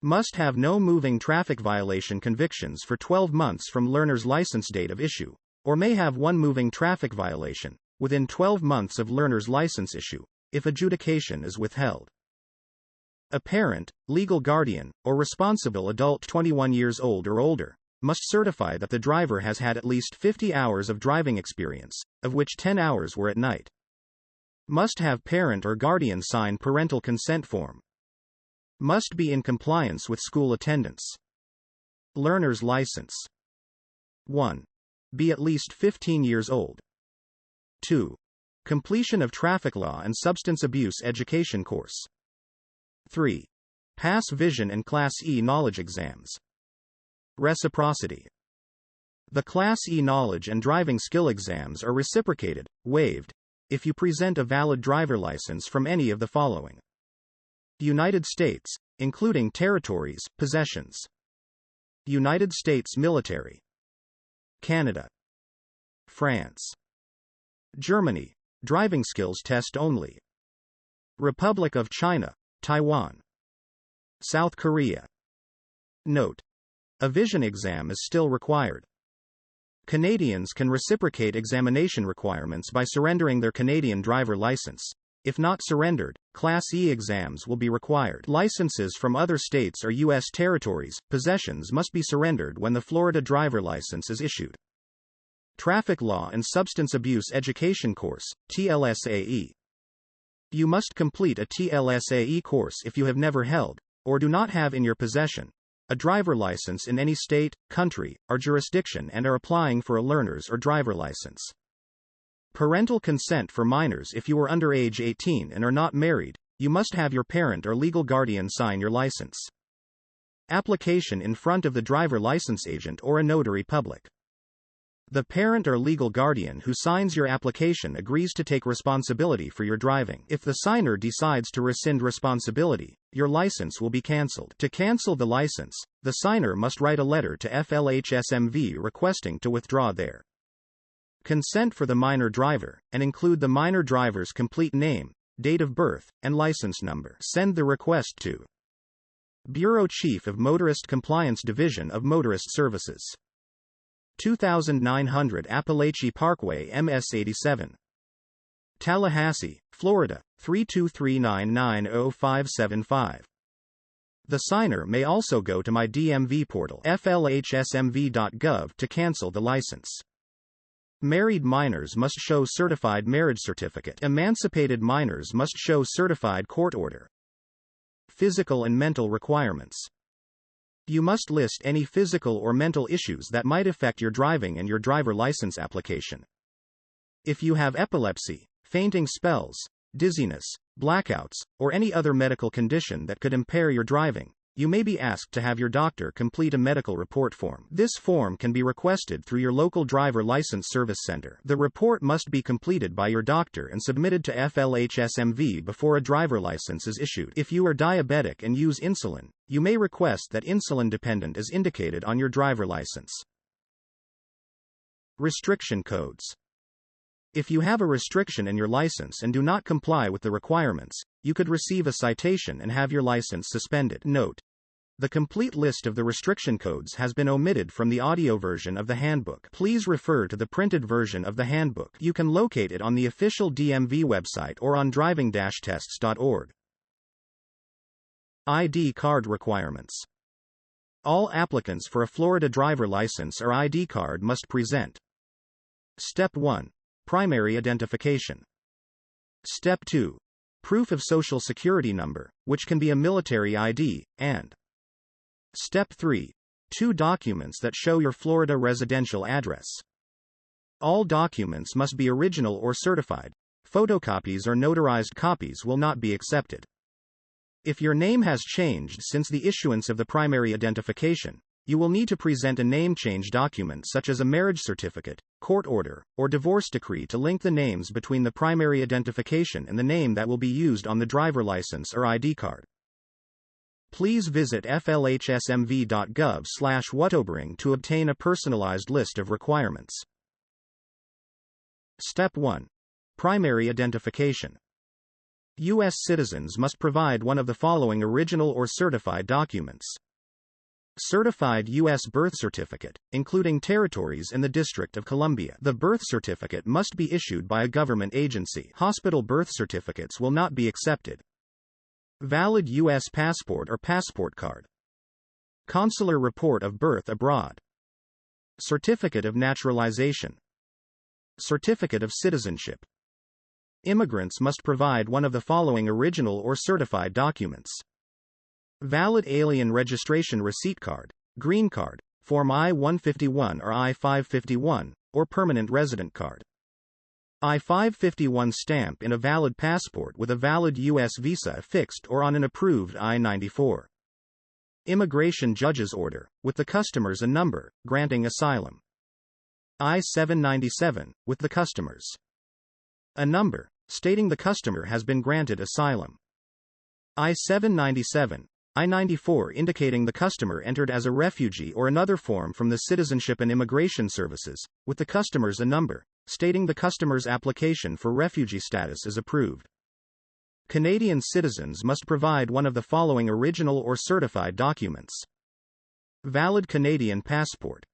Must have no moving traffic violation convictions for 12 months from learner's license date of issue, or may have one moving traffic violation within 12 months of learner's license issue, if adjudication is withheld. A parent, legal guardian, or responsible adult 21 years old or older, must certify that the driver has had at least 50 hours of driving experience, of which 10 hours were at night. Must have parent or guardian sign parental consent form. Must be in compliance with school attendance. Learner's license. 1. Be at least 15 years old. 2. Completion of traffic law and substance abuse education course. 3. Pass vision and Class E knowledge exams. Reciprocity. The Class E knowledge and driving skill exams are reciprocated, waived, if you present a valid driver license from any of the following: United States, including territories, possessions. United States military. Canada. France. Germany, driving skills test only. Republic of China, Taiwan. South Korea. Note: a vision exam is still required. Canadians can reciprocate examination requirements by surrendering their Canadian driver license. If not surrendered, Class E exams will be required. Licenses from other states or U.S. territories, possessions must be surrendered when the Florida driver license is issued. Traffic Law and Substance Abuse Education Course, TLSAE. You must complete a TLSAE course if you have never held, or do not have in your possession, a driver license in any state, country, or jurisdiction and are applying for a learner's or driver license. Parental consent for minors. If you are under age 18 and are not married, you must have your parent or legal guardian sign your license. Application in front of the driver license agent or a notary public. The parent or legal guardian who signs your application agrees to take responsibility for your driving. If the signer decides to rescind responsibility, your license will be cancelled. To cancel the license, the signer must write a letter to FLHSMV requesting to withdraw their consent for the minor driver, and include the minor driver's complete name, date of birth, and license number. Send the request to Bureau Chief of Motorist Compliance Division of Motorist Services, 2900 Appalachia Parkway, MS 87. Tallahassee, Florida, 323990575. The signer may also go to my DMV portal, flhsmv.gov, to cancel the license. Married minors must show certified marriage certificate. Emancipated minors must show certified court order. Physical and mental requirements. You must list any physical or mental issues that might affect your driving and your driver license application. If you have epilepsy, fainting spells, dizziness, blackouts, or any other medical condition that could impair your driving, you may be asked to have your doctor complete a medical report form. This form can be requested through your local driver license service center. The report must be completed by your doctor and submitted to FLHSMV before a driver license is issued. If you are diabetic and use insulin, you may request that insulin dependent is indicated on your driver license. Restriction codes. If you have a restriction in your license and do not comply with the requirements, you could receive a citation and have your license suspended. Note: the complete list of the restriction codes has been omitted from the audio version of the handbook. Please refer to the printed version of the handbook. You can locate it on the official DMV website or on driving-tests.org. ID card requirements. All applicants for a Florida driver license or ID card must present: Step 1. Primary identification. Step 2. Proof of Social Security number, which can be a military ID, and Step 3. 2 documents that show your Florida residential address. All documents must be original or certified. Photocopies or notarized copies will not be accepted. If your name has changed since the issuance of the primary identification, you will need to present a name change document such as a marriage certificate, court order, or divorce decree to link the names between the primary identification and the name that will be used on the driver license or ID card. Please visit flhsmv.gov/whatobering to obtain a personalized list of requirements. Step 1. Primary identification. U.S. citizens must provide one of the following original or certified documents: certified U.S. birth certificate, including territories in the District of Columbia. The birth certificate must be issued by a government agency. Hospital birth certificates will not be accepted. Valid U.S. passport or passport card. Consular report of birth abroad. Certificate of naturalization. Certificate of citizenship. Immigrants must provide one of the following original or certified documents: valid alien registration receipt card, green card, Form I-151 or I-551, or permanent resident card. I-551 stamp in a valid passport with a valid U.S. visa affixed or on an approved I-94. Immigration judge's order, with the customer's a number, granting asylum. I-797, with the customer's a number, stating the customer has been granted asylum. I-797, I-94 indicating the customer entered as a refugee or another form from the Citizenship and Immigration Services, with the customer's a number, stating the customer's application for refugee status is approved. Canadian citizens must provide one of the following original or certified documents. Valid Canadian passport.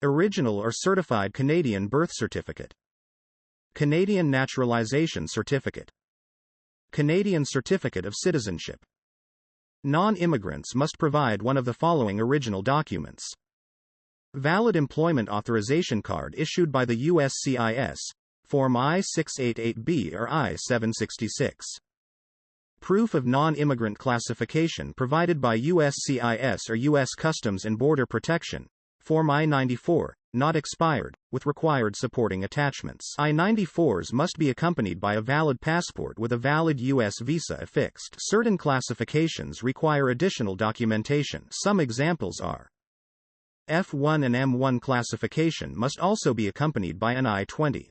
Original or certified Canadian birth certificate. Canadian naturalization certificate. Canadian certificate of citizenship. Non-immigrants must provide one of the following original documents. Valid employment authorization card issued by the USCIS, Form I-688B or I-766. Proof of non-immigrant classification provided by USCIS or U.S. Customs and Border Protection, Form I-94, not expired, with required supporting attachments. I-94s must be accompanied by a valid passport with a valid U.S. visa affixed. Certain classifications require additional documentation. Some examples are: F1 and M1 classification must also be accompanied by an I-20.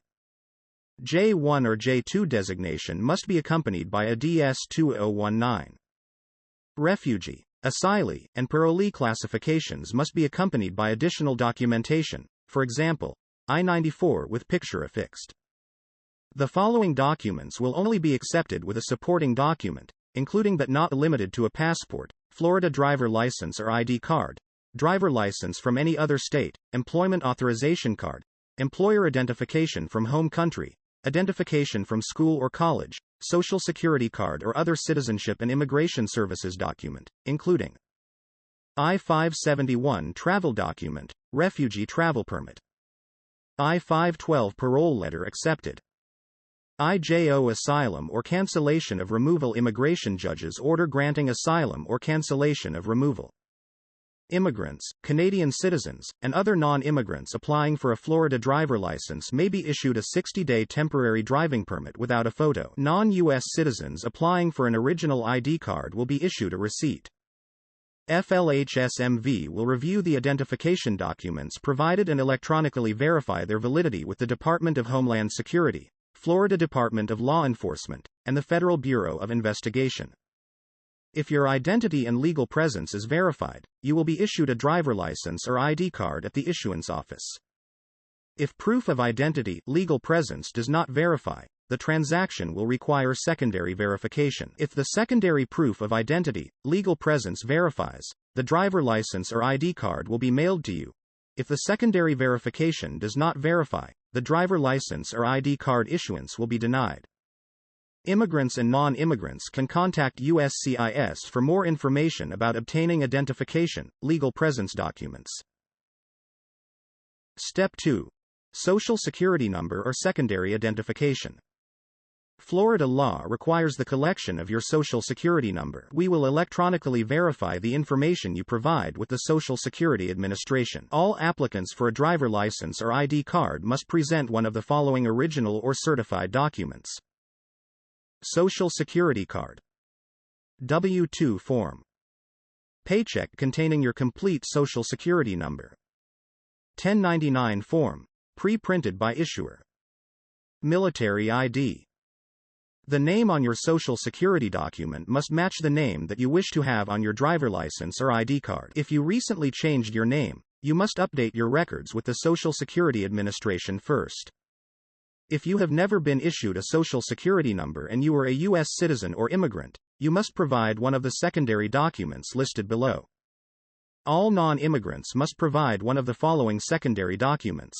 J1 or J2 designation must be accompanied by a DS-2019. Refugee, asylee, and parolee classifications must be accompanied by additional documentation, for example, I-94 with picture affixed. The following documents will only be accepted with a supporting document, including but not limited to a passport, Florida driver license or ID card, driver license from any other state, employment authorization card, employer identification from home country, identification from school or college, Social Security card or other Citizenship and Immigration Services document, including I-571 travel document, refugee travel permit, I-512 parole letter accepted, IJO asylum or cancellation of removal immigration judge's order granting asylum or cancellation of removal. Immigrants, Canadian citizens, and other non-immigrants applying for a Florida driver license may be issued a 60-day temporary driving permit without a photo. Non-U.S. citizens applying for an original ID card will be issued a receipt. FLHSMV will review the identification documents provided and electronically verify their validity with the Department of Homeland Security, Florida Department of Law Enforcement, and the Federal Bureau of Investigation. If your identity and legal presence is verified, you will be issued a driver license or ID card at the issuance office. If proof of identity, legal presence does not verify, the transaction will require secondary verification. If the secondary proof of identity, legal presence verifies, the driver license or ID card will be mailed to you. If the secondary verification does not verify, the driver license or ID card issuance will be denied. Immigrants and non-immigrants can contact USCIS for more information about obtaining identification, legal presence documents. Step 2. Social Security number or secondary identification. Florida law requires the collection of your Social Security number. We will electronically verify the information you provide with the Social Security Administration. All applicants for a driver license or ID card must present one of the following original or certified documents. Social Security card. W-2 form. Paycheck containing your complete Social Security number. 1099 form, pre-printed by issuer. Military ID. The name on your Social Security document must match the name that you wish to have on your driver license or ID card. If you recently changed your name, you must update your records with the Social Security Administration first. If you have never been issued a Social Security number and you are a U.S. citizen or immigrant, you must provide one of the secondary documents listed below. All non-immigrants must provide one of the following secondary documents.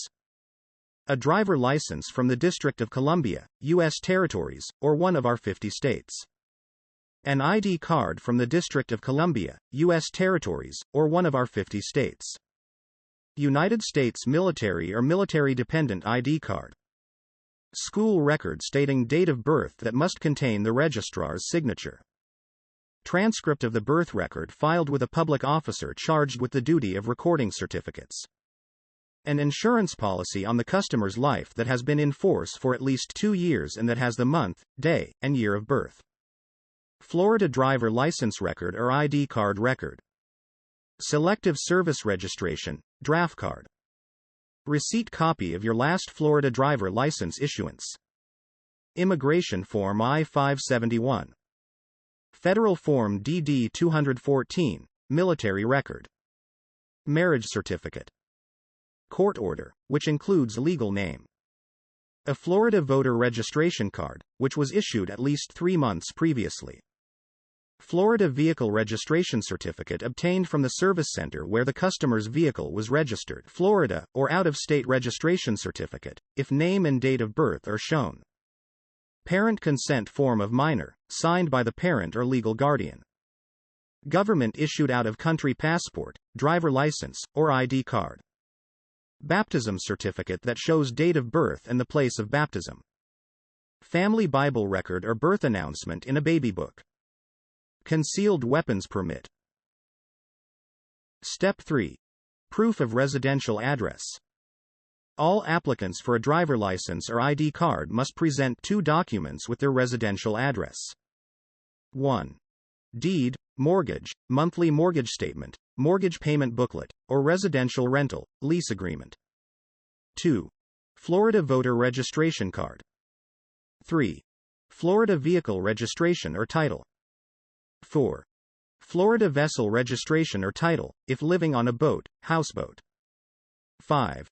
A driver license from the District of Columbia, U.S. Territories, or one of our 50 states. An ID card from the District of Columbia, U.S. Territories, or one of our 50 states. United States military or military-dependent ID card. School record stating date of birth that must contain the registrar's signature. Transcript of the birth record filed with a public officer charged with the duty of recording certificates. An insurance policy on the customer's life that has been in force for at least 2 years and that has the month, day, and year of birth. Florida driver license record or ID card record. Selective service registration, draft card. Receipt copy of your last Florida driver license issuance. Immigration Form I-571. Federal Form DD-214, military record. Marriage certificate. Court order, which includes legal name. A Florida voter registration card, which was issued at least 3 months previously. Florida vehicle registration certificate obtained from the service center where the customer's vehicle was registered. Florida, or out-of-state registration certificate, if name and date of birth are shown. Parent consent form of minor, signed by the parent or legal guardian. Government-issued out-of-country passport, driver license, or ID card. Baptism certificate that shows date of birth and the place of baptism. Family Bible record or birth announcement in a baby book. Concealed weapons permit. Step 3. Proof of residential address. All applicants for a driver license or ID card must present 2 documents with their residential address. 1. Deed, mortgage, monthly mortgage statement, mortgage payment booklet, or residential rental, lease agreement. 2. Florida voter registration card. 3. Florida vehicle registration or title. 4. Florida vessel registration or title, if living on a boat, houseboat. 5.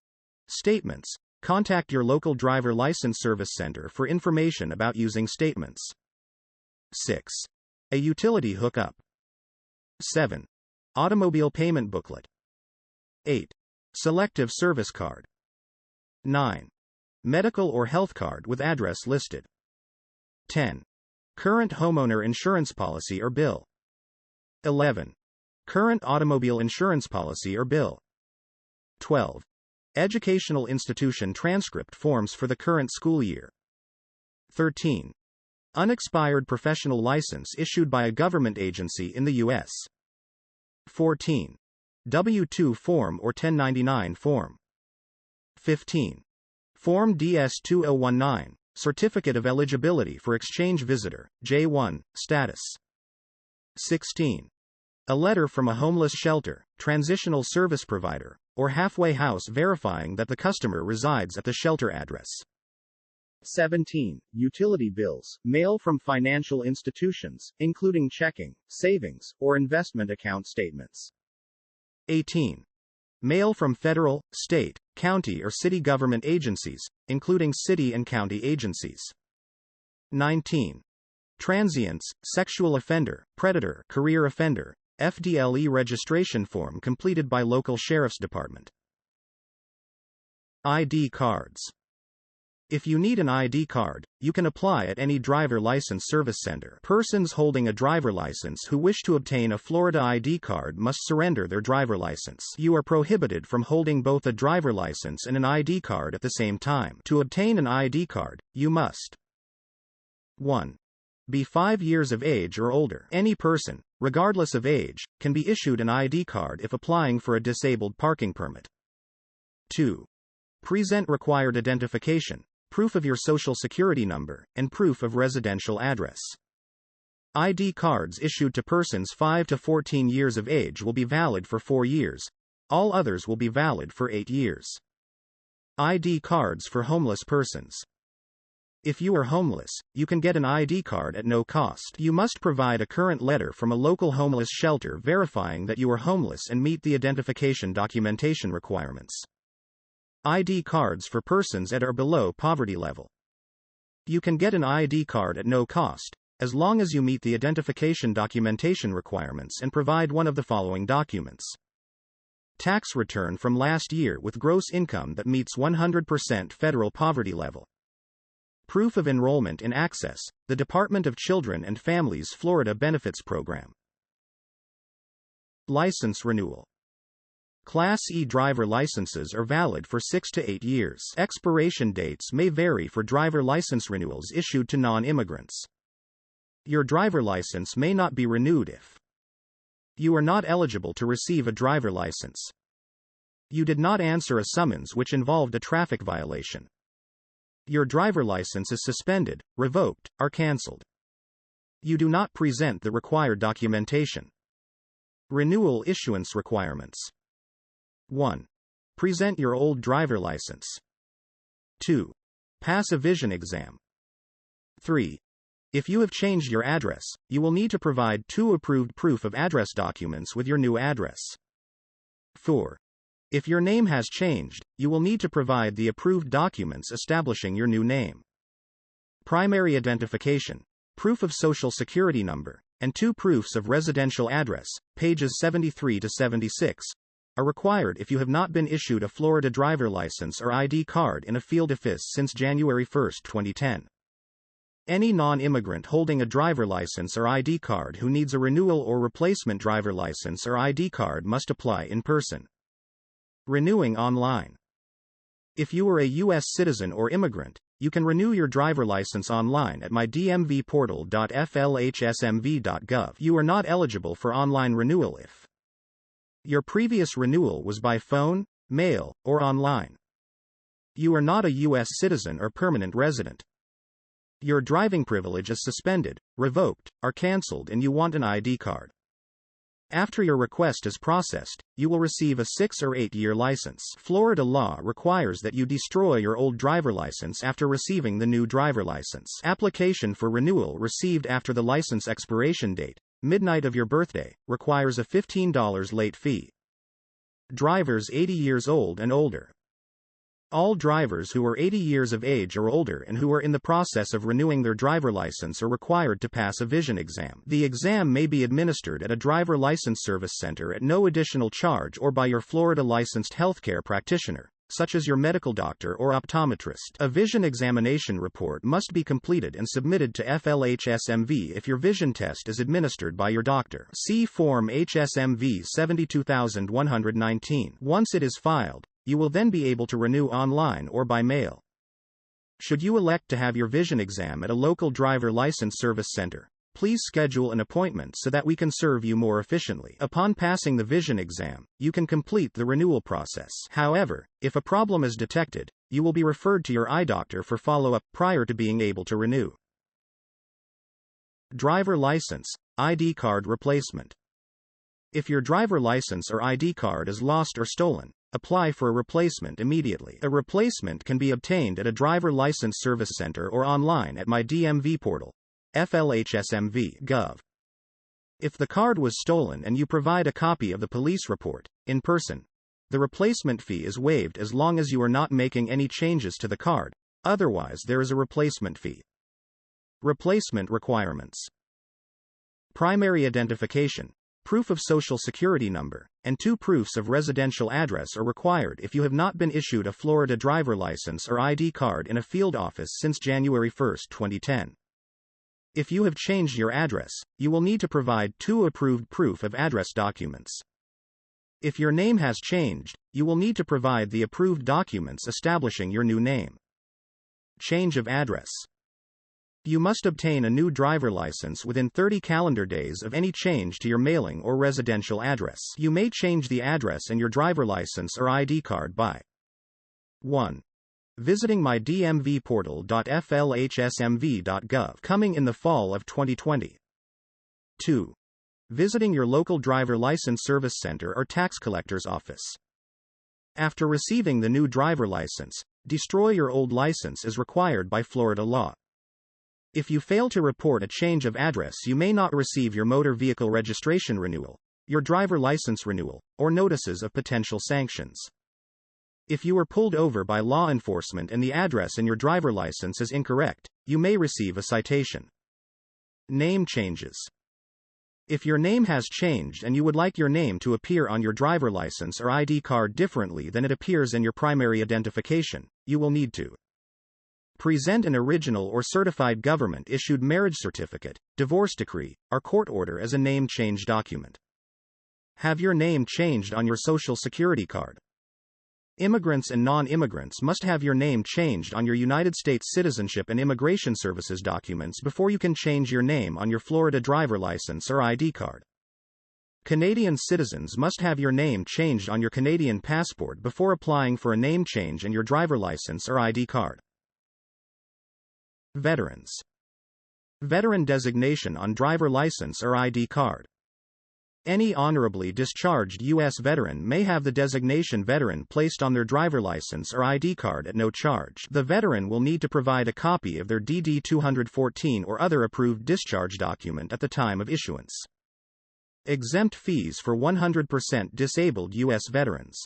Statements. Contact your local driver license service center for information about using statements. 6. A utility hookup. 7. Automobile payment booklet. 8. Selective service card. 9. Medical or health card with address listed. 10. Current homeowner insurance policy or bill. 11. Current automobile insurance policy or bill. 12. Educational institution transcript forms for the current school year. 13. Unexpired professional license issued by a government agency in the U.S. 14. W-2 form or 1099 form. 15. Form DS-2019, Certificate of Eligibility for Exchange Visitor, J-1, status. 16. A letter from a homeless shelter, transitional service provider, or halfway house verifying that the customer resides at the shelter address. 17. Utility bills, mail from financial institutions, including checking, savings, or investment account statements. 18. Mail from federal, state, county or city government agencies, including city and county agencies. 19. Transients, sexual offender, predator, career offender, FDLE registration form completed by local sheriff's department. ID cards. If you need an ID card, you can apply at any driver license service center. Persons holding a driver license who wish to obtain a Florida ID card must surrender their driver license. You are prohibited from holding both a driver license and an ID card at the same time. To obtain an ID card, you must 1. Be 5 years of age or older. Any person, regardless of age, can be issued an ID card if applying for a disabled parking permit. 2. Present required identification, proof of your social security number, and proof of residential address. ID cards issued to persons 5 to 14 years of age will be valid for 4 years. All others will be valid for 8 years. ID cards for homeless persons. If you are homeless, you can get an ID card at no cost. You must provide a current letter from a local homeless shelter verifying that you are homeless and meet the identification documentation requirements. ID cards for persons at or below poverty level. You can get an ID card at no cost, as long as you meet the identification documentation requirements and provide one of the following documents. Tax return from last year with gross income that meets 100% federal poverty level. Proof of enrollment in Access, the Department of Children and Families Florida Benefits Program. License renewal. Class E driver licenses are valid for 6 to 8 years. Expiration dates may vary for driver license renewals issued to non-immigrants. Your driver license may not be renewed if you are not eligible to receive a driver license. You did not answer a summons which involved a traffic violation. Your driver license is suspended, revoked, or canceled. You do not present the required documentation. Renewal issuance requirements. 1. Present your old driver license. 2. Pass a vision exam. 3. If you have changed your address, you will need to provide 2 approved proof of address documents with your new address. 4. If your name has changed, you will need to provide the approved documents establishing your new name. Primary identification, proof of social security number, and 2 proofs of residential address, pages 73 to 76, are required if you have not been issued a Florida driver license or ID card in a field office since January 1, 2010. Any non-immigrant holding a driver license or ID card who needs a renewal or replacement driver license or ID card must apply in person. Renewing online. If you are a U.S. citizen or immigrant, you can renew your driver license online at mydmvportal.flhsmv.gov. You are not eligible for online renewal if your previous renewal was by phone, mail, or online. You are not a U.S. citizen or permanent resident. Your driving privilege is suspended, revoked, or canceled and you want an ID card. After your request is processed, you will receive a 6 or 8-year license. Florida law requires that you destroy your old driver license after receiving the new driver license. Application for renewal received after the license expiration date, midnight of your birthday, requires a $15 late fee. Drivers 80 years old and older. All drivers who are 80 years of age or older and who are in the process of renewing their driver license are required to pass a vision exam. The exam may be administered at a driver license service center at no additional charge or by your Florida licensed healthcare practitioner, such as your medical doctor or optometrist. A vision examination report must be completed and submitted to FLHSMV if your vision test is administered by your doctor. See Form HSMV 72119. Once it is filed, you will then be able to renew online or by mail. Should you elect to have your vision exam at a local driver license service center, please schedule an appointment so that we can serve you more efficiently. Upon passing the vision exam, you can complete the renewal process. However, if a problem is detected, you will be referred to your eye doctor for follow-up prior to being able to renew. Driver license, ID card replacement. If your driver license or ID card is lost or stolen, apply for a replacement immediately. A replacement can be obtained at a driver license service center or online at MyDMV portal, flhsmv.gov. If the card was stolen and you provide a copy of the police report, in person, the replacement fee is waived as long as you are not making any changes to the card, otherwise there is a replacement fee. Replacement requirements. Primary identification, proof of social security number, and 2 proofs of residential address are required if you have not been issued a Florida driver license or ID card in a field office since January 1, 2010. If you have changed your address, you will need to provide 2 approved proof of address documents. If your name has changed, you will need to provide the approved documents establishing your new name. Change of address. You must obtain a new driver license within 30 calendar days of any change to your mailing or residential address. You may change the address in your driver license or ID card by 1. Visiting mydmvportal.flhsmv.gov coming in the fall of 2020. 2. Visiting your local driver license service center or tax collector's office. After receiving the new driver license, destroy your old license as required by Florida law. If you fail to report a change of address, you may not receive your motor vehicle registration renewal, your driver license renewal, or notices of potential sanctions. If you were pulled over by law enforcement and the address in your driver license is incorrect, you may receive a citation. Name changes. If your name has changed and you would like your name to appear on your driver license or ID card differently than it appears in your primary identification, you will need to present an original or certified government-issued marriage certificate, divorce decree, or court order as a name change document. Have your name changed on your Social Security card. Immigrants and non-immigrants must have your name changed on your United States Citizenship and Immigration Services documents before you can change your name on your Florida driver license or ID card. Canadian citizens must have your name changed on your Canadian passport before applying for a name change in your driver license or ID card. Veterans. Veteran designation on driver license or ID card. Any honorably discharged U.S. veteran may have the designation veteran placed on their driver license or ID card at no charge. The veteran will need to provide a copy of their DD-214 or other approved discharge document at the time of issuance. Exempt fees for 100% disabled U.S. veterans.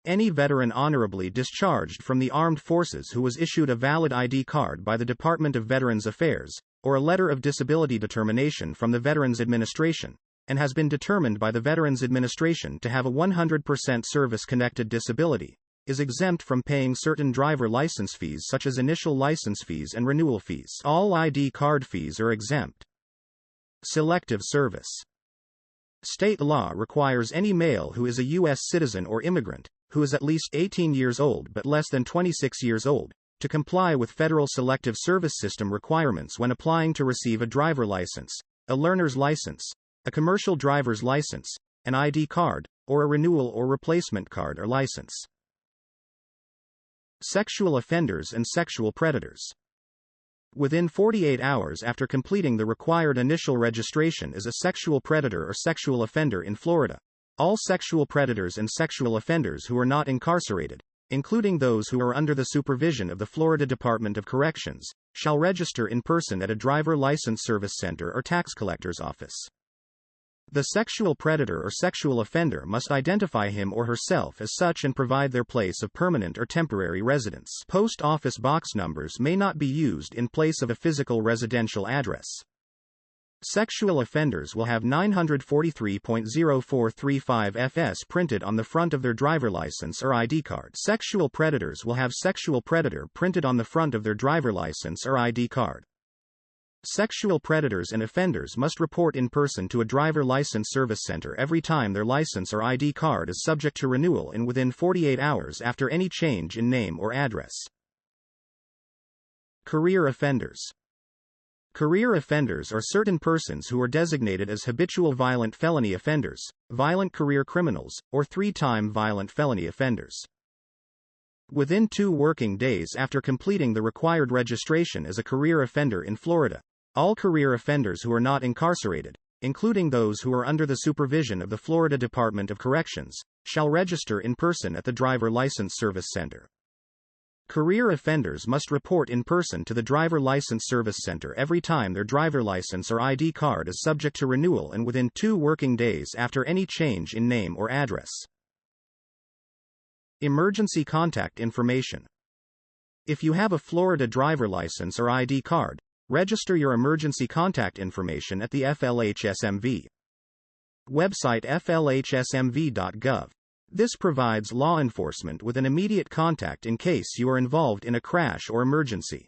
Any veteran honorably discharged from the armed forces who was issued a valid ID card by the Department of Veterans Affairs, or a letter of disability determination from the Veterans Administration, and has been determined by the Veterans Administration to have a 100% service-connected disability, is exempt from paying certain driver license fees such as initial license fees and renewal fees. All ID card fees are exempt. Selective service. State law requires any male who is a U.S. citizen or immigrant, who is at least 18 years old but less than 26 years old, to comply with federal selective service system requirements when applying to receive a driver license, a learner's license, a commercial driver's license, an ID card, or a renewal or replacement card or license. Sexual offenders and sexual predators. Within 48 hours after completing the required initial registration as a sexual predator or sexual offender in Florida, all sexual predators and sexual offenders who are not incarcerated, including those who are under the supervision of the Florida Department of Corrections, shall register in person at a driver license service center or tax collector's office. The sexual predator or sexual offender must identify him or herself as such and provide their place of permanent or temporary residence. Post office box numbers may not be used in place of a physical residential address. Sexual offenders will have 943.0435 FS printed on the front of their driver license or ID card. Sexual predators will have sexual predator printed on the front of their driver license or ID card. Sexual predators and offenders must report in person to a driver license service center every time their license or ID card is subject to renewal and within 48 hours after any change in name or address. Career offenders. Career offenders are certain persons who are designated as habitual violent felony offenders, violent career criminals, or three-time violent felony offenders. Within 2 working days after completing the required registration as a career offender in Florida, all career offenders who are not incarcerated, including those who are under the supervision of the Florida Department of Corrections, shall register in person at the Driver License Service Center. Career offenders must report in person to the Driver License Service Center every time their driver license or ID card is subject to renewal and within 2 working days after any change in name or address. Emergency contact information. If you have a Florida driver license or ID card, register your emergency contact information at the FLHSMV website flhsmv.gov. This provides law enforcement with an immediate contact in case you are involved in a crash or emergency.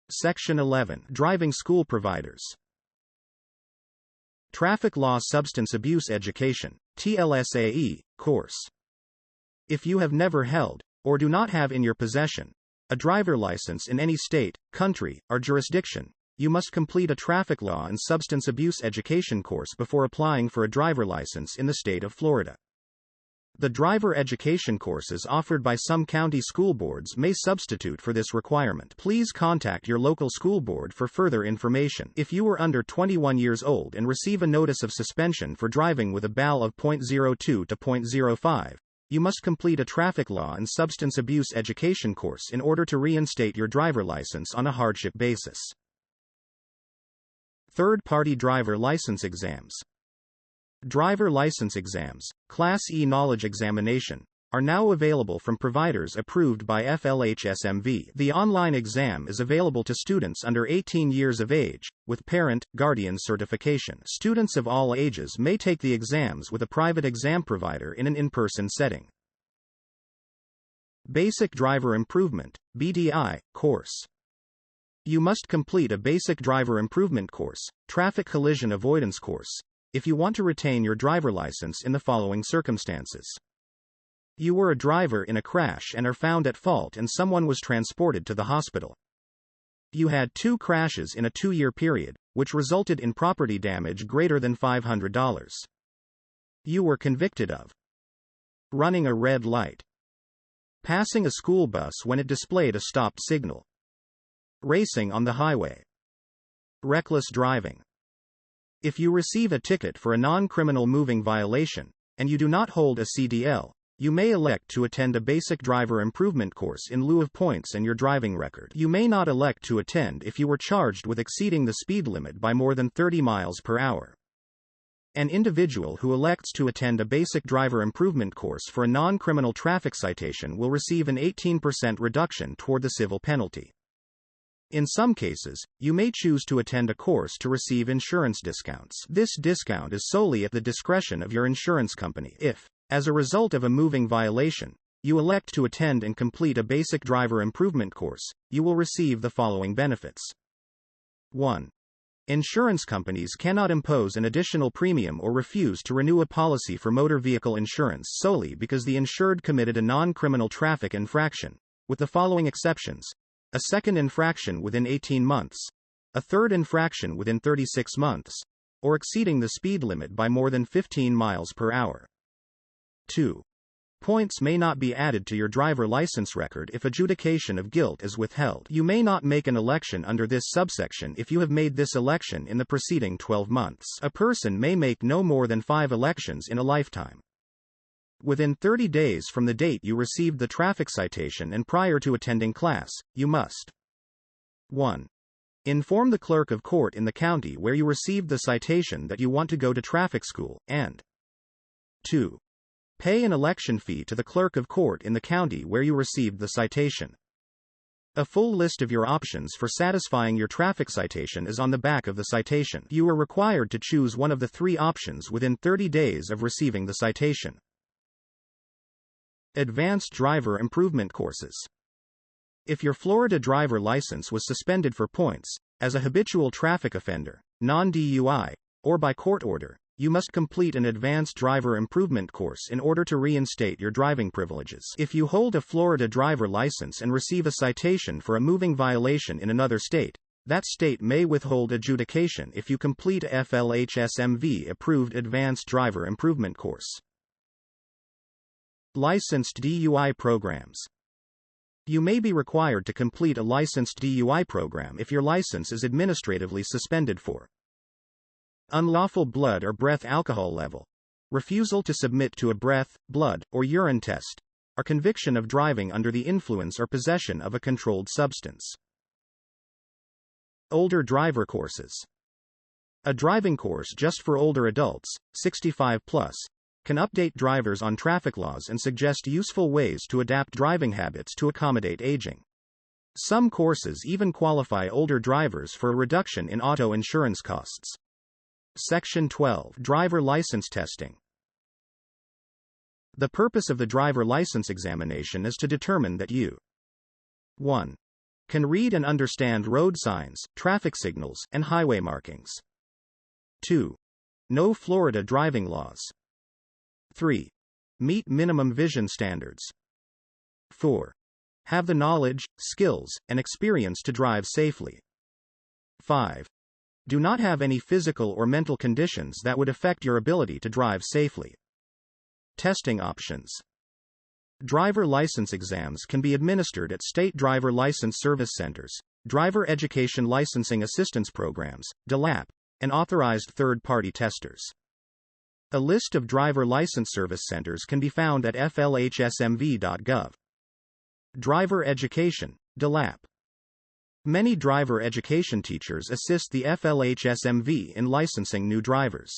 Section 11. Driving school providers. Traffic Law Substance Abuse Education, TLSAE, course. If you have never held, or do not have in your possession, a driver license in any state, country, or jurisdiction, you must complete a traffic law and substance abuse education course before applying for a driver license in the state of Florida. The driver education courses offered by some county school boards may substitute for this requirement. Please contact your local school board for further information. If you are under 21 years old and receive a notice of suspension for driving with a BAL of .02 to .05, you must complete a traffic law and substance abuse education course in order to reinstate your driver license on a hardship basis. Third-party driver license exams. Driver license exams, Class E knowledge examination, are now available from providers approved by FLHSMV. The online exam is available to students under 18 years of age, with parent/guardian certification. Students of all ages may take the exams with a private exam provider in an in-person setting. Basic Driver Improvement, BDI, course. You must complete a Basic Driver Improvement course, Traffic Collision Avoidance course, if you want to retain your driver license in the following circumstances. You were a driver in a crash and are found at fault and someone was transported to the hospital. You had 2 crashes in a 2-year period, which resulted in property damage greater than $500. You were convicted of running a red light, passing a school bus when it displayed a stopped signal, racing on the highway, reckless driving, If you receive a ticket for a non-criminal moving violation, and you do not hold a CDL, you may elect to attend a basic driver improvement course in lieu of points and your driving record. You may not elect to attend if you were charged with exceeding the speed limit by more than 30 miles per hour. An individual who elects to attend a basic driver improvement course for a non-criminal traffic citation will receive an 18% reduction toward the civil penalty. In some cases, you may choose to attend a course to receive insurance discounts. This discount is solely at the discretion of your insurance company. If, as a result of a moving violation, you elect to attend and complete a basic driver improvement course, you will receive the following benefits. 1. Insurance companies cannot impose an additional premium or refuse to renew a policy for motor vehicle insurance solely because the insured committed a non-criminal traffic infraction, with the following exceptions: a second infraction within 18 months, a third infraction within 36 months, or exceeding the speed limit by more than 15 miles per hour. 2. Points may not be added to your driver license record if adjudication of guilt is withheld. You may not make an election under this subsection if you have made this election in the preceding 12 months. A person may make no more than 5 elections in a lifetime. Within 30 days from the date you received the traffic citation and prior to attending class, you must 1. Inform the clerk of court in the county where you received the citation that you want to go to traffic school, and 2. Pay an election fee to the clerk of court in the county where you received the citation. A full list of your options for satisfying your traffic citation is on the back of the citation. You are required to choose one of the 3 options within 30 days of receiving the citation. Advanced driver improvement courses. If your Florida driver license was suspended for points, as a habitual traffic offender, non-DUI, or by court order, you must complete an advanced driver improvement course in order to reinstate your driving privileges. If you hold a Florida driver license and receive a citation for a moving violation in another state, that state may withhold adjudication if you complete a FLHSMV approved advanced driver improvement course. Licensed DUI programs. You may be required to complete a licensed DUI program if your license is administratively suspended for unlawful blood or breath alcohol level, refusal to submit to a breath, blood, or urine test, or conviction of driving under the influence or possession of a controlled substance. Older driver courses. A driving course just for older adults, 65 plus, can update drivers on traffic laws and suggest useful ways to adapt driving habits to accommodate aging. Some courses even qualify older drivers for a reduction in auto insurance costs. Section 12. Driver license testing. The purpose of the driver license examination is to determine that you 1. Can read and understand road signs, traffic signals, and highway markings. 2. Know Florida driving laws. 3. Meet minimum vision standards. 4. Have the knowledge, skills, and experience to drive safely. 5. Do not have any physical or mental conditions that would affect your ability to drive safely. Testing options. Driver license exams can be administered at state driver license service centers, driver education licensing assistance programs, DLAP, and authorized third-party testers. A list of driver license service centers can be found at flhsmv.gov. Driver education, DLAP. Many driver education teachers assist the FLHSMV in licensing new drivers.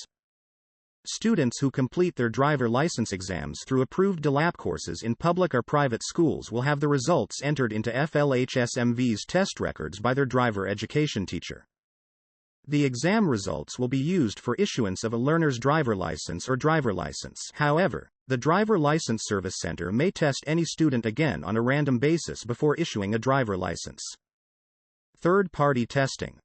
Students who complete their driver license exams through approved DLAP courses in public or private schools will have the results entered into FLHSMV's test records by their driver education teacher. The exam results will be used for issuance of a learner's driver license or driver license. However, the Driver License Service Center may test any student again on a random basis before issuing a driver license. Third-party testing.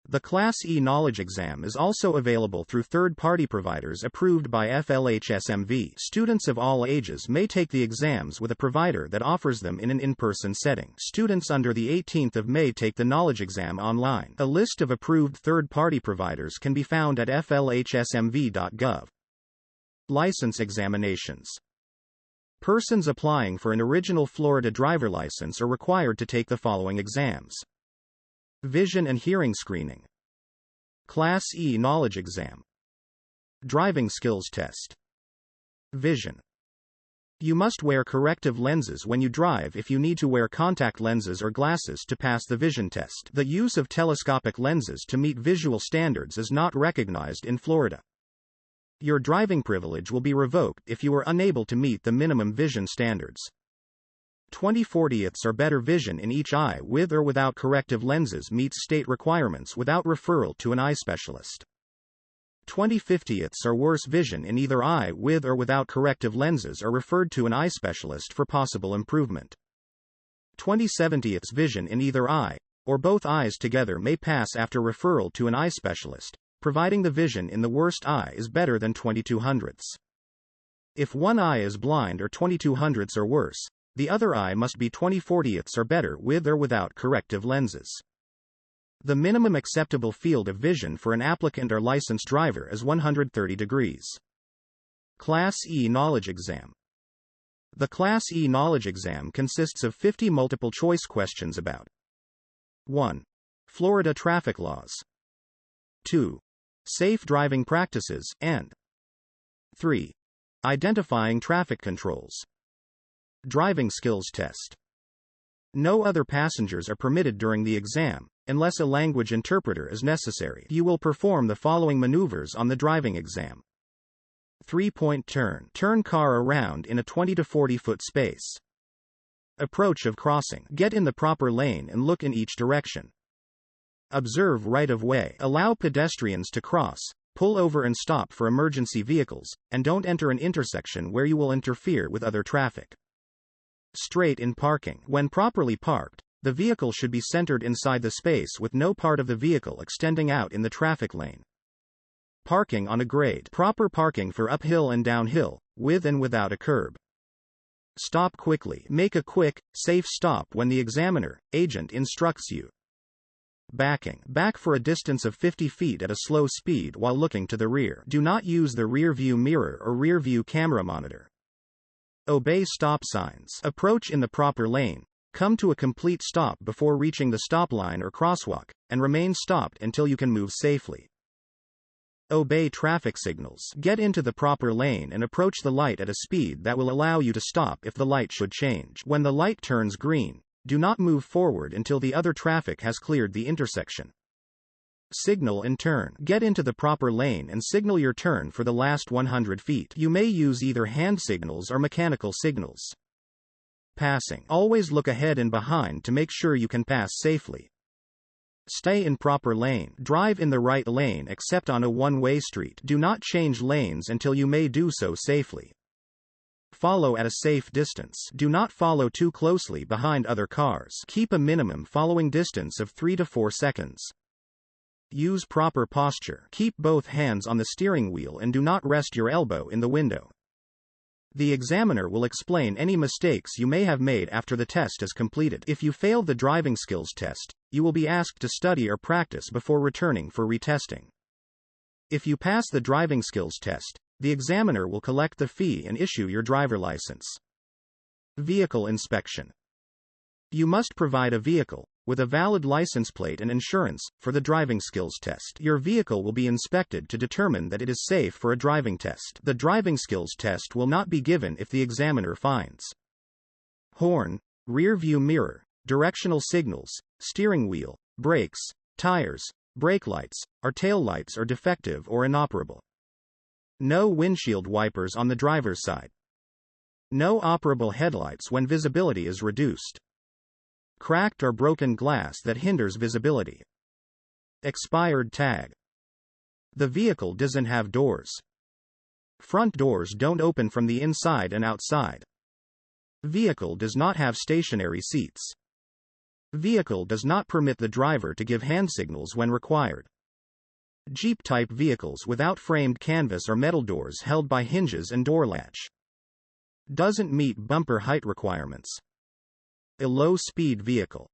The Class E knowledge exam is also available through third-party providers approved by FLHSMV. Students of all ages may take the exams with a provider that offers them in an in-person setting. Students under the 18th of May take the knowledge exam online. A list of approved third-party providers can be found at flhsmv.gov. License examinations. Persons applying for an original Florida driver license are required to take the following exams. Vision and hearing screening. Class E knowledge exam. Driving skills test. Vision. You must wear corrective lenses when you drive if you need to wear contact lenses or glasses to pass the vision test. The use of telescopic lenses to meet visual standards is not recognized in Florida. Your driving privilege will be revoked if you are unable to meet the minimum vision standards. 20/40ths or better vision in each eye with or without corrective lenses meets state requirements without referral to an eye specialist. 20/50ths or worse vision in either eye with or without corrective lenses are referred to an eye specialist for possible improvement. 20/70ths vision in either eye, or both eyes together may pass after referral to an eye specialist, providing the vision in the worst eye is better than 22/100ths. If one eye is blind or 22/100ths or worse, the other eye must be 20/40ths or better with or without corrective lenses. The minimum acceptable field of vision for an applicant or licensed driver is 130 degrees. Class E knowledge exam. The Class E knowledge exam consists of 50 multiple-choice questions about 1. Florida traffic laws, 2. Safe driving practices, and 3. Identifying traffic controls. Driving skills test. No other passengers are permitted during the exam, unless a language interpreter is necessary. You will perform the following maneuvers on the driving exam. 3-point turn. Turn car around in a 20 to 40 foot space. Approach of crossing. Get in the proper lane and look in each direction. Observe right of way. Allow pedestrians to cross, pull over and stop for emergency vehicles, and don't enter an intersection where you will interfere with other traffic. Straight in parking. When properly parked, the vehicle should be centered inside the space with no part of the vehicle extending out in the traffic lane. Parking on a grade. Proper parking for uphill and downhill, with and without a curb. Stop quickly. Make a quick, safe stop when the examiner, agent instructs you. Backing. Back for a distance of 50 feet at a slow speed while looking to the rear. Do not use the rear view mirror or rear view camera monitor. Obey stop signs. Approach in the proper lane. Come to a complete stop before reaching the stop line or crosswalk, and remain stopped until you can move safely. Obey traffic signals. Get into the proper lane and approach the light at a speed that will allow you to stop if the light should change. When the light turns green, do not move forward until the other traffic has cleared the intersection. Signal and turn. Get into the proper lane and signal your turn for the last 100 feet. You may use either hand signals or mechanical signals. Passing. Always look ahead and behind to make sure you can pass safely. Stay in proper lane. Drive in the right lane except on a one-way street. Do not change lanes until you may do so safely. Follow at a safe distance. Do not follow too closely behind other cars. Keep a minimum following distance of 3 to 4 seconds. Use proper posture. Keep both hands on the steering wheel and do not rest your elbow in the window. The examiner will explain any mistakes you may have made after the test is completed. If you fail the driving skills test, you will be asked to study or practice before returning for retesting. If you pass the driving skills test, the examiner will collect the fee and issue your driver license. Vehicle inspection. You must provide a vehicle, with a valid license plate and insurance, for the driving skills test. Your vehicle will be inspected to determine that it is safe for a driving test. The driving skills test will not be given if the examiner finds horn, rear view mirror, directional signals, steering wheel, brakes, tires, brake lights, or tail lights are defective or inoperable. No windshield wipers on the driver's side. No operable headlights when visibility is reduced. Cracked or broken glass that hinders visibility. Expired tag. The vehicle doesn't have doors. Front doors don't open from the inside and outside. Vehicle does not have stationary seats. Vehicle does not permit the driver to give hand signals when required. Jeep-type vehicles without framed canvas or metal doors held by hinges and door latch. Doesn't meet bumper height requirements. A low-speed vehicle.